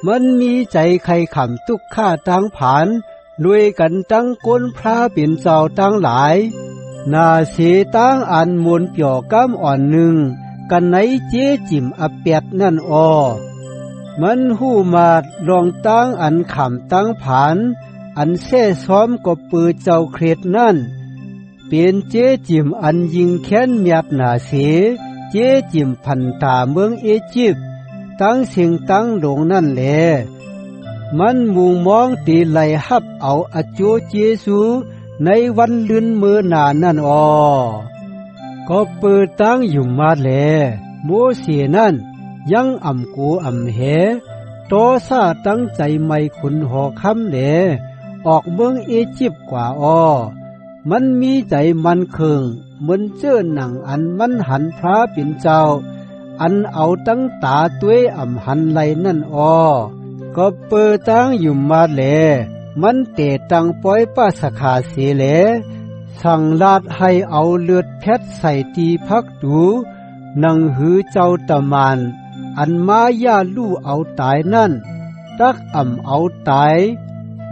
มันมีใจใครขำทุกข้าตั้งผานรวยกันตั้งก้นพระเป็นเจ้าตั้งหลายนาเสตั้งอันมวนเปี่ยวก้ำอ่อนหนึ่งกันไหนเจ๊จิ่มเปียดนั่นพ มันหู้มาดลองตั้งอันขำตั้งผานอันเซ่ซ้อมก็ปือเจ้าเครดนั่นเปลี่ยนเจจิมอันยิงแค้นเมียดหนาเสเจจิมพันตาเมืองเอจิปต์ตั้งเสียงตั้งหลงนั่นแลมันมุงมองตีไหลฮับเอาอโจเจซูในวันลื่นมือหนานั่นก็เปิดตั้งอยู่มาแลโมเสนั่นยังอ่ำกูอ่ำเหโตซาตั้งใจไม่ขุนหอคำแลออกเมืองเอจิปต์กว่ามันมีใจมันเคืองเหมือนเจ้าหนังอันมันหันพระเป็นเจ้าอันเอาตั้งตาต้วยอ่ำหันไหลนั่นก็เปิดตั้งอยู่มาแลมันเตะตังป้อยป้าสขาเสแลสั่งลาดให้เอาเลือดเพชรใส่ตีพักดูนังหือเจ้าตะมานอันมาย่าลู่เอาตายนั่นตักอ่ำเอาตาย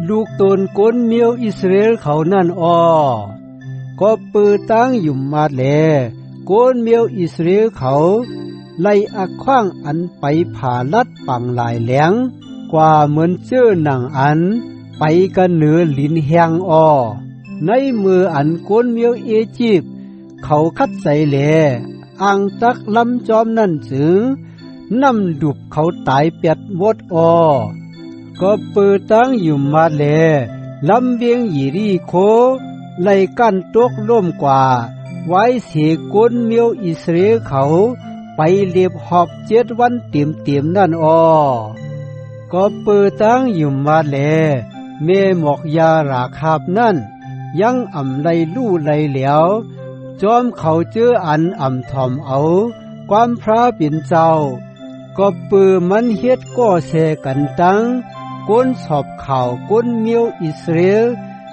ลูกตนก้นเมียวอิสราเอลเขานั่นก็ปือตั้งอยู่มาแลก้นเมียวอิสราเอลเขาไล่อักขว้างอันไปผ่าลัดปังหลายแหลงกว่าเหมือนเจ้าหนังอันไปกันเหนือลินแหงในมืออันก้นเมียวเอจิปต์เขาคัดใส่แลอ่างตักลำจอมนั่นจึงน้ำดุบเขาตายเปียดหมดก็เปิดตั้งอยู่มาแลลำเบียงหยีรีโคไล่กันตกล่มกว่าไว้เสียก้นเมียวอิสราเอลเขาไปเลียบหอบ7 วันเต็มนั่นก็เปิดตั้งอยู่มาแลเมหมอกยาราคาบนั่นยังอ่ำไลลู่ไลเหลียวจอมเขาเจออันอ่ำทอมเอาความพระเป็นเจ้าก็ปือมันเฮ็ดก่อแสกันตั้งก้นสอบข่าวก้นเมียวอิสราเอล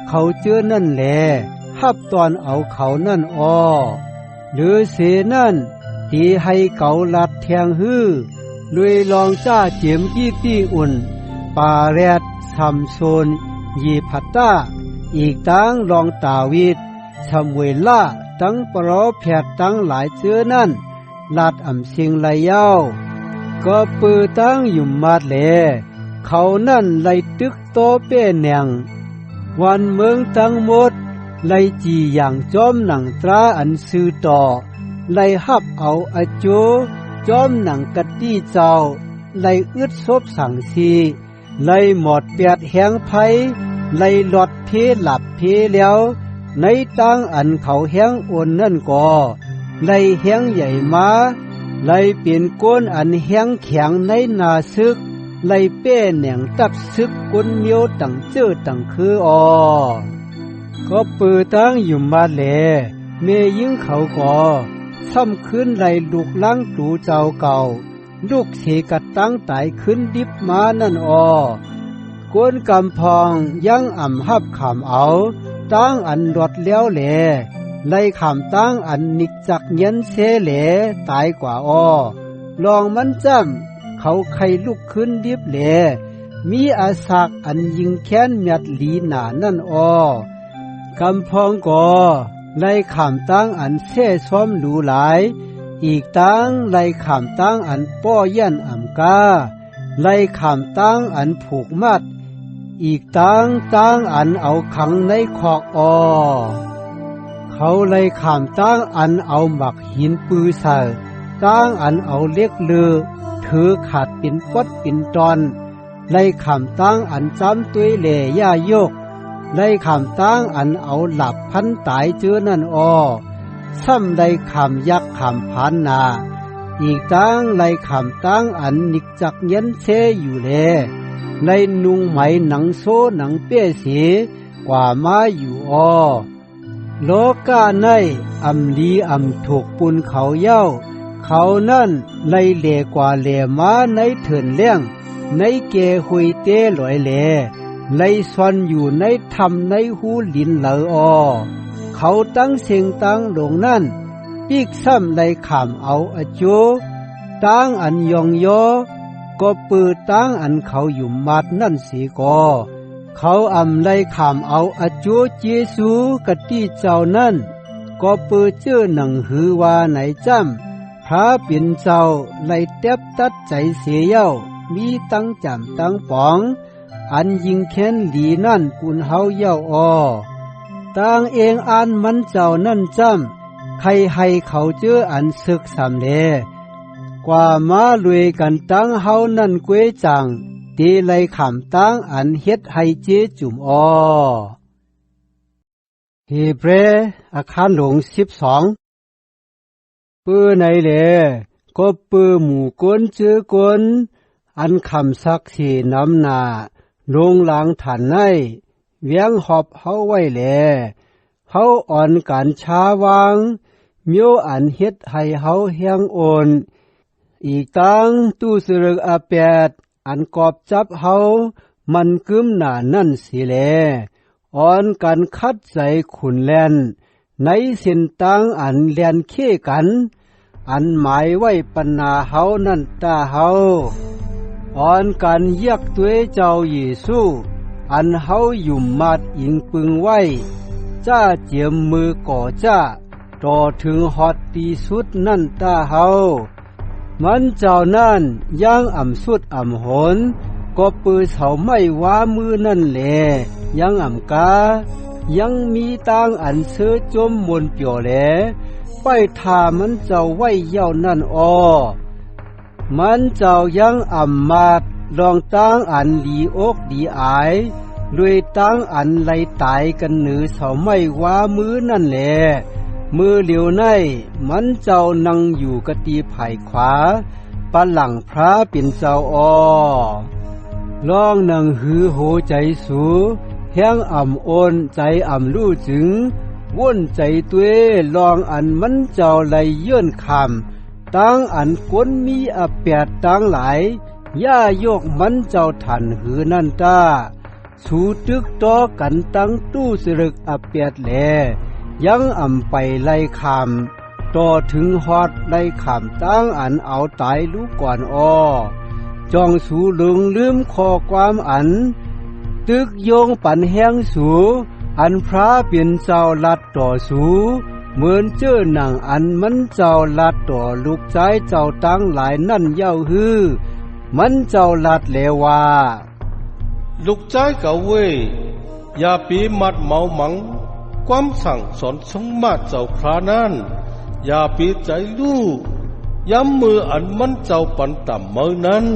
เขาเจอนั่นแหละฮับตอนเอาเขานั่นหรือเสนั่นตีให้เกาลัดแทงฮื้อลุยลองจ้าเจียมกี้ตี้อุ่นป่าแรดซัมโซนยีพัตตาอีกตั้งลองตาวิดชมเวล่าตั้งปรอแผดตั้งหลายเจือนั่นลาดอ่ำเสียงไหลยาวก็ปือตั้งอยู่มาดแลเขานั่นไหลตึกโตเป้แหนงวันเมืองทั้งหมดไหลจีอย่างจอมหนังตราอันซื้อต่อไหลฮับเอาอโจจอมหนังกัดตี้เจ้าไหลอึดซบสั่งสีไหลหมดเปียดแหงไผไหลหลอดเพหลับเพแล้วในตั้งอันเขาแหงโอนนั่นก็ไหลแหงใหญ่มาไหลเปลี่ยนก้นอันแหงแข็งในนาซึกไหลเป้แหน่งตับซึกก้นเมียวตังเจอตังคือก็ปือตั้งอยู่มาแลเมยิ่งเขาก็ซ้ำขึ้นไหลลูกล้างตูเจ้าเก่าลูกเสกัดตั้งตายขึ้นดิบมานั่นก้นกำพองยังอ่ำฮับขามเอาตั้งอันรดเลี้ยวแหลไล่ขามตั้งอันนิกจักเย็นเสแหลตายกว่าลองมันจำเขาใครลุกขึ้นดิบแหลมีอาศักอันยิงแค้นเมียดลีหนานั่นกำพองก็ไล่ขามตั้งอันเสซ้อมหลูหลายอีกตั้งไล่ขามตั้งอันป้อเยันอ่ำกาไล่ขามตั้งอันผูกมัดอีกตั้งอันเอาขังในคอกเขาไล่ขามตั้งอันเอาหมักหินปือใส่ตั้งอันเอาเล็กเลือถือขาดเป็นปดเป็นตอนไล่ขามตั้งอันจำตุยเหล่ย่ายกไล่ขามตั้งอันเอาหลับพันตายเจอนั่นซ้ำไล่ขามยักษ์ขามผานนาอีกตั้งไล่ขามตั้งอันนิกจักเย็นเชอยู่แลไล่นุงไหมหนังโซหนังเปี้ยเสียกว่ามาอยู่โลกาในอำลีอำถูกปุนเขาเย้าเขานั่นไล่เล่กว่าเล่มาในเถินเลี้ยงในเกหุยเต้ลอยเล่ไล่ซ่อนอยู่ในธรรมในหูลินเหลอเขาตั้งเสียงตั้งลงนั่นปีกซ้ำไล่ขามเอาอโจตั้งอันยองยอก็ปือตั้งอันเขาอยู่มัดนั่นสีก็เขาอำไล่ขามเอาอโจเจซูกะตี้เจ้านั่นก็ปือเจ้อหนังหือว่าไหนจำพระเป็นเจ้าไล่เต็บตัดใจเสียเย้า มีตั้งจำตั้งปองอันยิงแค้นหลีนั่นกุนเฮาเย้าออต่างเองอันมันเจ้านั่นจำใครให้เขาเจออันศึกสำเลกว่ามาลุยกันตั้งเฮานั่นกวยจังตีไลขำตั้งอันเฮ็ดให้เจจุ่มออเฮเบรอาคารหลง12ปื้อไหนแลก็ปื้อหมู่ก้นเจอก้นอันคำซักสีน้ำหนาลงหลังฐานในเวียงหอบเฮาไว้แลเฮาอ่อนการช้าวางเมียวอันเฮ็ดให้เฮาแห้งโอนอีกตั้งตู้สรึกอาแปดอันกอบจับเฮามันกึมหนานั่นสิแลอ่อนกันคัดใจขุนแลนในเส้นตั้งอันแลนเค้กันอันหมายไว้ปัญนาเฮานั่นตาเฮาอ่อนกันเยียกตัวเจ้าเยซูอันเฮายุ่มมัดอิงปึงไว้จ้าเจียมมือก่อจ้าต่อถึงฮอดตีสุดนั่นตาเฮามันเจ้านั่นย่างอ่ำสุดอ่ำหนก็ปือเสาไม่ว้ามือนั่นแหลยังอ่ำกายังมีตังอันเสือจมมนเปียวแหลไปทามันเจ้าไว้เย้านั่นอ้อมันเจ้ายังอ่ำมาดลองตังอันดีอกดีอายด้วยตังอันไล่ตายกันหนือเสาไม่ว้ามือนั่นแหลมือเหลียวในมันเจ้านั่งอยู่กะตีไผ่ขวาปะหลังพระเป็นเจ้าอ้อลองนั่งหือโหใจสูแห้งอ่ำโอนใจอ่ำลู่จึงว่นใจตัวลองอันมันเจ้าไหลเยื่นคำตั้งอันก้นมีอแปดตั้งหลายย่ายกมันเจ้าทันหือนั่นตาสูตึกต่อกันตั้งตู้สรึกอแปดแลยังอ่ำไปไล่คำต่อถึงฮอดไล่คำตั้งอันเอาตายลูกก่อนอ้อจองสูลึงลืมข้อความอันตึกโยงปันแห้งสูอันพระเป็นเจ้าลัดต่อสูเหมือนเจ้าหนังอันมันเจ้าลัดต่อลูกใจเจ้าตั้งหลายนั่นเย้าฮือมันเจ้าลัดเลว่าลูกใจเก่าเว้ยอย่าปีมัดเมาหมังความสั่งสอนสงมาเจ้าพระนั้นอย่าปีใจลูกย้ำมืออันมันเจ้าปันต่ำเมื่อนั้น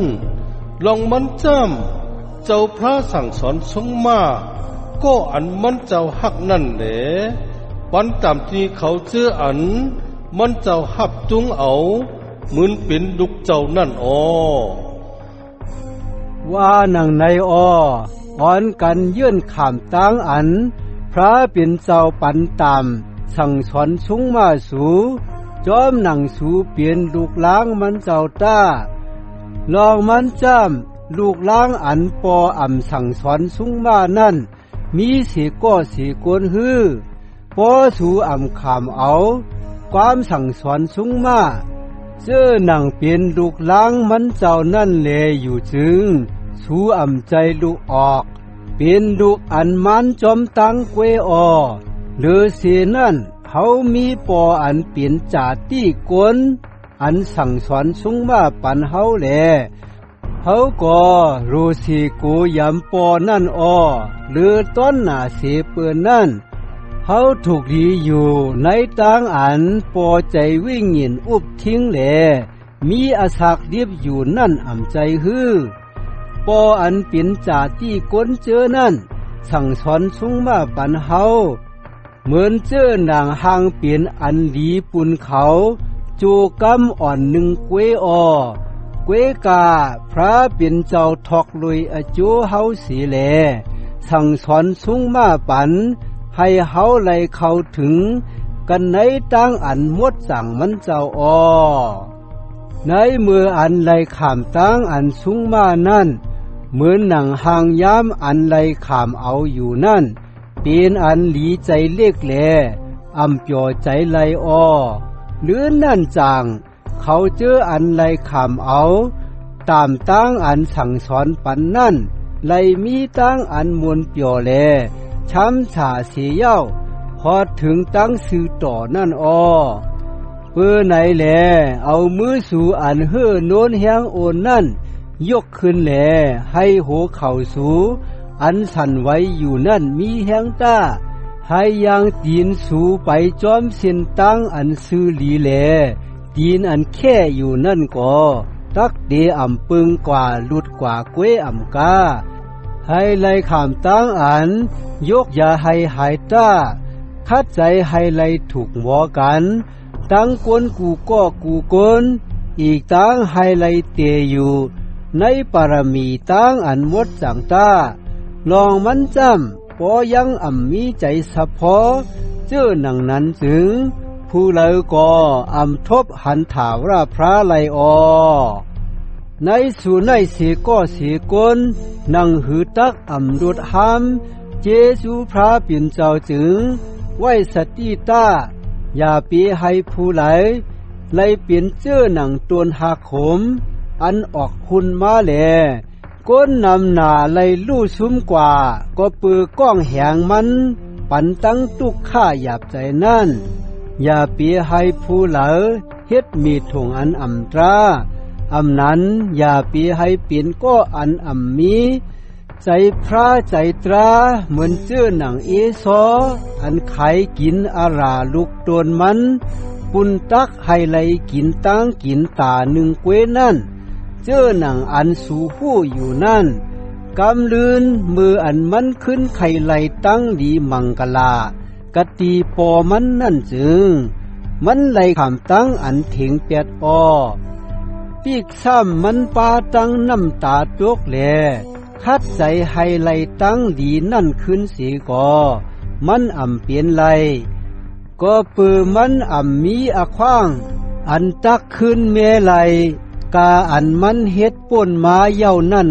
ลองมันจำเจ้าพระสั่งสอนสงมาก็อันมันเจ้าหักนั่นแหละปันต่ำที่เขาเชื่ออันมันเจ้าหับจุงเอาเหมือนเป็นลูกเจ้านั่นอ้อว่านังในอ้ออ่อนกันยื่นขามตั้งอันพระเป็นเจ้าปันตามสั่งสอนสุงมาสูจอมหนังสูเปลี่ยนลูกล้างมันเจ้าต้าลองมันจำลูกล้างอันปออ่ำสั่งสอนสุงมานั่นมีสีก้อสีกวนฮือปอสูอ่ำขามเอาความสั่งสอนสุงมาเจ้าหนังเปลี่ยนลูกล้างมันเจ้านั่นเลอยู่จึงสูอ่ำใจลูกออกเป็นลูกอันมันจอมตังเกวอหรือเสียนั่นเขามีปออันเปลี่ยนจ่าตี้กวนอันสั่งสอนสุงมาปันเฮาแลเขาก็รู้สิกูยำปอนั่นอ้อหรือต้นหน้าเสเปื้อนนั่นเขาถูกดีอยู่ในต่างอันปอใจวิ่งหยินอุบทิ้งแลมีอาศักเดียบอยู่นั่นอ่ำใจฮือปออันเปลี่ยนจ่าตี้กวนเจอนั่นสั่งสอนสุงมาปันเฮาเหมือนเจ้านางหางเปลี่ยนอันดีปุ่นเขาจูกำอ่อนหนึ่งเกวอเกวกาพระเป็นเจ้าทอกลุยอจูเฮาสีแลสั่งสอนสุงมาปันให้เฮาไหลเข้าถึงกันในตั้งอันมดสั่งมันเจ้าอ้อในมืออันไหลขามตั้งอันสุงมานั่นเหมือนหนังหางย้ำอันไหลขามเอาอยู่นั่นเป็นอันหลีใจเล็กแลอำเปียวใจไหลอ้อหรือนั่นจางเขาเจออันไหลขามเอาตามตั้งอันสั่งสอนปันนั่นไหลมีตั้งอันมวนเปียวแลช้ำฉาเสียเย้าพอถึงตั้งสื่อต่อนั่นอ้อเปื้อไหนแลเอามือสู่อันเฮือโน้นแหงโอนนั่น ยกขึ้นแลให้โหเข่าสูอันสั่นไว้อยู่นั่นมีแห้งต้าให้ยางตีนสูไปจอมเส้นตั้งอันซื้อหลีแลตีนอันแค่อยู่นั่นก็ตักเดอ่ำปึงกว่าหลุดกว่าก้วยอ่ำกาให้ไล่ขามตั้งอันยกอย่าให้หายต้าคัดใจให้ไล่ถูกหมอกันตั้งกวนกูก็กูกนอีกตั้งให้ไล่เตอยู่ในปารมีตั้งอันหมดจังต้าลองมันจำพอยังอ่ำมีใจสะพอเจ้อหนังนั้นจึงผู้เลวก็อ่ำทบหันถาว่าพระไลอในสู่ในเสก็เสกนนังหือตักอ่ำดุดหามเจสูพระปิ่นเจ้าจึงไว้สติตาอย่าเปีให้ผู้ไหลไลเปลี่ยนเจ้อหนังตวนหักขมอันออกคุณมาแลก้นนำหนาไลลู่ซุ้มกว่าก็ปือก้องแหงมันปันตั้งตุกข้าหยาบใจนั่นอย่าเปียให้ผู้เหลอเฮ็ดมีถงอันอ่ำตราอำนั้นอย่าเปียให้เปลี่ยนก็อันอ่ำมีใจพระใจตราเหมือนเจ้อหนังเอซออันไขกินอาราลูกโดนมันปุนตักให้ไลกินตั้งกินตาหนึ่งเกวนั่นเจ้อหนังอันสูหู้อยู่นั่นกำลืนมืออันมันขึ้นไข่ไหลตั้งดีมังกลากะตีปอมันนั่นจึงมันไหลขามตั้งอันเถงเปียดอปีกซ้ำมันปาตั้งน้ำตาตกแลคัดใจให้ไหลตั้งดีนั่นขึ้นสีก่อมันอ่ำเปลี่ยนไหลก็ปือมันอ่ำมีอขว้างอันตักขึ้นเมไหลกาอันมันเฮ็ดป่นมาเย้านั่น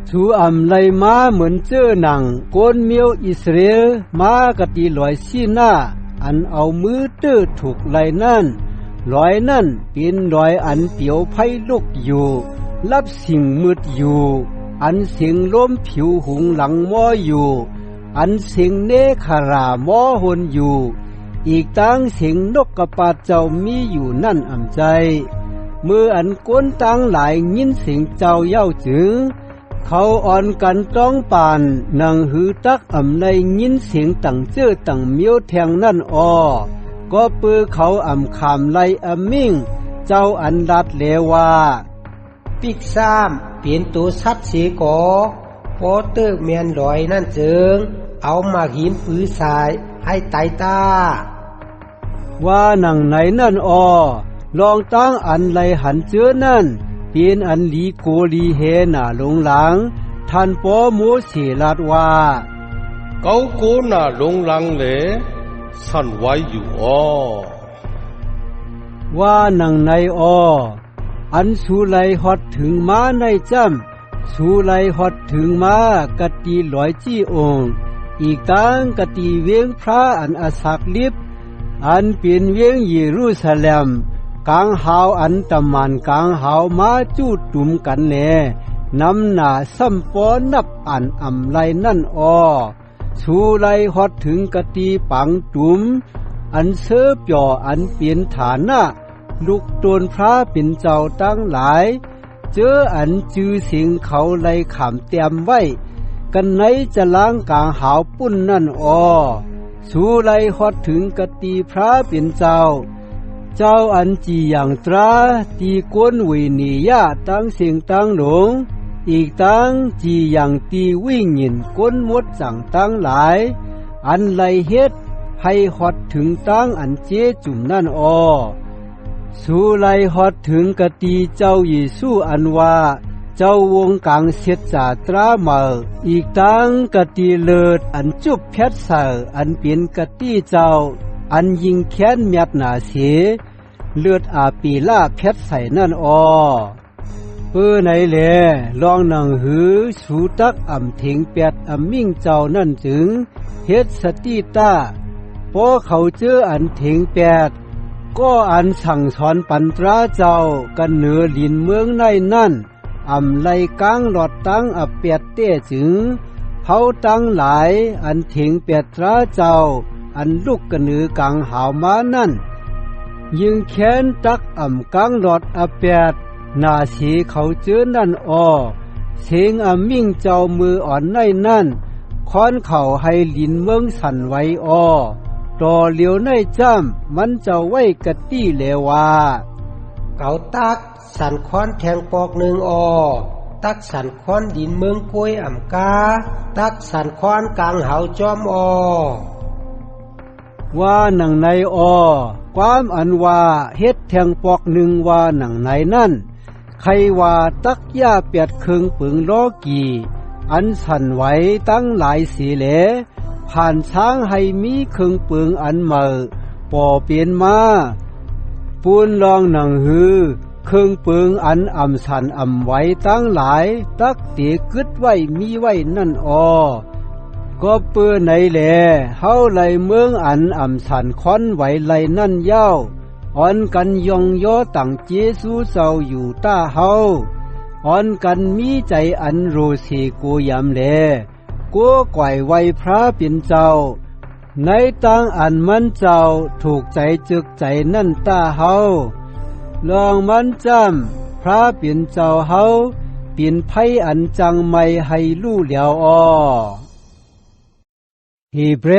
ถูอ่ำไหลมาเหมือนเจ้อหนังโกนเมียวอิสราเอลมากะตีลอยซีหน้าอันเอามือตื้อถูกไหลนั่นลอยนั่นเป็นลอยอันเปียวไผ่ลุกอยู่รับสิ่งมืดอยู่อันเสียงลมผิวหุงหลังม้ออยู่อันเสียงเนคาราม้อหนอยู่อีกตั้งเสียงนกกระปาเจ้ามีอยู่นั่นอ่ำใจมืออันก้นตั้งหลายยินเสียงเจ้าเย้าจึงเขาอ่อนกันต้องปานนังหือตักอ่ำในยินเสียงตั้งเจ้อตั้งเมียวแทงนั่นก็ปือเขาอ่ำขามไลอ่ำมิ่งเจ้าอันรัดเลว่าปิกซ้ำเปลี่ยนตัวสัตว์เสกอพอเตอร์แมนลอยนั่นจึงเอามาหินปื้อสายให้ไตตาว่าหนังไหนนั่นลองตั้งอันไหลหันเจือนั่นเปลี่ยนอันลีโกลีเฮน่าลงหลังท่านปอโมเสลาดว่าเกาโกน่าลงหลังเลยสั่นไว้อยู่ว่าหนังในอันสูไหลฮอดถึงมาในจำสูไหลฮอดถึงมากะตีลอยจี้องค์อีกตั้งกะตีเวียงพระอันอาศักลิบอันเป็นเวียงเยรูซาเล็มกลางหาวอันตะมันกลางหาวมาจูดตุ่มกันแน่นำหน้าซ้ำปอนับอันอ่ำไหลนั่นสูไหลฮอดถึงกะตีปังตุ่มอันเสือป่ออันเปลี่ยนฐานะลูกโดนพระเป็นเจ้าตั้งหลายเจออันจือเสียงเขาไล่ขามเตรียมไว้กันไหนจะล้างกลางหาวปุ้นนั่นสูไล่ฮอดถึงกะตีพระเป็นเจ้าอันจีอย่างตราตีกวนวินียะตั้งเสียงตั้งหลงอีกตั้งจีอย่างตีวิ่งหยินก้นมดจังตั้งหลายอันไล่เฮ็ดให้ฮอดถึงตั้งอันเจจุ่มนั่นสู่ไลฮอดถึงกะตีเจ้าเยซูอันว่าเจ้าวงกลางเสียจาตรามาอีกตั้งกะตีเลิดอันจุบเพชรเสออันเป็นกะตีเจ้าอันยิงแค้นเมียดหนาเสเลือดอาปีล่าเพชรใส่นั่นเพื่อไหนแลลองหนังหือสูตักอ่ำเถงแปดอ่ำมิ่งเจ้านั่นจึงเฮ็ดสติตาพอเขาเจออันเถงแปดก็อันสั่งสอนปันตราเจ้ากันเหนือลินเมืองในนั่นอ่ำไลกลางหลอดตั้งอับเปียดเต้จึงเผาตั้งหลายอันเถงเปียดตราเจ้าอันลูกกันเหนือกลางหาวมานั่นยิงแค้นตักอ่ำกลางหลอดอับเปียด นาสีเขาเจอนั่นอ้อเสียงมิ่งเจ้ามืออ่อนในนั่นค้อนเข่าให้ลินเมืองสั่นไว้อ้อต่อเหลียวในจ้ำมันเจ้าไว้กะตี้เลว่าเกาตักสันค้อนแทงปอกหนึ่งอ้อตักสันค้อนดินเมืองกล้วยอ่ำกาตักสันค้อนกลางเหาจอมอ้อว่าหนังในอ้อความอันว่าเฮ็ดแทงปอกหนึ่งว่าหนังในนั่นใครว่าตักย่าเปียดเคืองปึงล้อกี่อันสั่นไหวตั้งหลายสีเหลผ่านช้างให้มีเคืองปึงอันเมื่อป่อเปลี่ยนมาปูนลองหนังฮือเคืองปึงอันสันไหวตั้งหลายตักเตียกึดไว้มีไว้นั่นอ้อก็เปื้อไหนแลเฮาไหลเมืองอันสันค้อนไหวไหลนั่นเย้าอ่อนกันยองย่อตั้งเจซูเจ้าอยู่ต้าเฮาอ่อนกันมีใจอันโรสีกูยำแลกูก่อยไว้พระเป็นเจ้าในตั้งอันมันเจ้าถูกใจจึกใจนั่นต้าเฮาลองมันจำพระเป็นเจ้าเฮาเปลี่ยนไผอันจังไม่ให้ลู่เหลียวอ้อฮีเบร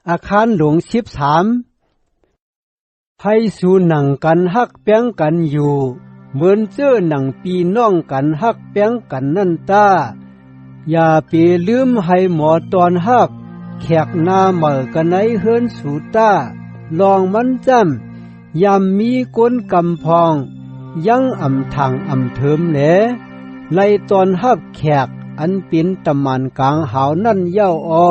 อาคารหลวง13ให้สู่หนังกันฮักแป้งกันอยู่เหมือนเจ้อหนังปีน้องกันฮักแป้งกันนั่นตาอย่าไปลืมให้หมอตอนฮักแขกหน้าเหมือกันในเฮือนสู่ตาลองมันจำยามมีก้นกำพองยังทางเทิมแหลไล่ตอนฮักแขกอันเป็นตะมันกลางหาวนั่นเย้าอ้อ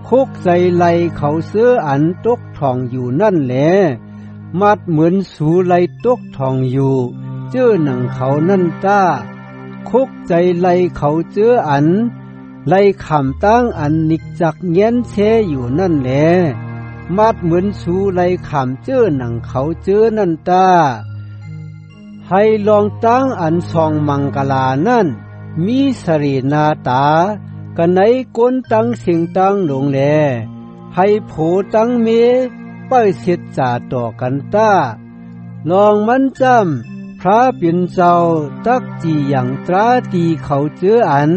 คุกใจไล่เขาเสื้ออันตกทองอยู่นั่นแหละมัดเหมือนสูไล่ตกทองอยู่เจ้อหนังเขานั่นต้าคุกใจไล่เขาเจ้ออันไล่ขำตั้งอันนิกจักเงี้ยนเชอยู่นั่นแหละมัดเหมือนสูไล่ขำเจ้อหนังเขาเจ้อนั่นต้าให้ลองตั้งอันซองมังกลานั่นมีสรีนาตากันไหนก้นตั้งสิ่งตั้งลงแลให้โผตั้งเมเป้ยเสียจ่าต่อกันต้าลองมันจำพระเป็นเจ้าตักจีอย่างตราตีเขาเจออัน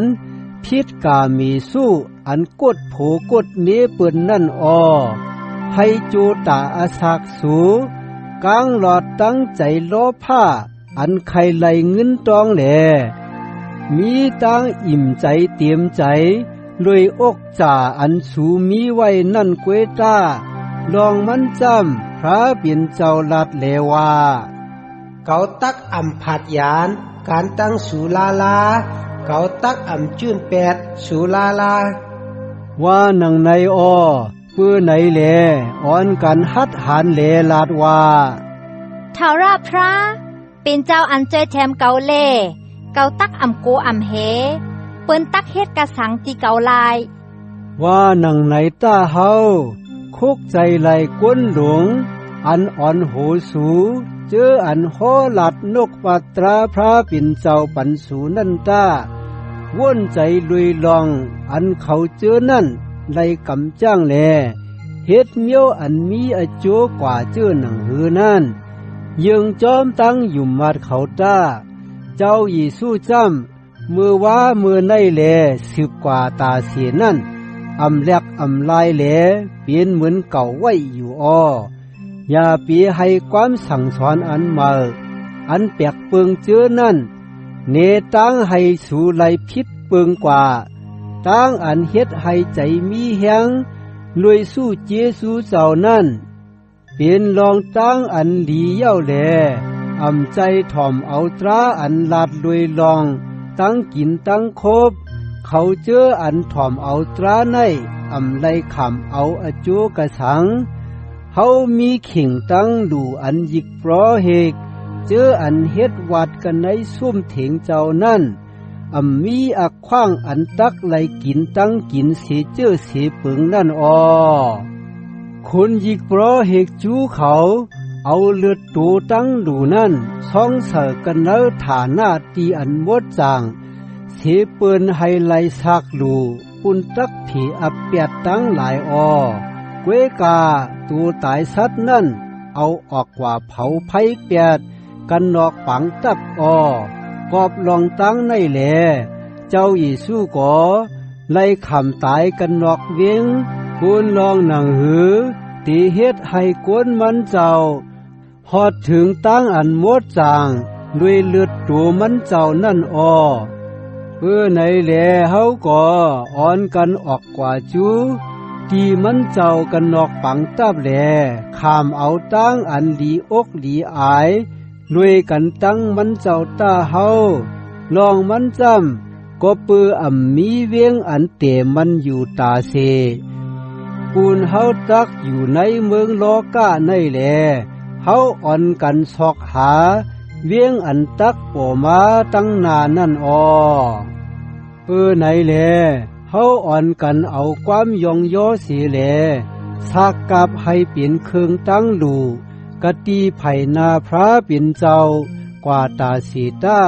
พิษกามีสู้อันกดโผกดเนเปินนั่นอ้อให้โจตาอาศักสูกลางหลอดตั้งใจล้อผ้าอันใครไหลเงินตองแหลมีตั้งอิ่มใจเตรียมใจรวยอกจ่าอันสูมีไว้นั่นเกวต้าลองมันจำพระเป็นเจ้าลัดเลว่าเกาตักผัดยานการตั้งสุลาลาเกาตักจื่นแปดสุลาลาว่าหนังในอ้อเปื้อไหนแลอ่อนกันฮัดหานเลลาดว่าเท่าราพระเป็นเจ้าอันเจยแถมเกาเล่เกาตักโกเฮเปิ้นตักเฮ็ดกะสังตีเกาลายว่าหนังไหนต้าเฮาคุกใจไหลก้นหลวงอันอ่อนโหสูเจออันโหลัดนกปัตราพระปิ่นเจ้าปันสูนั่นต้าว่นใจลุยลองอันเขาเจอนั่นไหลกำจ้างแลเฮ็ดเมียวอันมีอโจกว่าเจอหนังหือนั่นยังจอมตั้งอยู่มัดเขาต้าเจ้ายีสู้จำมือว่ามือในแลสืบกว่าตาเสียนั่นแลกลายแหลเปลี่ยนเหมือนเก่าไว้อยู่อ้ออย่าปีให้ความสั่งสอนอันมาอันแปลกเปิงเจอนั่นเนตั้งให้สู่ไหลพิษเปิงกว่าตั้งอันเฮ็ดให้ใจมีแหงรวยสู้เจสู้เจ้านั่นเป็นลองตั้งอันดีเย้าแหลใจถ่อมเอาตราอันลาดรวยลองตั้งกินตั้งครบเขาเจออันถ่อมเอาตราในไลขำเอาอโจกระสังเฮามีเข่งตั้งดูอันยิกปลอเฮกเจออันเฮ็ดวัดกันในซุ่มเถงเจ้านั่นมีอักขว้างอันตักไหลกินตั้งกินเสียเจอเสียปึงนั่นอ้อคนยิกปลอเฮกจูเขาเอาเลือดตูตั้งดูนั่นช่องเสกันเนอฐานาตีอันมดจางเสเปินให้ไหลซักลูปุ่นตักผีอับเปียดตั้งหลายอ้อเกวกาตัวตายสัตว์นั่นเอาออกกว่าเผาไผ่เปียด กันนอกปังตับกอบลองตั้งในแหลเจ้าเยซูก็ไล่ขำตายกันนอกเวียงกูนลองหนังหือตีเฮ็ดให้กวนมันเจ้าฮอดถึงตั้งอันหมดจางด้วยเลือดตัวมันเจ้านั่นในแหลเฮาก็อ่อนกันออกกว่าจูที่มันเจ้ากันนอกปังตับแหลข้ามเอาตั้งอันดีอกดีอายด้วยกันตั้งมันเจ้าตาเฮาลองมันจำก็ปือมีเวียงอันเตมันอยู่ตาเซปูนเฮาตักอยู่ในเมืองโลกาในแหลเฮาอ่อนกันซอกหาเวียงอันตักโปมาตั้งนานนั่นในแหลเฮาอ่อนกันเอาความยองย่อเสียแหลสักกับให้เปลี่ยนเครื่องตั้งลูกะตีไผ่นาพระเปลี่ยนเจ้ากว่าตาสีตา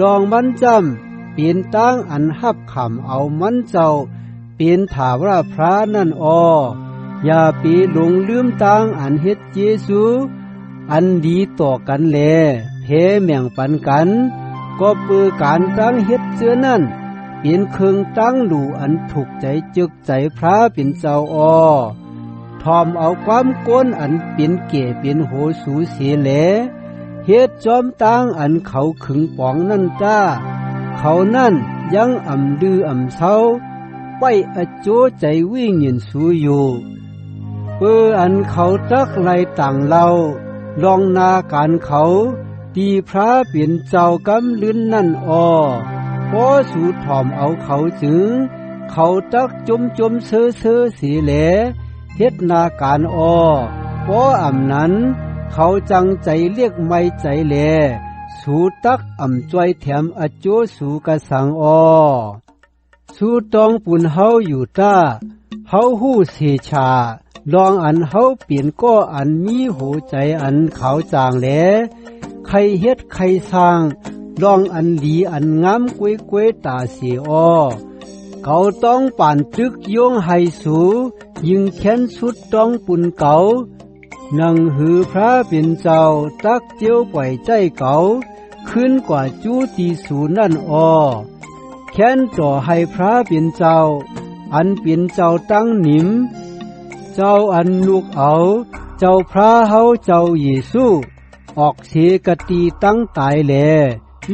ลองมันจำเปลี่ยนตั้งอันหับขำเอามันเจ้าเปลี่ยนถาว่าพระนั่นอย่าปีหลงลืมตั้งอันเฮ็ดเยซูอันดีต่อกันแลเพแม่งปันกันก็ปือการตั้งเฮ็ดเสื้อนั่นเปลี่ยนเครื่องตั้งลูอันถูกใจจึกใจพระเป็นเจ้าทอมเอาความก้นอันเป็นเก๋เป็นโหสูเสียแหลเฮ็ดจอมตั้งอันเขาขึงปองนั่นจ้าเขานั่นยังดื้อเศร้าไปอโจใจวิ่งเงินสูอยู่อันเขาตักไล่ต่างเราลองนาการเขาตีพระเปลี่ยนเจ้ากำลื่นนั่นพอสูถอมเอาเขาจึงเขาตักจมเซ่อสีแหลเฮ็ดนาการพอนั้นเขาจังใจเรียกไม่ใจแลสูตักจ้อยแถมอโจสูกะสังสูตองปุ่นเฮาอยู่ต้าเฮาหู้เสชาลองอันเฮาเปลี่ยนก็อันมีหัวใจอันเขาจางแหลใครเฮ็ดใครสร้างลองอันดีอันงามกวยตาเสียเขาต้องป่านตึกโยงให้สูยิงแค้นสุดต้องปุ่นเก่านั่งหือพระเป็นเจ้าตักเจียวปล่อยใจเก่าขึ้นกว่าจูตีสูนั่นแค้นต่อให้พระเป็นเจ้าอันเป็นเจ้าตั้งหนิมเจ้าอันลูกเอาเจ้าพระเฮาเจ้าเยซูออกเสกตีตั้งตายแล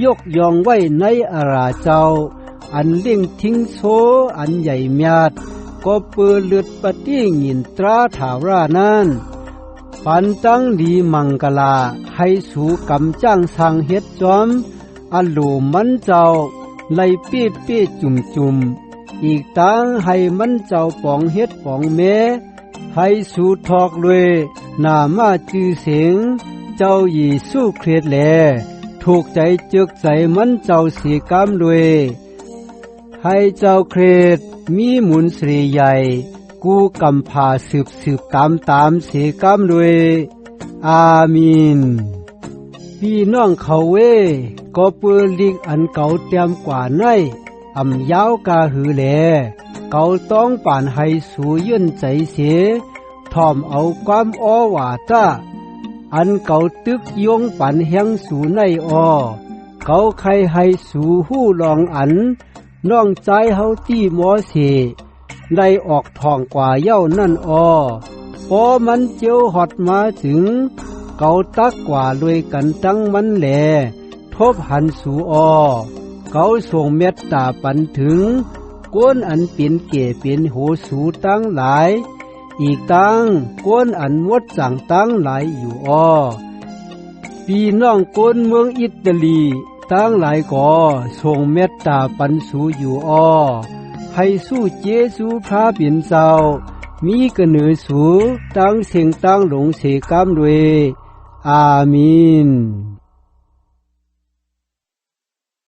ยกยองไว้ในอาราเจ้าอันเลี้ยงทิ้งโซอันใหญ่เมียดก็เปือเลือดปฏิงินตราถารานั้นปันตั้งดีมังกลาให้สู่กำจ้างสร้างเฮ็ดจอมอันโลมันเจ้าไล่เปี้จุ่มอีกตั้งให้มันเจ้าปองเฮ็ดปองเมให้สู่ทอกเลยนามาจือเสียงเจ้าเยซูคริสต์แลถูกใจจึกใจมันเจ้าสีกำเลยให้เจ้าคริสต์มีหมุนสรีใหญ่กูกำพาสืบตามเสียกำเลยอามีนพี่น้องเขาก็เปื้อลิกอันเก่าเตรียมกว่าในยาวกาหือแลเก่าต้องป่านให้สูยื่นใจเสียทอมเอาความว่าจ้าอันเก่าตึกยงปันแหงสูในเก่าใครให้สูหู้ลองอันน้องใจเฮาที่หมอเสได้ออกทองกว่าเย้านั่นพอมันเจียวหอดมาถึงเก่าตักกว่าด้วยกันตั้งมันแหลทบหันสู่เก่าส่งเม็ดตาปันถึงก้นอันเป็นเก๋เป็นโหสูตั้งหลายอีกตั้งก้นอันมดสั่งตั้งหลายอยู่พี่น้องก้นเมืองอิตาลีตั้งหลายก่อส่งเม็ดตาปันสู่อยู่ให้สู้เจสูพระเปลี่ยนเจ้ามีกระเหนือสูตั้งเสียงตั้งหลงเสกำด้วยอามีน